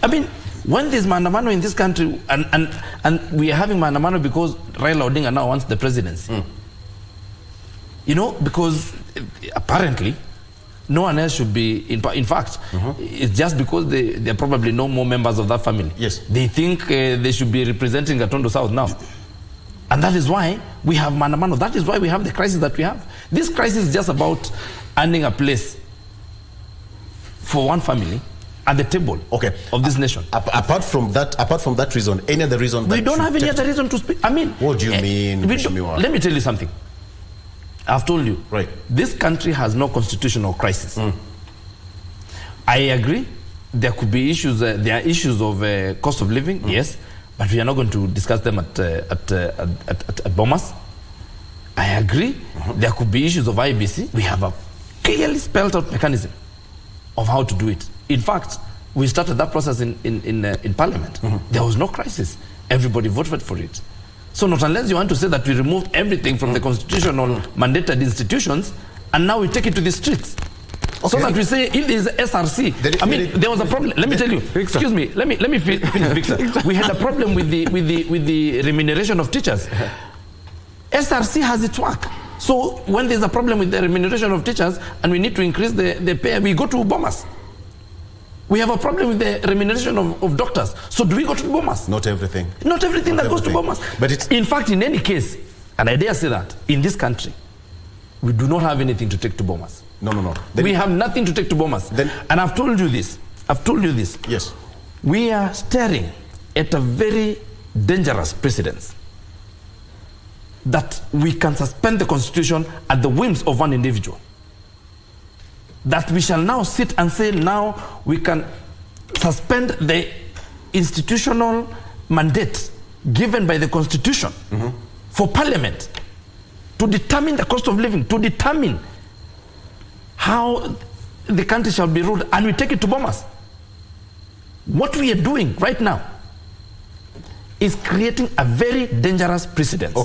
I mean, when there's maandamano in this country, and we are having maandamano because Raila Odinga now wants the presidency. You know, because apparently no one else should be, in fact, it's just because there are probably no more members of that family. Yes. They think they should be representing Gatondo South now. And that is why we have maandamano. That is why we have the crisis that we have. This crisis is just about earning a place for one family at the table of this nation. Apart from that reason, any other reason? We don't have any other reason to speak. I mean, what do you mean? Let me tell you something. I've told you, this country has no constitutional crisis. I agree. There could be issues. There are issues of cost of living, yes, but we are not going to discuss them at Bomas. I agree. There could be issues of IBC. We have a clearly spelled out mechanism of how to do it. In fact, we started that process in Parliament. There was no crisis. Everybody voted for it. So not unless you want to say that we removed everything from the constitutional mandated institutions and now we take it to the streets. So that we say if there is SRC, I mean, there was a problem. Let me tell you. Excuse me. Let me finish, Victor. We had a problem with the remuneration of teachers. SRC has its work. So when there's a problem with the remuneration of teachers and we need to increase the pay, we go to Bomas. We have a problem with the remuneration of doctors. So do we go to Bomas? Not everything. Not everything that goes to Bomas. But it's... In fact, in any case, and I dare say that, in this country, we do not have anything to take to Bomas. No. We have nothing to take to Bomas. And I've told you this. Yes. We are staring at a very dangerous precedent that we can suspend the constitution at the whims of one individual. That we shall now sit and say now we can suspend the institutional mandate given by the constitution for parliament to determine the cost of living, to determine how the country shall be ruled, and we take it to Bomas. What we are doing right now is creating a very dangerous precedent.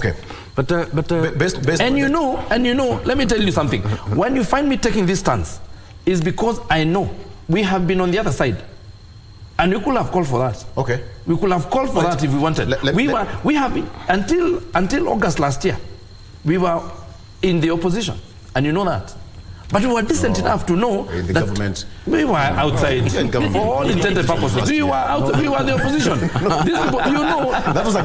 But you know, let me tell you something. When you find me taking this stance, is because I know we have been on the other side, and we could have called for that. We could have called for that if we wanted. We have been until August last year. We were in the opposition, and you know that. But we were decent enough to know in the that government. We were outside for all intended purposes. We were out. We were the opposition. These people, that was a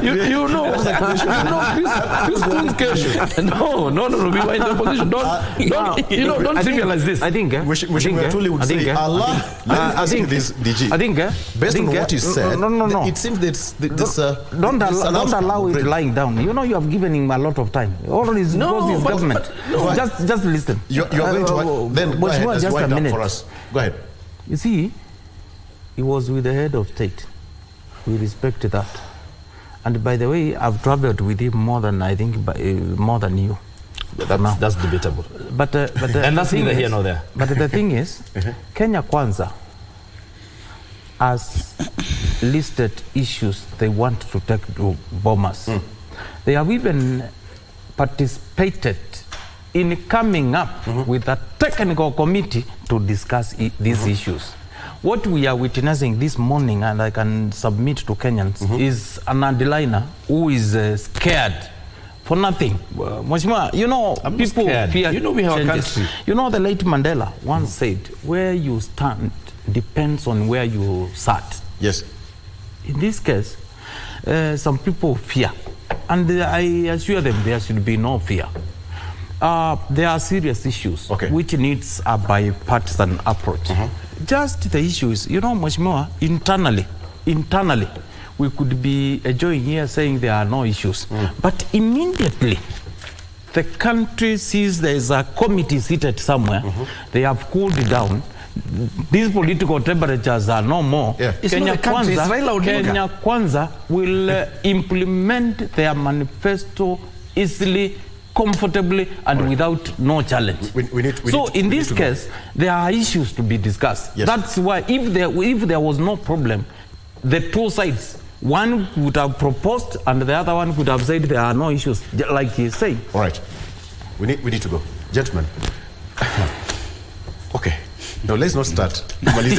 No. We were in the opposition. Don't trivialize this. I think Wishing would say, Allah. I think this DG. I think based on what you said, no. It seems that don't allow it lying down. You know, you have given him a lot of time. All his government. Just listen. You're going to then go ahead, let's wind up for us. Go ahead. You see, he was with the head of state. We respect that. And by the way, I've traveled with him more than you. That's debatable. But and that's neither here nor there. But the thing is, Kenya Kwanza has listed issues they want to take to Bomas. They have even participated in coming up with a technical committee to discuss these issues. What we are witnessing this morning, and I can submit to Kenyans, is an underliner who is scared for nothing. Mheshimiwa, you know, I'm people scared. fear You know we have a changes. country. You know, the late Mandela once said, where you stand depends on where you sat. Yes. In this case, some people fear. And I assure them there should be no fear. There are serious issues which needs a bipartisan approach. Just the issues, you know, Mheshimiwa, internally, we could be enjoying here saying there are no issues. But immediately, the country sees there is a committee seated somewhere, they have cooled down, these political temperatures are no more. Kenya Kwanza will implement their manifesto easily, comfortably, and without no challenge. In this case, there are issues to be discussed. That's why if there was no problem, the two sides, one would have proposed and the other one would have said there are no issues, like he's saying. All right. We need to go. Gentlemen. Okay. No, let's not start. Thank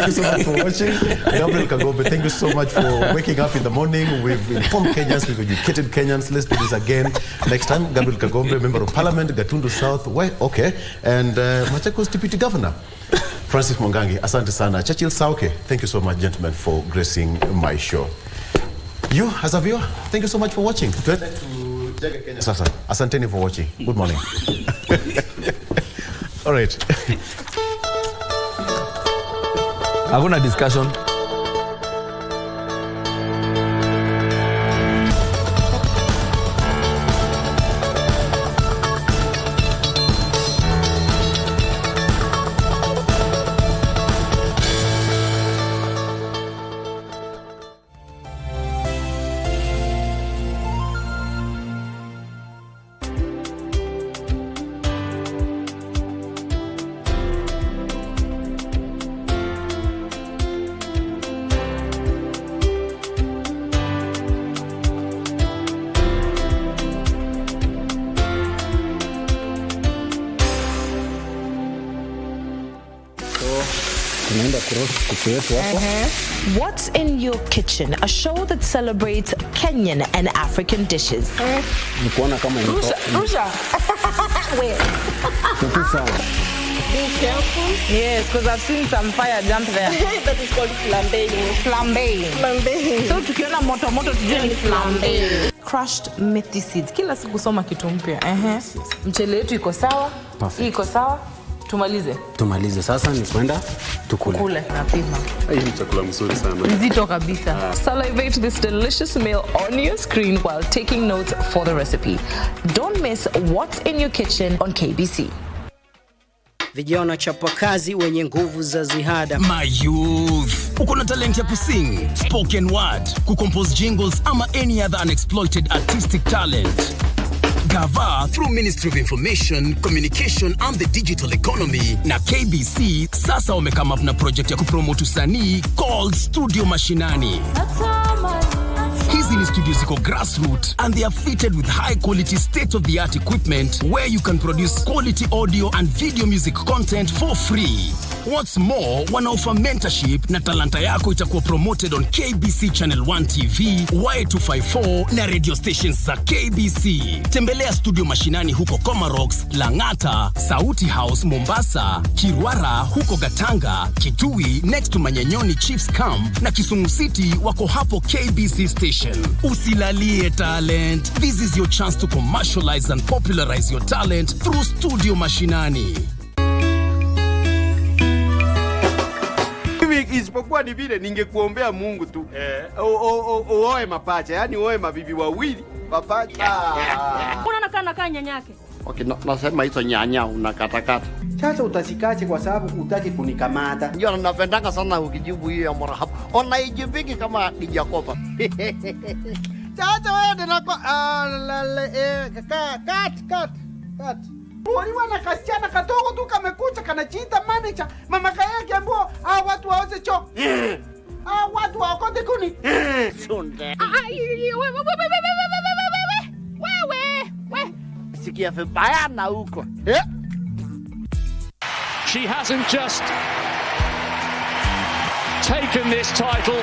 you so much for watching. Gabriel Kagombe, thank you so much for waking up in the morning. We've informed Kenyans, we've educated Kenyans. Let's do this again next time. Gabriel Kagombe, Member of Parliament, Gatundu South, and Machakos Deputy Governor. Francis Mwangangi, asante sana. Churchill Sauke, thank you so much, gentlemen, for gracing my show. You, as a viewer, thank you so much for watching. Sasa, asanteni for watching. Good morning. All right. Hakuna discussion. What's in your kitchen? A show that celebrates Kenyan and African dishes. Rusha. Wait. Be careful. Yes, because I've seen some fire jump there. That is called flambeing. Flambeing. So tukiona moto tujue ni flambeing. Crushed methi seeds. Kila siku soma kitu mpya. Mchele yetu iko sawa. Hii iko sawa. Tumalize. Sasa ni kwenda tukule. Napima. Hii ni chakula mzuri sana. Nzito kabisa. Salivate this delicious meal on your screen while taking notes for the recipe. Don't miss what's in your kitchen on KBC. Vijana chapakazi wenye nguvu za ziada. My youth, uko na talent ya kusing, spoken word, kucompose jingles ama any other unexploited artistic talent. Gava through Ministry of Information, Communication and the Digital Economy na KBC sasa wamekama up na project ya kupromote usanii called Studio Mashinani. Hizi ni studios ziko grassroots and they are fitted with high quality state-of-the-art equipment where you can produce quality audio and video music content for free. What's more, wanaoffer mentorship na talanta yako itakuwa promoted on KBC Channel 1 TV, Y254 na radio stations za KBC. Tembelea Studio Mashinani huko Comarox, Langata, Sauti House Mombasa, Kirwara huko Gatanga, Kitui next to Manyanyoni Chiefs Camp na Kisumu City wako hapo KBC station. Usilalie talent. This is your chance to commercialize and popularize your talent through Studio Mashinani. Isipokuwa ni vile ningekuombea Mungu tu. Uoe mapacha, yani uoe mabibi wawili, mapacha. Unaona kana nyanyake. Okay, nasema hizo nyanya unakatakata. Sasa utasikache kwa sababu utaki kunikamata. Ndio napendanga sana ukijibu hiyo ya marahaba. Unaijibiki kama ni Jacoba. Sasa wewe ndio cut. Uliwa na kasichana kadogo tu kamekucha kanachiita manager. Mama yake ambao watu waoze choo. Watu waokote kuni. Sunde. Wewe. Sikia vibaya na huko. She hasn't just taken this title,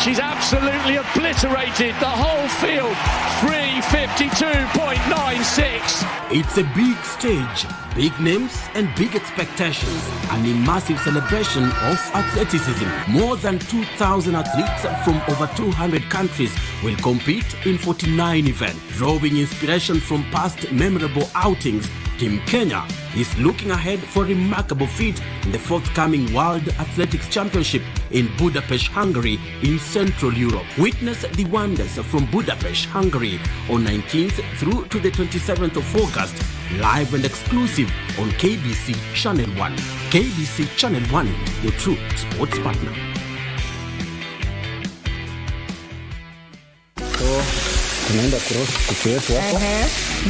She's absolutely obliterated the whole field. 3:52.96. It's a big stage, big names and big expectations, and a massive celebration of athleticism. More than 2,000 athletes from over 200 countries will compete in 49 events, drawing inspiration from past memorable outings. Team Kenya is looking ahead for a remarkable feat in the forthcoming World Athletics Championship in Budapest, Hungary, in Central Europe. Witness the wonders from Budapest, Hungary, on 19th through to the 27th of August, live and exclusive on KBC Channel 1. KBC Channel 1, your true sports partner.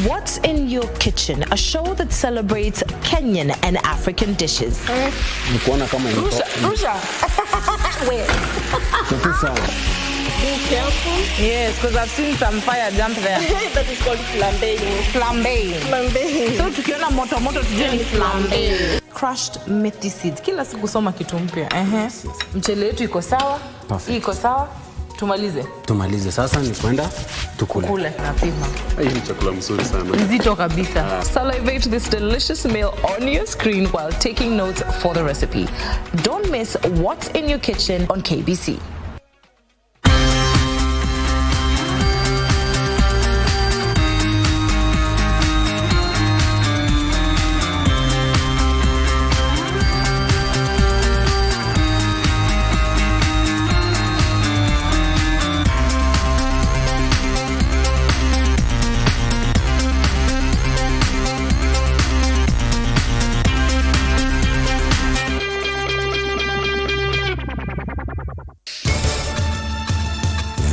What's in your kitchen? A show that celebrates Kenyan and African dishes. Rusha. Wait. Be careful. Yes, because I've seen some fire jump there. That is called flambeing. Flambeing. So tukiona moto tujue ni flambeing. Crushed methi seeds. Kila siku soma kitu mpya. Mchele yetu iko sawa. Hii iko sawa. Tumalize sasa ni kwenda tukule. Napima. Hii ni chakula mzuri sana. Nzito kabisa. Salivate this delicious meal on your screen while taking notes for the recipe. Don't miss what's in your kitchen on KBC.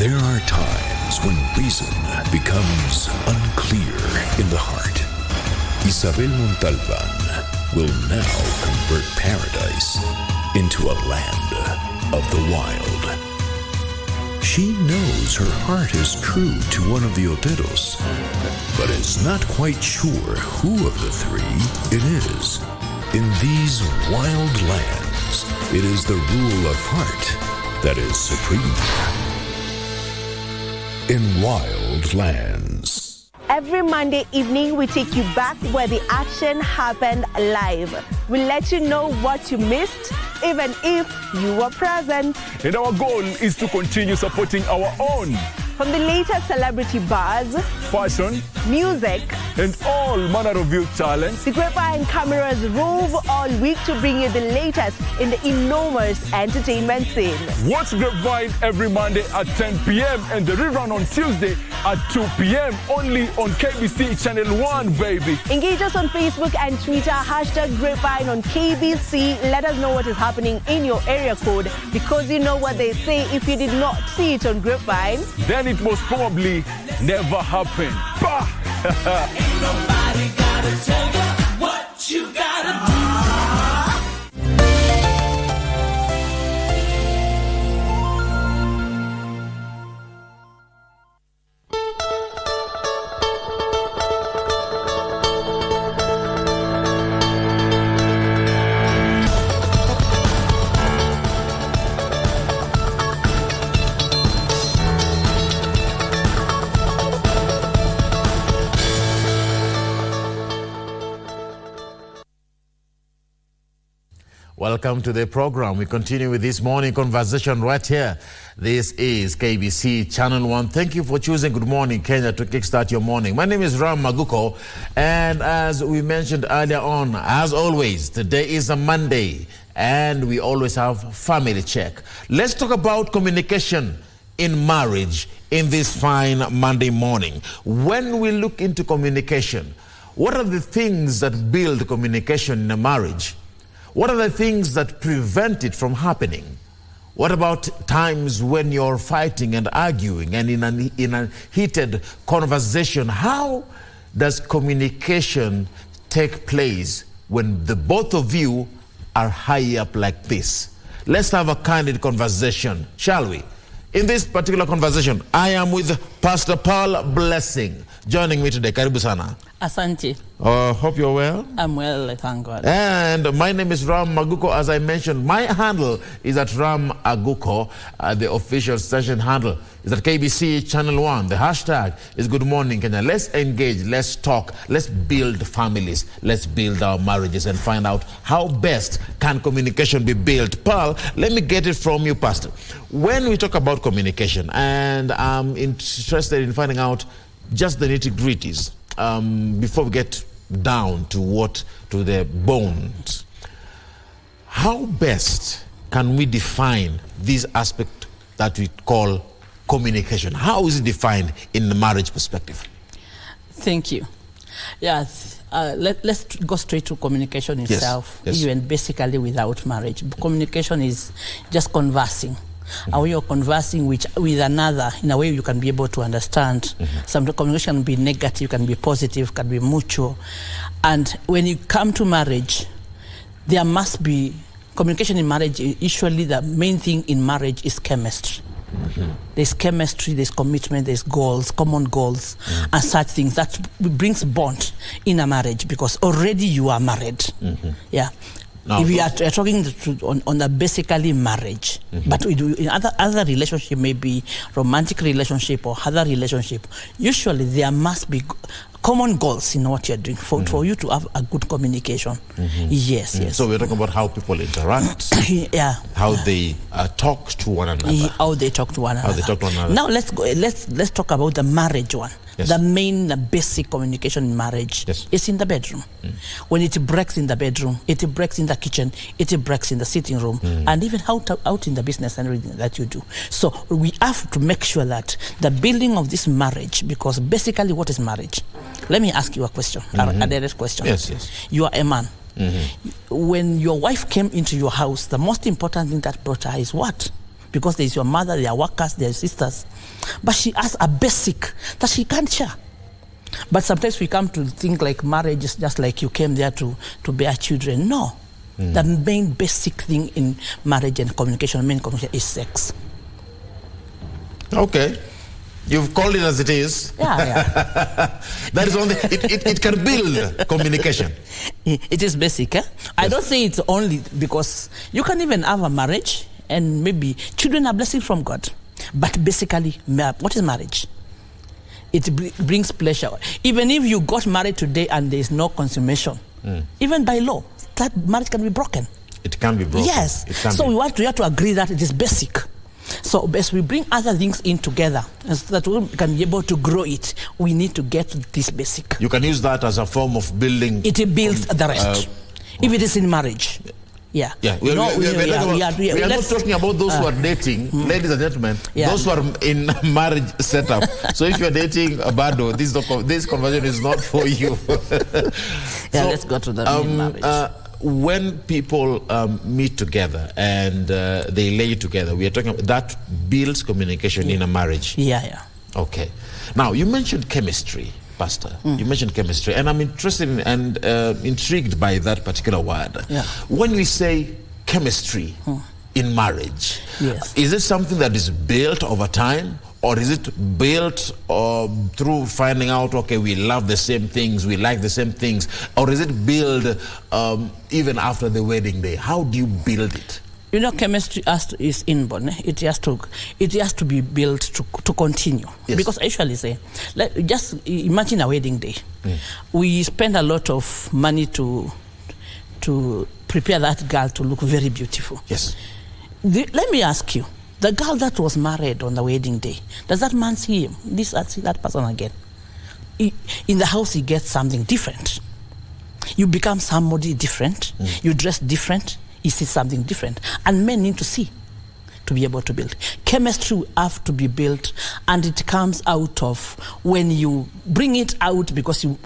There are times when reason becomes unclear in the heart. Isabel Montalban will now convert paradise into a land of the wild. She knows her heart is true to one of the Oteros, but is not quite sure who of the three it is. In these wild lands, it is the rule of heart that is supreme. In wild lands. Every Monday evening, we take you back where the action happened live. We'll let you know what you missed, even if you were present. And our goal is to continue supporting our own. From the latest celebrity buzz, fashion, music, and all manner of youth talents, the grapevine cameras rove all week to bring you the latest in the enormous entertainment scene. Watch Grapevine every Monday at 10 p.m. and the rerun on Tuesday at 2 p.m. only on KBC Channel 1, baby. Engage us on Facebook and Twitter, #Grapevine on KBC. Let us know what is happening in your area code, because you know what they say, if you did not see it on Grapevine, then it most probably never happened. Bah! Ain't nobody gotta tell you what you gotta do. Welcome to the program. We continue with this morning conversation right here. This is KBC Channel 1. Thank you for choosing Good Morning Kenya to kickstart your morning. My name is Ram Maguko, and as we mentioned earlier on, as always, today is a Monday, and we always have family check. Let's talk about communication in marriage in this fine Monday morning. When we look into communication, what are the things that build communication in a marriage? What are the things that prevent it from happening? What about times when you're fighting and arguing and in a heated conversation? How does communication take place when the both of you are high up like this? Let's have a candid conversation, shall we? In this particular conversation, I am with Pastor Paul Blessing joining me today. Karibu sana. Asante. Hope you're well. I'm well, thank God. And my name is Ram Maguko. As I mentioned, my handle is at Ram Aguko. The official station handle is at KBC Channel 1. The hashtag is Good Morning Kenya. Let's engage, let's talk, let's build families, let's build our marriages and find out how best can communication be built. Paul, let me get it from you, Pastor. When we talk about communication, and I'm interested in finding out just the nitty-gritties, before we get down to the bones, how best can we define this aspect that we call communication? How is it defined in the marriage perspective? Thank you. Yes, let's go straight to communication itself. Yes. Even basically without marriage, communication is just conversing. How you're conversing with another in a way you can be able to understand. Some communication can be negative, can be positive, can be mutual. And when you come to marriage, there must be communication in marriage. Usually the main thing in marriage is chemistry. There's chemistry, there's commitment, there's goals, common goals, and such things that brings bond in a marriage, because already you are married. Yeah. If we are talking on the basically marriage, but we do in other relationship, maybe romantic relationship or other relationship, usually there must be common goals in what you're doing for you to have a good communication. Yes. So we're talking about how people interact, how they talk to one another. How they talk to one another. Now let's talk about the marriage one. The main basic communication in marriage is in the bedroom. When it breaks in the bedroom, it breaks in the kitchen, it breaks in the sitting room, and even out in the business and everything that you do. So we have to make sure that the building of this marriage, because basically what is marriage? Let me ask you a question, a direct question. Yes. You are a man. When your wife came into your house, the most important thing that brought her is what? Because there's your mother, there are workers, there are sisters. But she has a basic that she can't share. But sometimes we come to think like marriage is just like you came there to bear children. No. The main basic thing in marriage and communication, is sex. Okay. You've called it as it is. Yeah. That is only, it can build communication. It is basic. I don't say it's only, because you can even have a marriage and maybe children are blessings from God. But basically, what is marriage? It brings pleasure. Even if you got married today and there is no consummation, even by law, that marriage can be broken. It can be broken. Yes. So we have to agree that it is basic. So as we bring other things in together, so that we can be able to grow it, we need to get this basic. You can use that as a form of building. It builds the rest. If it is in marriage. Yeah. We are not talking about those who are dating, ladies and gentlemen, those who are in marriage setup. So if you're dating a bado, this conversation is not for you. Let's go to the marriage. When people meet together and they lay together, we are talking about that builds communication in a marriage. Yeah. Okay. Now, you mentioned chemistry, Pastor. You mentioned chemistry, and I'm interested in and intrigued by that particular word. Yeah. When we say chemistry in marriage, is it something that is built over time? Or is it built through finding out, okay, we love the same things, we like the same things? Or is it built even after the wedding day? How do you build it? You know, chemistry is inborn. It has to be built to continue. Yes. Because I usually say, just imagine a wedding day. We spend a lot of money to prepare that girl to look very beautiful. Yes. Let me ask you. The girl that was married on the wedding day, does that man see him? See that person again? In the house, he gets something different. You become somebody different. You dress different. He sees something different. And men need to see to be able to build. Chemistry have to be built, and it comes out of when you bring it out because you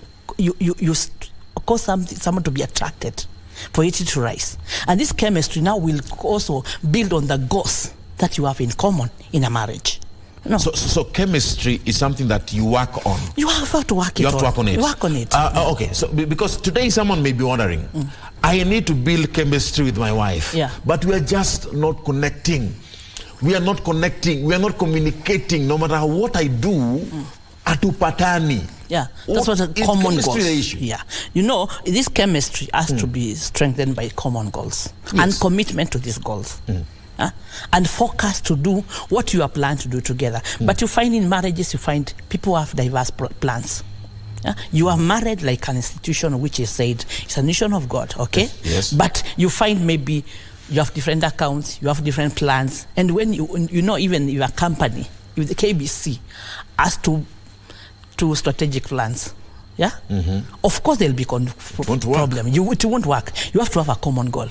cause someone to be attracted, for it to rise. And this chemistry now will also build on the goals that you have in common in a marriage. No. So chemistry is something that you work on. You have to work it. You have to work on it. Work on it. Okay. So because today someone may be wondering, I need to build chemistry with my wife. Yeah. But we are just not connecting. we are not connecting, we are not communicating, no matter what I do, atupatani. Yeah, that's what a common goals. Issue. Yeah, you know, this chemistry has to be strengthened by common goals and commitment to these goals. And focus to do what you are planned to do together. But you find in marriages, you find people have diverse plans. You are married like an institution which is said it's a nation of God, okay? Yes. But you find maybe you have different accounts, you have different plans, and when you know, even your company, if the KBC has two strategic plans, yeah, of course there'll be problem. It won't work. You have to have a common goal.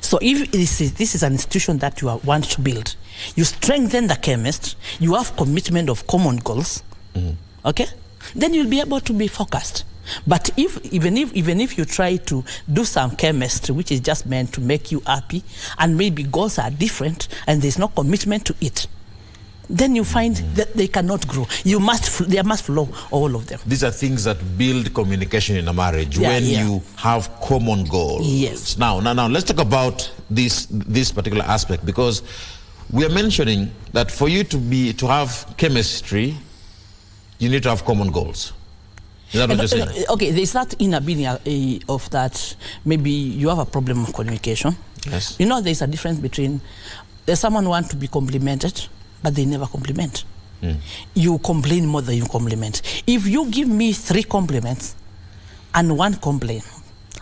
So if this is an institution that you want to build, you strengthen the chemist, you have commitment of common goals, okay? Then you'll be able to be focused. But even if you try to do some chemistry which is just meant to make you happy, and maybe goals are different and there's no commitment to it, then you find that they cannot grow. They must flow, all of them. These are things that build communication in a marriage you have common goals. Yes. Now, let's talk about this particular aspect, because we are mentioning that for you to have chemistry, you need to have common goals. Is that what you're saying? Okay, there's that inability of that. Maybe you have a problem of communication. Yes. You know, there's a difference between there's someone who wants to be complimented, but they never compliment. You complain more than you compliment. If you give me 3 compliments and 1 complaint,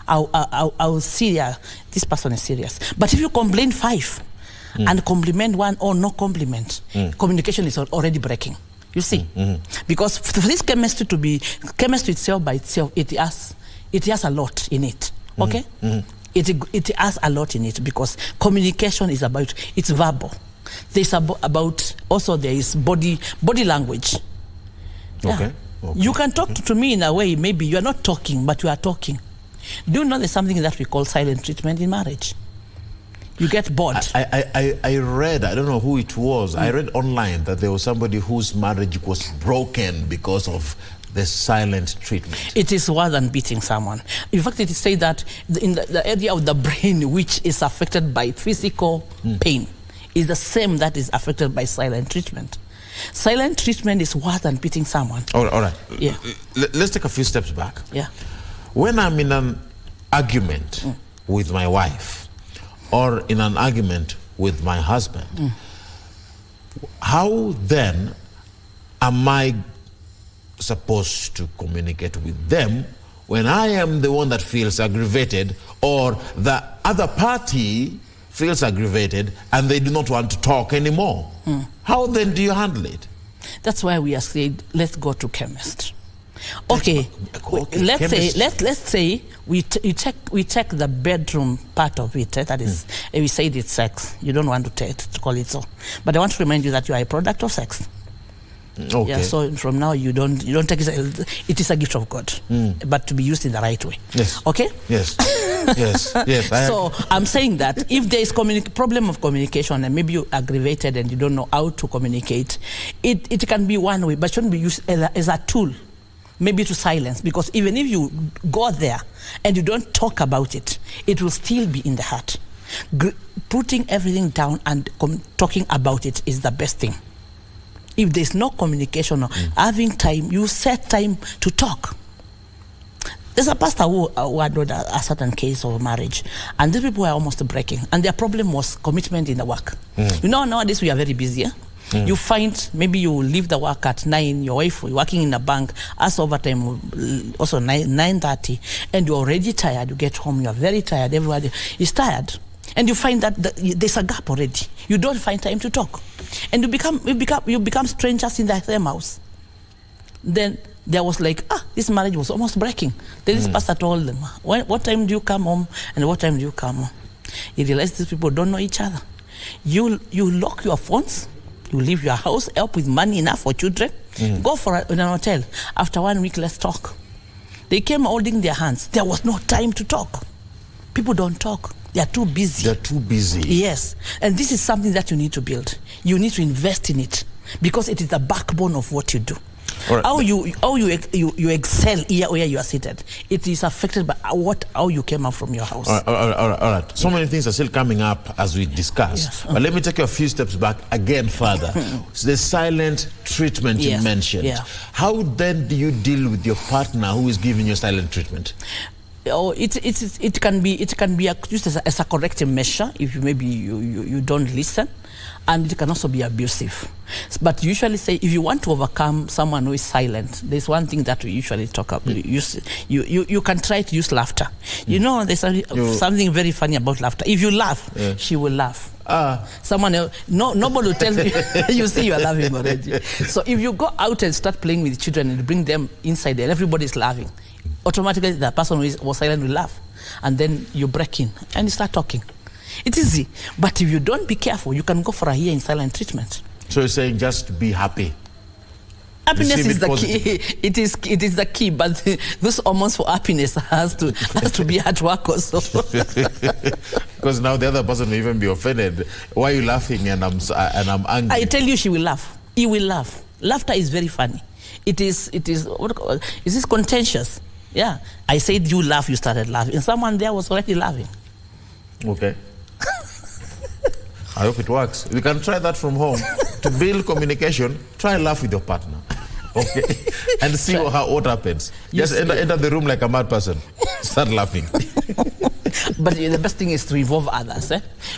I'll see this person is serious. But if you complain 5 and compliment 1 or no compliment, communication is already breaking. You see, because for this chemistry to be chemistry itself by itself, it has a lot in it. Okay, it has a lot in it, because communication is it's verbal. There's about also there is body language. Yeah. Okay. You can talk to me in a way maybe you are not talking, but you are talking. Do you know there's something that we call silent treatment in marriage? You get bored. I read, I don't know who it was, I read online that there was somebody whose marriage was broken because of the silent treatment. It is worse than beating someone. In fact, it is said that in the area of the brain which is affected by physical pain is the same that is affected by silent treatment. Silent treatment is worse than beating someone. All right. Yeah. Let's take a few steps back. Yeah. When I'm in an argument with my wife, or in an argument with my husband, how then am I supposed to communicate with them when I am the one that feels aggravated, or the other party feels aggravated and they do not want to talk anymore? How then do you handle it? That's why we are saying, let's go to chemist. Okay, let's say we check the bedroom part of it. That is, we said it's sex. You don't want to call it so, but I want to remind you that you are a product of sex. Okay. Yeah. So from now you don't take it. It is a gift of God, but to be used in the right way. Yes. Okay. Yes. Yes. So I'm saying that if there is problem of communication and maybe you're aggravated and you don't know how to communicate, it can be one way, but shouldn't be used as a tool. Maybe to silence, because even if you go there and you don't talk about it, it will still be in the heart. Putting everything down and talking about it is the best thing. If there's no communication or having time, you set time to talk. There's a pastor who had a certain case of marriage, and these people were almost breaking, and their problem was commitment in the work. You know, nowadays we are very busy. Yeah? You find maybe you leave the work at 9, your wife working in a bank, as overtime also 9:30, and you're already tired. You get home, you're very tired. Everybody is tired, and you find that there's a gap already. You don't find time to talk, and you become strangers in the same house. Then there was like, this marriage was almost breaking. Then this pastor told them, what time do you come home and what time do you come home? You realize these people don't know each other. You lock your phones. You leave your house, help with money enough for children, go in an hotel. After 1 week, let's talk. They came holding their hands. There was no time to talk. People don't talk. They are too busy. They're too busy. Yes. And this is something that you need to build. You need to invest in it, because it is the backbone of what you do. Right. How you excel here where you are seated, it is affected by how you came out from your house. All right. So many things are still coming up as we discuss. Yes. But let me take you a few steps back again further. The silent treatment you mentioned. Yeah. How then do you deal with your partner who is giving you silent treatment? Oh, it can be used as a corrective measure if maybe you don't listen, and it can also be abusive. But usually say if you want to overcome someone who is silent, there's one thing that we usually talk about. You can try to use laughter. You know, there's something very funny about laughter. If you laugh, she will laugh. Someone else, nobody will tell you. You see, you are laughing already. So if you go out and start playing with children and bring them inside there, everybody's laughing. Automatically, the person who was silent will laugh, and then you break in and you start talking. It's easy, but if you don't be careful, you can go for a year in silent treatment. So you're saying just be happy. Happiness is the key. It is the key, but those hormones for happiness has to be at work also. Because now the other person may even be offended. Why are you laughing? And I'm angry. I tell you, she will laugh. He will laugh. Laughter is very funny. It is contentious. Yeah, I said you laugh, you started laughing. And someone there was already laughing. Okay. I hope it works. We can try that from home. To build communication, try and laugh with your partner. Okay? And see what happens. Just enter the room like a mad person. Start laughing. But the best thing is to involve others.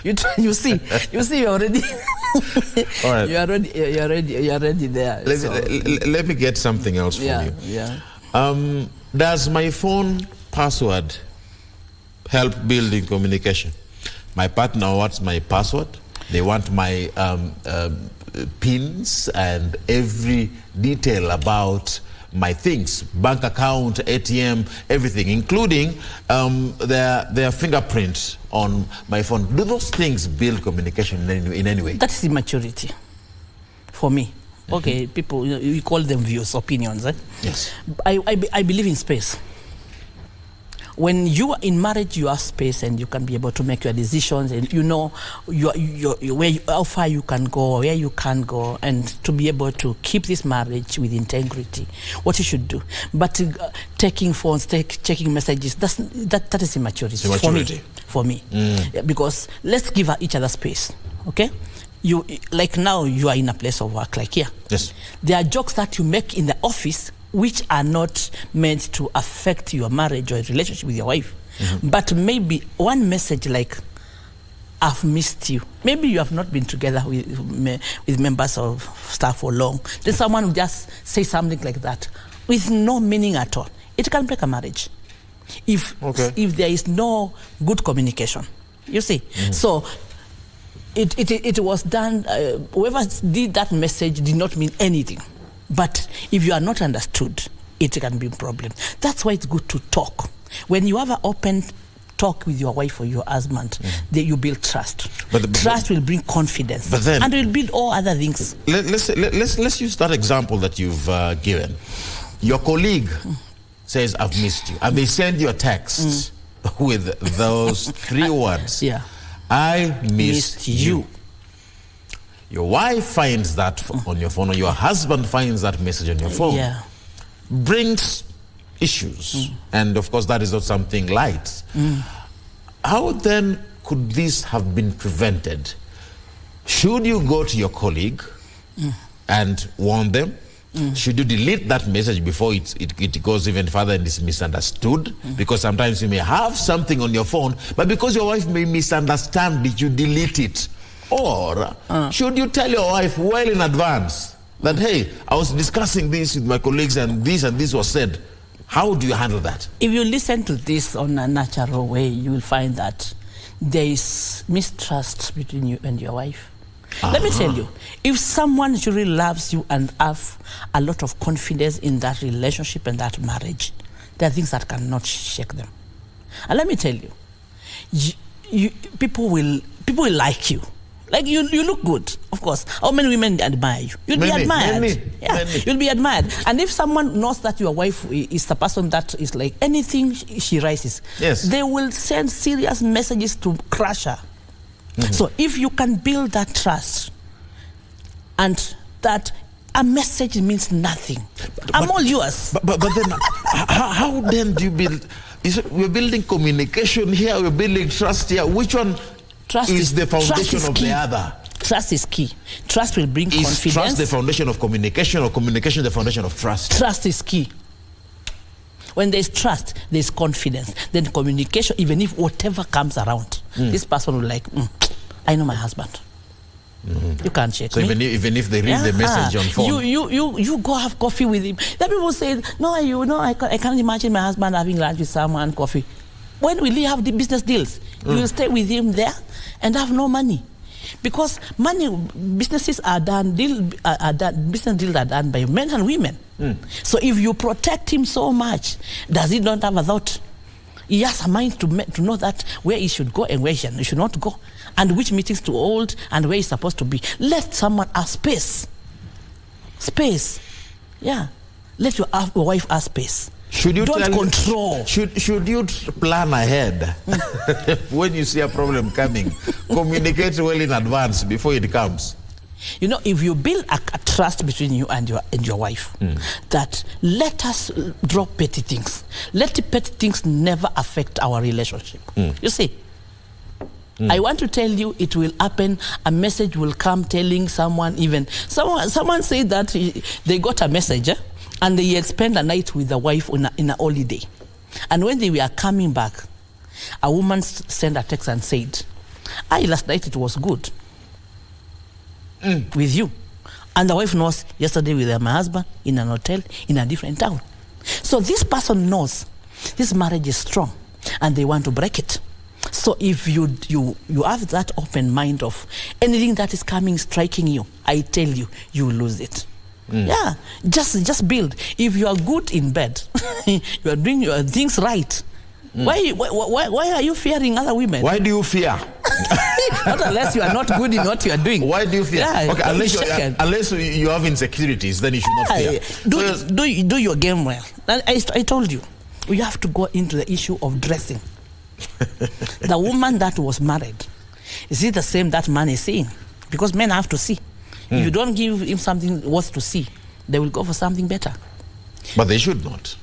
You see, you're already, all right. you're already there. Let me get something else from you. Yeah. Does my phone password help building communication? My partner wants my password. They want my pins and every detail about my things, bank account, ATM, everything, including their fingerprint on my phone. Do those things build communication in any way? That is immaturity for me. Okay, people, you call them views, opinions. Yes. I believe in space. When you are in marriage, you have space and you can be able to make your decisions, and you know how far you can go, where you can't go, and to be able to keep this marriage with integrity, what you should do. But taking phones, checking messages, that is immaturity. For me. Because let's give each other space, okay? You, like now, you are in a place of work, like here. Yes. There are jokes that you make in the office which are not meant to affect your marriage or relationship with your wife. But maybe one message like, I've missed you. Maybe you have not been together with members of staff for long. Then someone will just say something like that with no meaning at all. It can break a marriage. If there is no good communication, you see. So it was done, whoever did that message did not mean anything. But if you are not understood, it can be a problem. That's why it's good to talk. When you have an open talk with your wife or your husband, you build trust. Trust will bring confidence, and will build all other things. Let's use that example that you've given. Your colleague says, "I've missed you," and they send you a text with those 3 words. Yeah. I missed you. Your wife finds that on your phone, or your husband finds that message on your phone. Yeah. Brings issues. And of course, that is not something light. How then could this have been prevented? Should you go to your colleague and warn them? Should you delete that message before it goes even further and is misunderstood? Because sometimes you may have something on your phone, but because your wife may misunderstand it, you delete it. Or should you tell your wife well in advance that, hey, I was discussing this with my colleagues and this was said? How do you handle that? If you listen to this on a natural way, you will find that there is mistrust between you and your wife. Let me tell you, if someone truly loves you and have a lot of confidence in that relationship and that marriage, there are things that cannot shake them. And let me tell you, people will like you. Like you look good, of course. How many women admire you? You'll be admired. Many. You'll be admired. And if someone knows that your wife is the person that is like anything she rises, they will send serious messages to crush her. So if you can build that trust and that A message means nothing. I'm all yours. But then, how then do you build? We're building communication here. We're building trust here. Which one is the foundation of the other? Trust is key. Trust will bring confidence. Is trust the foundation of communication, or communication the foundation of trust? Trust is key. When there's trust, there's confidence. Then communication, even if whatever comes around, this person will like, I know my husband. You can't check so me. Even if they read the message on phone, you go have coffee with him. Then people say, I can't imagine my husband having lunch with someone, coffee. When will he have the business deals? You will stay with him there and have no money, because businesses are done. Business deals are done by men and women. So if you protect him so much, does he not have a thought? He has a mind to know that where he should go and where he should not go, and which meetings to hold and where he's supposed to be. Let someone have space. Space. Yeah. Let your wife have space. Don't control. Should you plan ahead when you see a problem coming? Communicate well in advance before it comes. You know, if you build a trust between you and your wife, that let us drop petty things. Let the petty things never affect our relationship. You see, I want to tell you, it will happen. A message will come telling someone, someone said that they got a message, and they had spent a night with the wife in a holiday. And when they were coming back, a woman sent a text and said, last night it was good with you. And the wife knows, yesterday with my husband in an hotel in a different town. So this person knows this marriage is strong and they want to break it. So if you have that open mind of anything that is coming, striking you, I tell you, you will lose it. Yeah, just build. If you are good in bed, you are doing your things right. Why are you fearing other women? Why do you fear? Not unless you are not good in what you are doing. Why do you fear? Yeah, okay, unless you have insecurities, then you should not fear. Do your game well. I told you, we have to go into the issue of dressing. The woman that was married, is it the same that man is seeing? Because men have to see. If you don't give him something worth to see, they will go for something better. But they should not.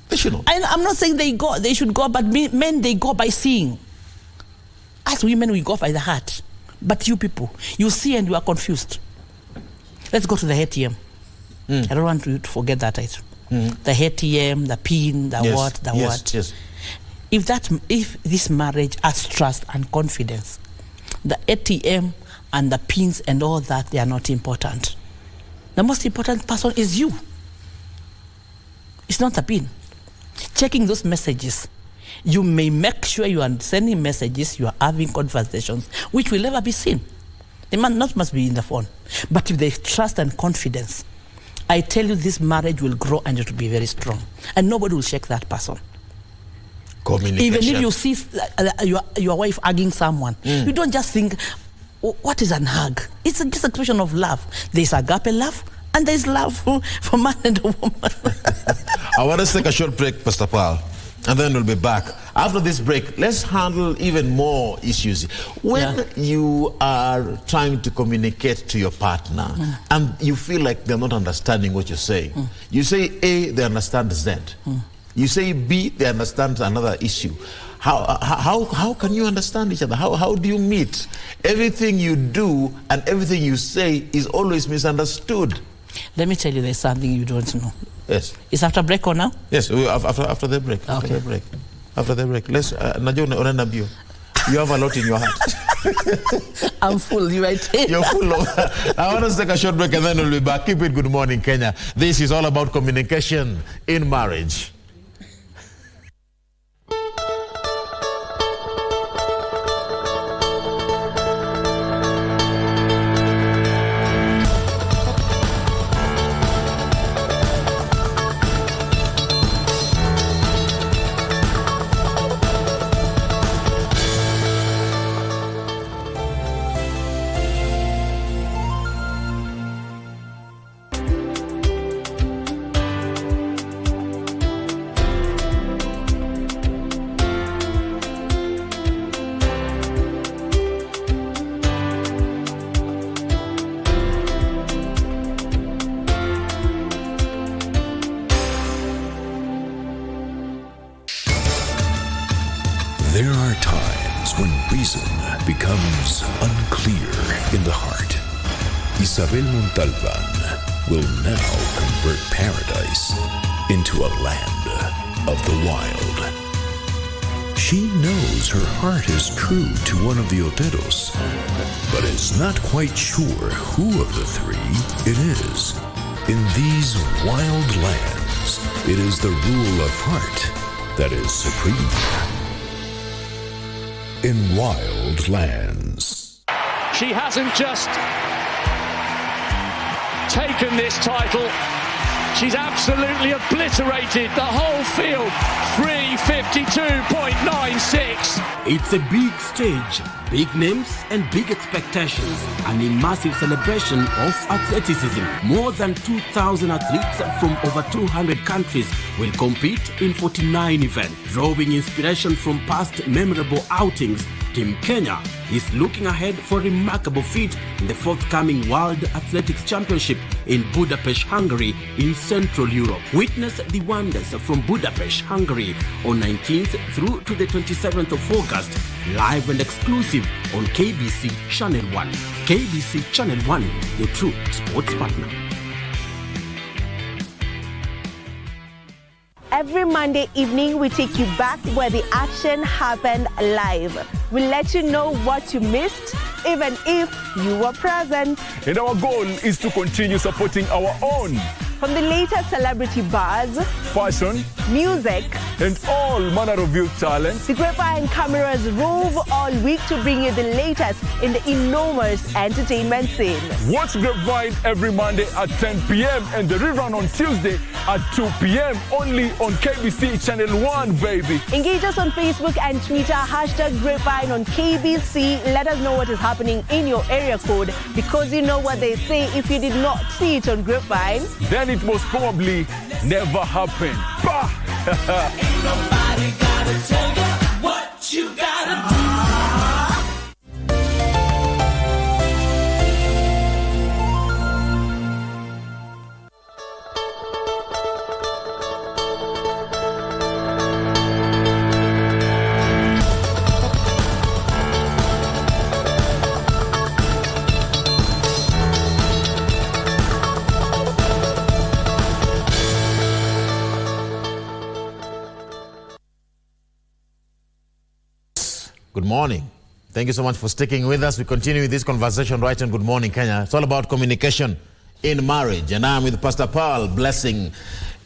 They should not. I'm not saying they should go, but men, they go by seeing. As women, we go by the heart. But you people, you see and you are confused. Let's go to the ATM. I don't want you to forget that item. The ATM, the PIN, the what. Yes. If this marriage has trust and confidence, the ATM and the pins and all that, they are not important. The most important person is you. It's not the pin. Checking those messages, you may make sure you are sending messages, you are having conversations, which will never be seen. They must be in the phone. But if there's trust and confidence, I tell you, this marriage will grow and it will be very strong. And nobody will shake that person. Communication. Even if you see your wife hugging someone, you don't just think, what is an hug? It's just an expression of love. There's agape love, and there's love for man and a woman. I want us to take a short break, Pastor Paul, and then we'll be back. After this break, let's handle even more issues. When you are trying to communicate to your partner and you feel like they're not understanding what you're saying, you say A, they understand Z. You say B, they understand another issue. How can you understand each other? How do you meet? Everything you do and everything you say is always misunderstood. Let me tell you, there's something you don't know. Yes. It's after break or now? Yes, after the break. After the break. Let's you have a lot in your heart. I'm full, you right? You're full of. I want us to take a short break and then we'll be back. Keep it Good Morning Kenya. This is all about communication in marriage. There are times when reason becomes unclear in the heart. Isabel Montalban will now convert paradise into a land of the wild. She knows her heart is true to one of the Oteros, but is not quite sure who of the three it is. In these wild lands, it is the rule of heart that is supreme. In wild lands. She hasn't just taken this title, she's absolutely obliterated the whole field. 3:52.96. It's a big stage, big names and big expectations. An immersive celebration of athleticism. More than 2,000 athletes from over 200 countries will compete in 49 events. Drawing inspiration from past memorable outings, Team Kenya is looking ahead for a remarkable feat in the forthcoming World Athletics Championship in Budapest, Hungary, in Central Europe. Witness the wonders from Budapest, Hungary on 19th through to the 27th of August, live and exclusive on KBC Channel 1. KBC Channel 1, your true sports partner. Every Monday evening, we take you back where the action happened live. We'll let you know what you missed, even if you were present. And our goal is to continue supporting our own. From the latest celebrity buzz, fashion, music, and all manner of youth talents, the Grapevine cameras rove all week to bring you the latest in the enormous entertainment scene. Watch Grapevine every Monday at 10 p.m. and the rerun on Tuesday at 2 p.m. only on KBC Channel 1, baby. Engage us on Facebook and Twitter, #Grapevine on KBC. Let us know what is happening in your area code, because you know what they say, if you did not see it on Grapevine, then it most probably never happened. Bah! Ain't nobody gotta tell you what you gotta do. Good morning. Thank you so much for sticking with us. We continue with this conversation right on Good Morning Kenya. It's all about communication in marriage. And I'm with Pastor Paul Blessing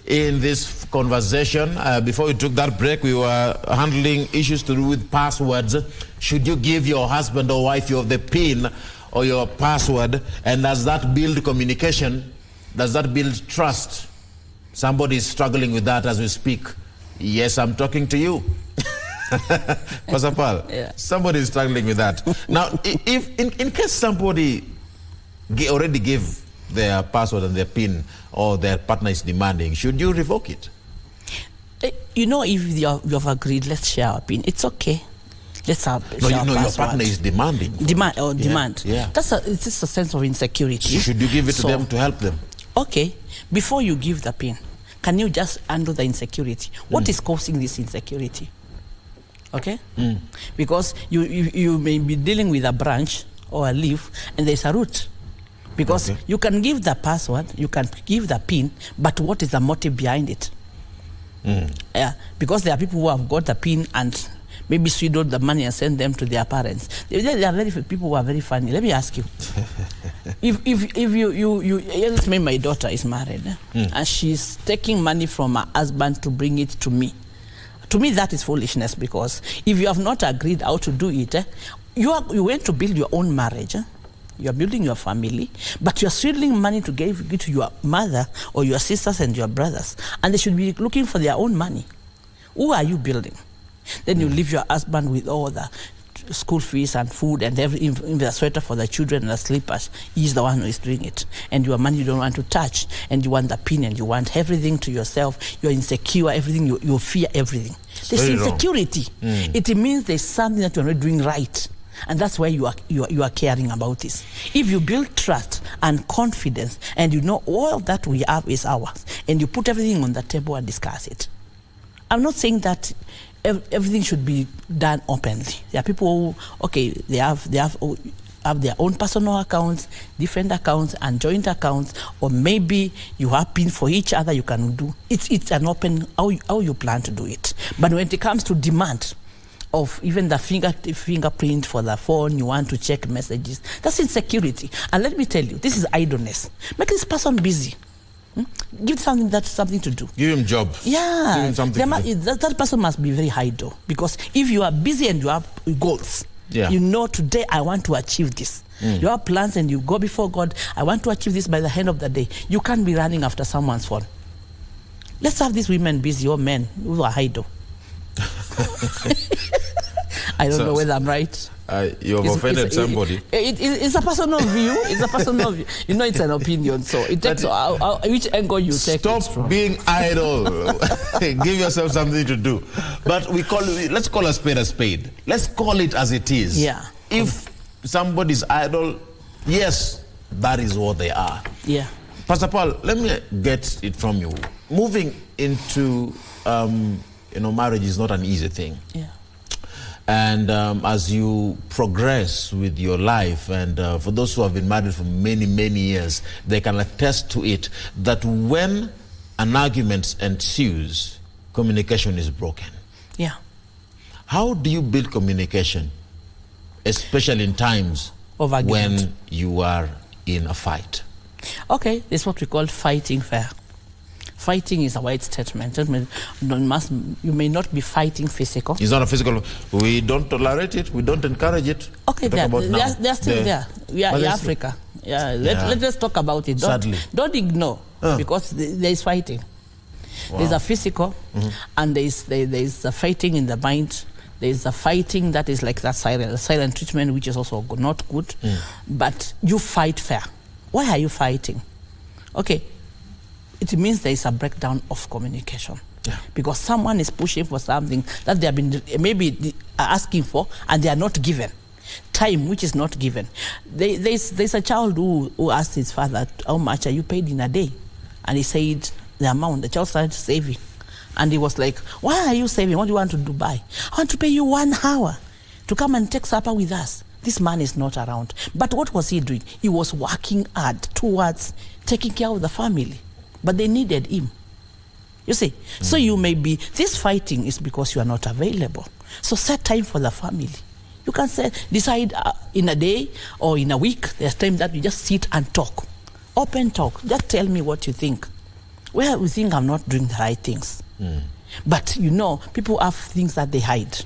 in this conversation. Before we took that break, we were handling issues to do with passwords. Should you give your husband or wife the PIN or your password? And does that build communication? Does that build trust? Somebody is struggling with that as we speak. Yes, I'm talking to you. Pastor Paul, yeah. Somebody is struggling with that. Now, if in case somebody already gave their password and their PIN, or their partner is demanding, should you revoke it? You know, if you have agreed, let's share our PIN. It's okay. Let's have no, share you know, our your partner is demanding. Demand. Yeah. It's just a sense of insecurity. Should you give it to them to help them? Okay. Before you give the PIN, can you just handle the insecurity? What is causing this insecurity? Okay? Because you may be dealing with a branch or a leaf, and there's a root. Because you can give the password, you can give the PIN, but what is the motive behind it? Yeah, because there are people who have got the PIN and maybe swindled the money and sent them to their parents. There are very people who are very funny. Let me ask you, if you let's say my daughter is married and she's taking money from her husband to bring it to me. To me, that is foolishness, because if you have not agreed how to do it, you want to build your own marriage. You are building your family, but you are swindling money to give it to your mother or your sisters and your brothers, and they should be looking for their own money. Who are you building? Then you leave your husband with all the school fees and food and everything, the sweater for the children and the slippers. He's the one who is doing it. And your money you don't want to touch, and you want the PIN, and you want everything to yourself. You're insecure, everything, you fear everything. There's insecurity. It means there's something that you're not doing right. And that's why you are caring about this. If you build trust and confidence, and you know all of that we have is ours, and you put everything on the table and discuss it. I'm not saying that everything should be done openly. There are people who, okay, they have their own personal accounts, different accounts, and joint accounts, or maybe you have PIN for each other. You can do it's an open how you plan to do it. But when it comes to demand of even the fingerprint for the phone, you want to check messages, that's insecurity. And let me tell you, this is idleness. Make this person busy. Give something to do. Give him job. Yeah. Give him something that person must be very idle, because if you are busy and you have goals, yeah. you know, today I want to achieve this. You have plans and you go before God, I want to achieve this by the end of the day. You can't be running after someone's phone. Let's have these women busy, or men who are idle. I don't know whether I'm right. You have offended somebody. It's a personal view. It's a personal view. You know, it's an opinion. So it takes which angle you take. Stop being idle. Give yourself something to do. But let's call a spade a spade. Let's call it as it is. Yeah. If somebody's idle, yes, that is what they are. Yeah. Pastor Paul, let me get it from you. Moving into marriage is not an easy thing. Yeah. And as you progress with your life, and for those who have been married for many, many years, they can attest to it, that when an argument ensues, communication is broken. Yeah. How do you build communication, especially in times of argument, when you are in a fight? Okay, this is what we call fighting fair. Fighting is a wide statement. You may not be fighting physical. It's not a physical. We don't tolerate it. We don't encourage it. Okay, they're still there. We are in Africa. Yeah, let's talk about it. Don't ignore, because there is fighting. Wow. There's a physical, and there is a fighting in the mind. There is a fighting that is like that silent treatment, which is also not good. But you fight fair. Why are you fighting? Okay. It means there is a breakdown of communication. Yeah. Because someone is pushing for something that they have been maybe asking for, and they are not given. Time which is not given. There's a child who asked his father, how much are you paid in a day? And he said the amount. The child started saving. And he was like, why are you saving? What do you want to do? I want to pay you 1 hour to come and take supper with us. This man is not around. But what was he doing? He was working hard towards taking care of the family. But they needed him. You see? So you may be, this fighting is because you are not available. So set time for the family. You can decide in a day or in a week, there's time that you just sit and talk. Open talk. Just tell me what you think. Well, we think I'm not doing the right things. But people have things that they hide.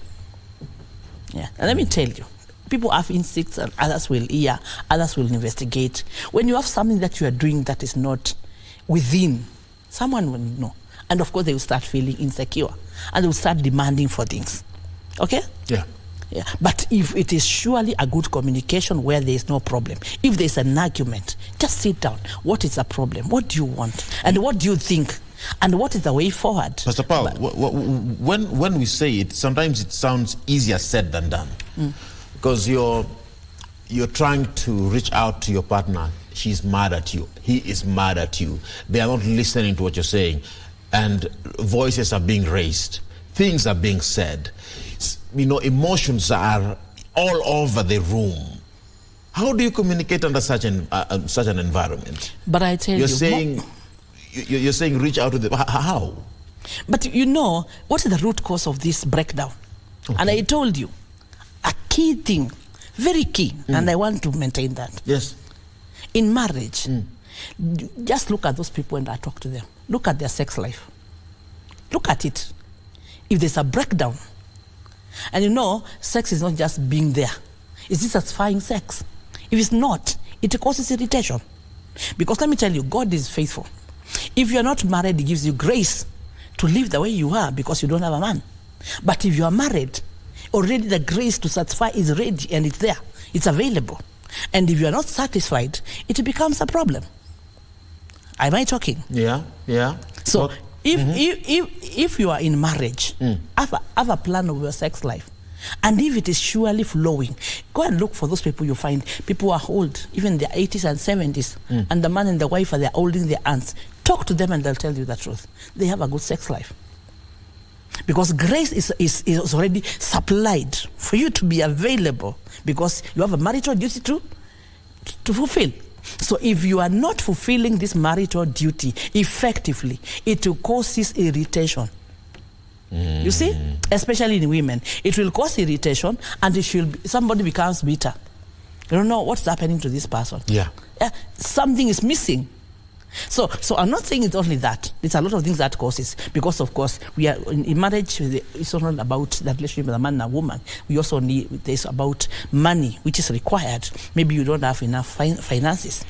Yeah. And let me tell you, people have instincts, and others will hear, others will investigate. When you have something that you are doing that is not within, someone will know. And of course, they will start feeling insecure. And they will start demanding for things. Okay? Yeah. Yeah. But if it is surely a good communication where there is no problem, if there is an argument, just sit down. What is the problem? What do you want? And what do you think? And what is the way forward? Pastor Paul, when we say it, sometimes it sounds easier said than done. Because you're trying to reach out to your partner. She's mad at you. He is mad at you. They are not listening to what you're saying. And voices are being raised. Things are being said. Emotions are all over the room. How do you communicate under such an environment? But I tell you... You're saying reach out to them. How? But what is the root cause of this breakdown? Okay. And I told you, a key thing, very key, and I want to maintain that. Yes. In marriage, just look at those people and I talk to them. Look at their sex life. Look at it. If there's a breakdown, and sex is not just being there. It's dissatisfying sex. If it's not, it causes irritation. Because let me tell you, God is faithful. If you're not married, He gives you grace to live the way you are because you don't have a man. But if you are married, already the grace to satisfy is ready and it's there. It's available. And if you are not satisfied, it becomes a problem. Am I talking? Yeah. So if you are in marriage, have a plan of your sex life. And if it is surely flowing, go and look for those people you find. People are old, even in their 80s and 70s, and the man and the wife are there holding their hands. Talk to them and they'll tell you the truth. They have a good sex life. Because grace is already supplied for you to be available, because you have a marital duty to fulfill. So if you are not fulfilling this marital duty effectively, it will cause this irritation. You see, especially in women, it will cause irritation, and somebody becomes bitter. You don't know what's happening to this person. Something is missing. So I'm not saying it's only that. There's a lot of things that causes, because of course we are in marriage. It's not about that relationship with a man and a woman. We also need this about money, which is required. Maybe you don't have enough finances,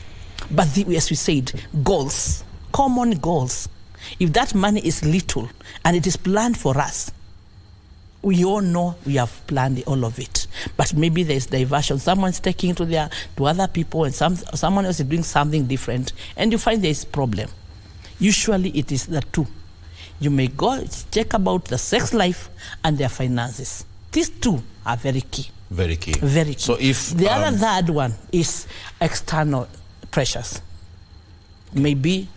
but as we said, goals, common goals. If that money is little and it is planned for us, we all know we have planned all of it. But maybe there's diversion. Someone's taking to other people, and someone else is doing something different, and you find there's problem. Usually it is the two. You may go check about the sex life and their finances. These two are very key. Very key. Very key. So if the other third one is external pressures. Maybe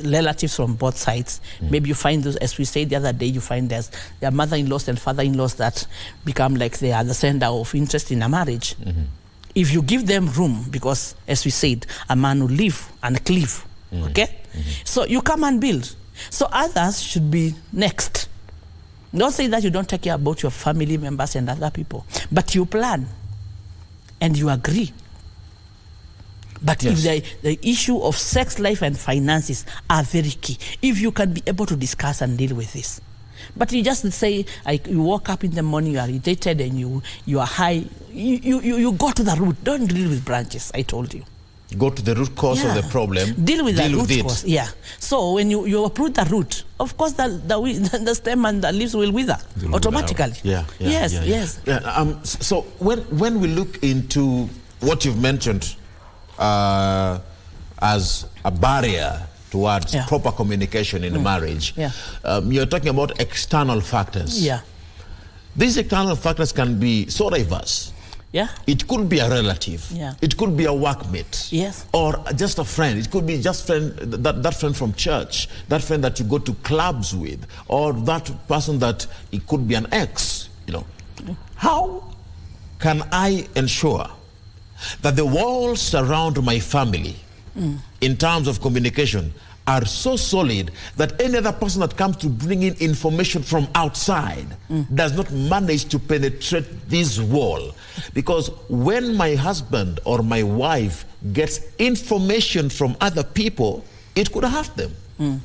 relatives from both sides. Maybe you find those, as we said the other day, you find there's their mother-in-laws and father-in-laws that become like they are the center of interest in a marriage. If you give them room, because as we said, a man will live and cleave. Okay? So you come and build. So others should be next. Don't say that you don't take care about your family members and other people, but you plan and you agree. But if the issue of sex life and finances are very key, if you can be able to discuss and deal with this. But you just say, you woke up in the morning, you are irritated and you are high, you go to the root. Don't deal with branches, I told you. Go to the root cause of the problem. Deal with the root cause. So when you uproot the root, of course the stem and the leaves will wither automatically. Yes. So when we look into what you've mentioned as a barrier towards proper communication in a marriage, you're talking about external factors. These external factors can be so diverse. It could be a relative. It could be a workmate. Or just a friend. It could be just that friend from church, that friend that you go to clubs with, or that person that it could be an ex. How can I ensure that the walls around my family in terms of communication are so solid that any other person that comes to bring in information from outside does not manage to penetrate this wall? Because when my husband or my wife gets information from other people, it could hurt them.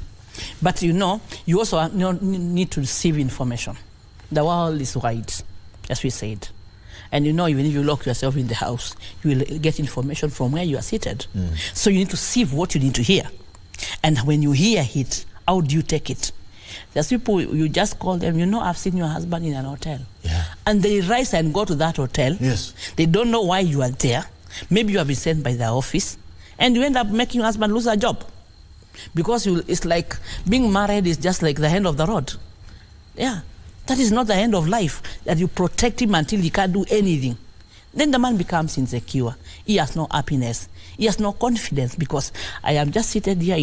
But you also need to receive information. The world is wide, as we said. And even if you lock yourself in the house, you will get information from where you are seated. So you need to sieve what you need to hear. And when you hear it, how do you take it? There's people, you just call them, I've seen your husband in an hotel. And they rise and go to that hotel. They don't know why you are there. Maybe you have been sent by the office. And you end up making your husband lose a job. Because it's like being married is just like the end of the road. That is not the end of life, that you protect him until he can't do anything. Then the man becomes insecure. He has no happiness. He has no confidence, because I am just seated here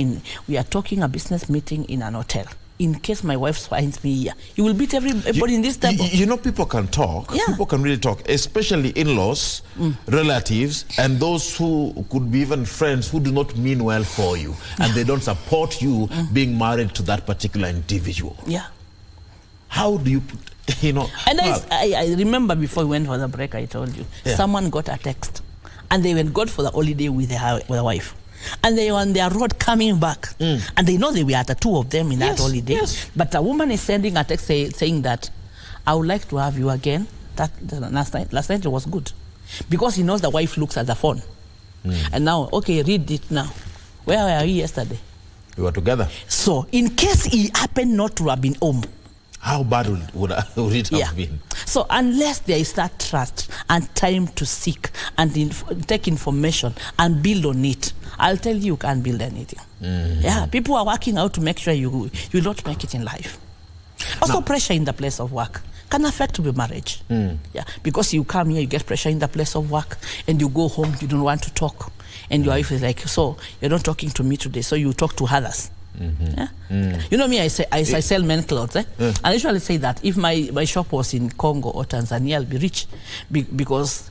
we are talking a business meeting in an hotel. In case my wife finds me here, you will beat everybody in this temple. People can talk. People can really talk, especially in-laws, relatives, and those who could be even friends who do not mean well for you, and they don't support you being married to that particular individual. How do you put, And I remember before we went for the break, I told you, someone got a text, and they went for the holiday with their wife. And they were on their road coming back. And they know they were the two of them in that holiday. But a woman is sending a text saying that, I would like to have you again. Last night it was good. Because he knows the wife looks at the phone. And now, okay, read it now. Where were you yesterday? We were together. So, in case he happened not to have been home, how bad would it have been? So unless there is that trust and time to seek and take information and build on it, I'll tell you can't build anything. People are working out to make sure you don't make it in life. Also, pressure in the place of work can affect your marriage. Because you come here, you get pressure in the place of work, and you go home, you don't want to talk. And your wife is like, so you're not talking to me today, so you talk to others. Yeah? You know me, I sell men clothes. I usually say that if my shop was in Congo or Tanzania, I'll be rich because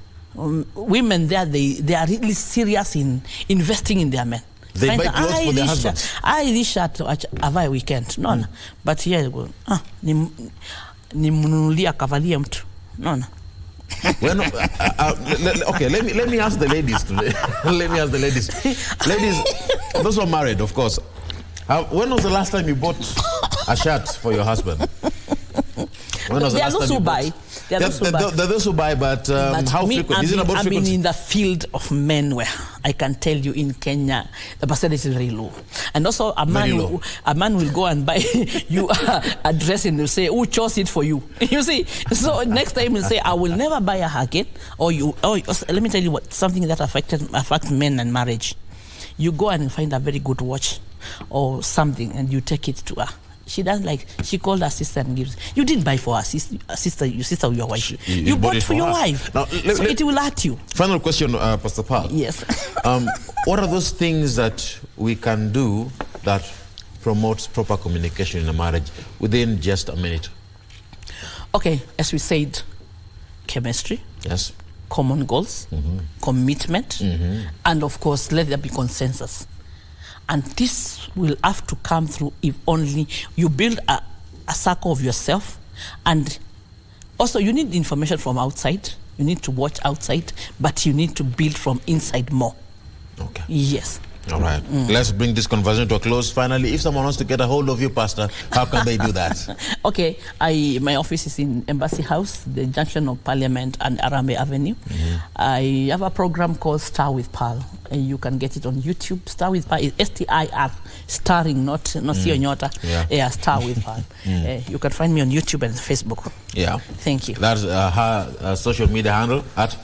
women there, they are really serious in investing in their men. They buy clothes for their husbands. This shirt avae weekend. No. But here you go. Nimnunulia kavalia mtu. No. Well, okay, let me ask the ladies today. Let me ask the ladies. Ladies, those who are married, of course. When was the last time you bought a shirt for your husband? When was the last time you bought? There are those who buy, but how frequent? Is it about frequency? I mean, in the field of men where I can tell you in Kenya, the percentage is very low. And also a man will go and buy you a dress and will say, who chose it for you? You see? So next time he'll say, I will never buy a jacket. Or let me tell you something that affects men and marriage. You go and find a very good watch or something and you take it to her. She doesn't like. She called her sister and gives. You didn't buy for her sister, your wife. You bought it for your wife. Now, so it will hurt you. Final question, Pastor Paul. Yes. What are those things that we can do that promotes proper communication in a marriage within just a minute? Okay, as we said, chemistry. Yes. Common goals, commitment, and of course, let there be consensus. And this will have to come through if only you build a circle of yourself. And also you need information from outside. You need to watch outside, but you need to build from inside more. Okay. Yes. All right. Let's bring this conversation to a close. Finally, if someone wants to get a hold of you, Pastor, how can they do that? Okay. My office is in Embassy House, the junction of Parliament and Arambe Avenue. I have a program called Star with Pearl. And you can get it on YouTube. Star with Pearl is STIR, starring, not Sio Nyota. Yeah, Star with Pearl. You can find me on YouTube and Facebook. Yeah. Thank you. That's her social media handle at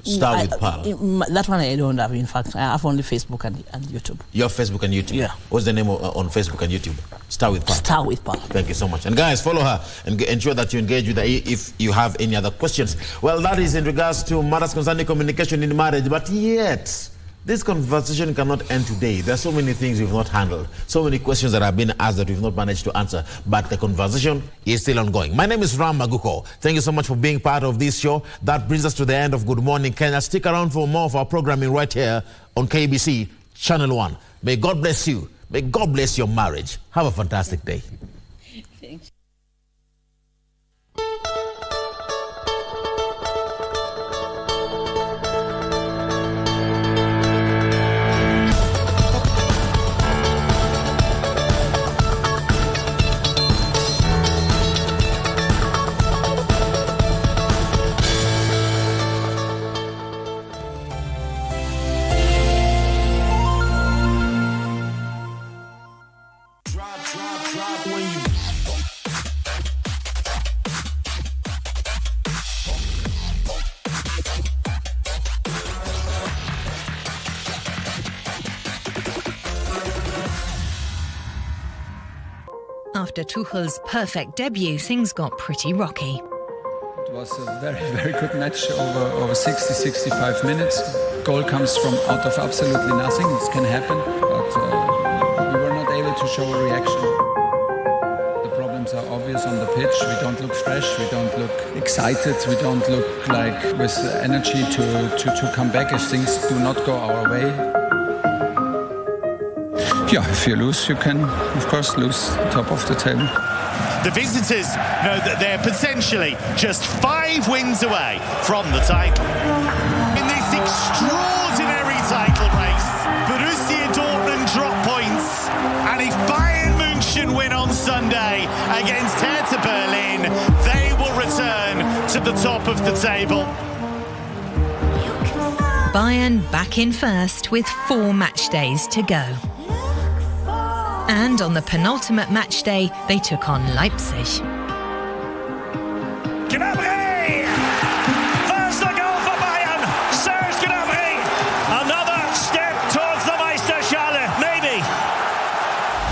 Star with Pearl. That one I don't have, in fact. I have only Facebook and YouTube. You have Facebook and YouTube? Yeah. What's the name on Facebook and YouTube? Star with Pearl. Star with Pearl. Thank you so much. And guys, follow her and ensure that you engage with her if you have any other questions. Well, that is in regards to matters concerning communication in marriage. But yet, this conversation cannot end today. There are so many things we've not handled. So many questions that have been asked that we've not managed to answer. But the conversation is still ongoing. My name is Ram Maguko. Thank you so much for being part of this show. That brings us to the end of Good Morning Kenya. Stick around for more of our programming right here on KBC Channel 1. May God bless you. May God bless your marriage. Have a fantastic day. Thanks. After Tuchel's perfect debut, things got pretty rocky. It was a very, very good match over 60, 65 minutes. Goal comes from out of absolutely nothing. This can happen, but we were not able to show a reaction. The problems are obvious on the pitch. We don't look fresh. We don't look excited. We don't look like with energy to come back if things do not go our way. Yeah, if you lose, you can, of course, lose top of the table. The visitors know that they're potentially just 5 wins away from the title. In this extraordinary title race, Borussia Dortmund drop points. And if Bayern München win on Sunday against Hertha Berlin, they will return to the top of the table. Bayern back in first with 4 match days to go. And on the penultimate match day, they took on Leipzig. Gnabry!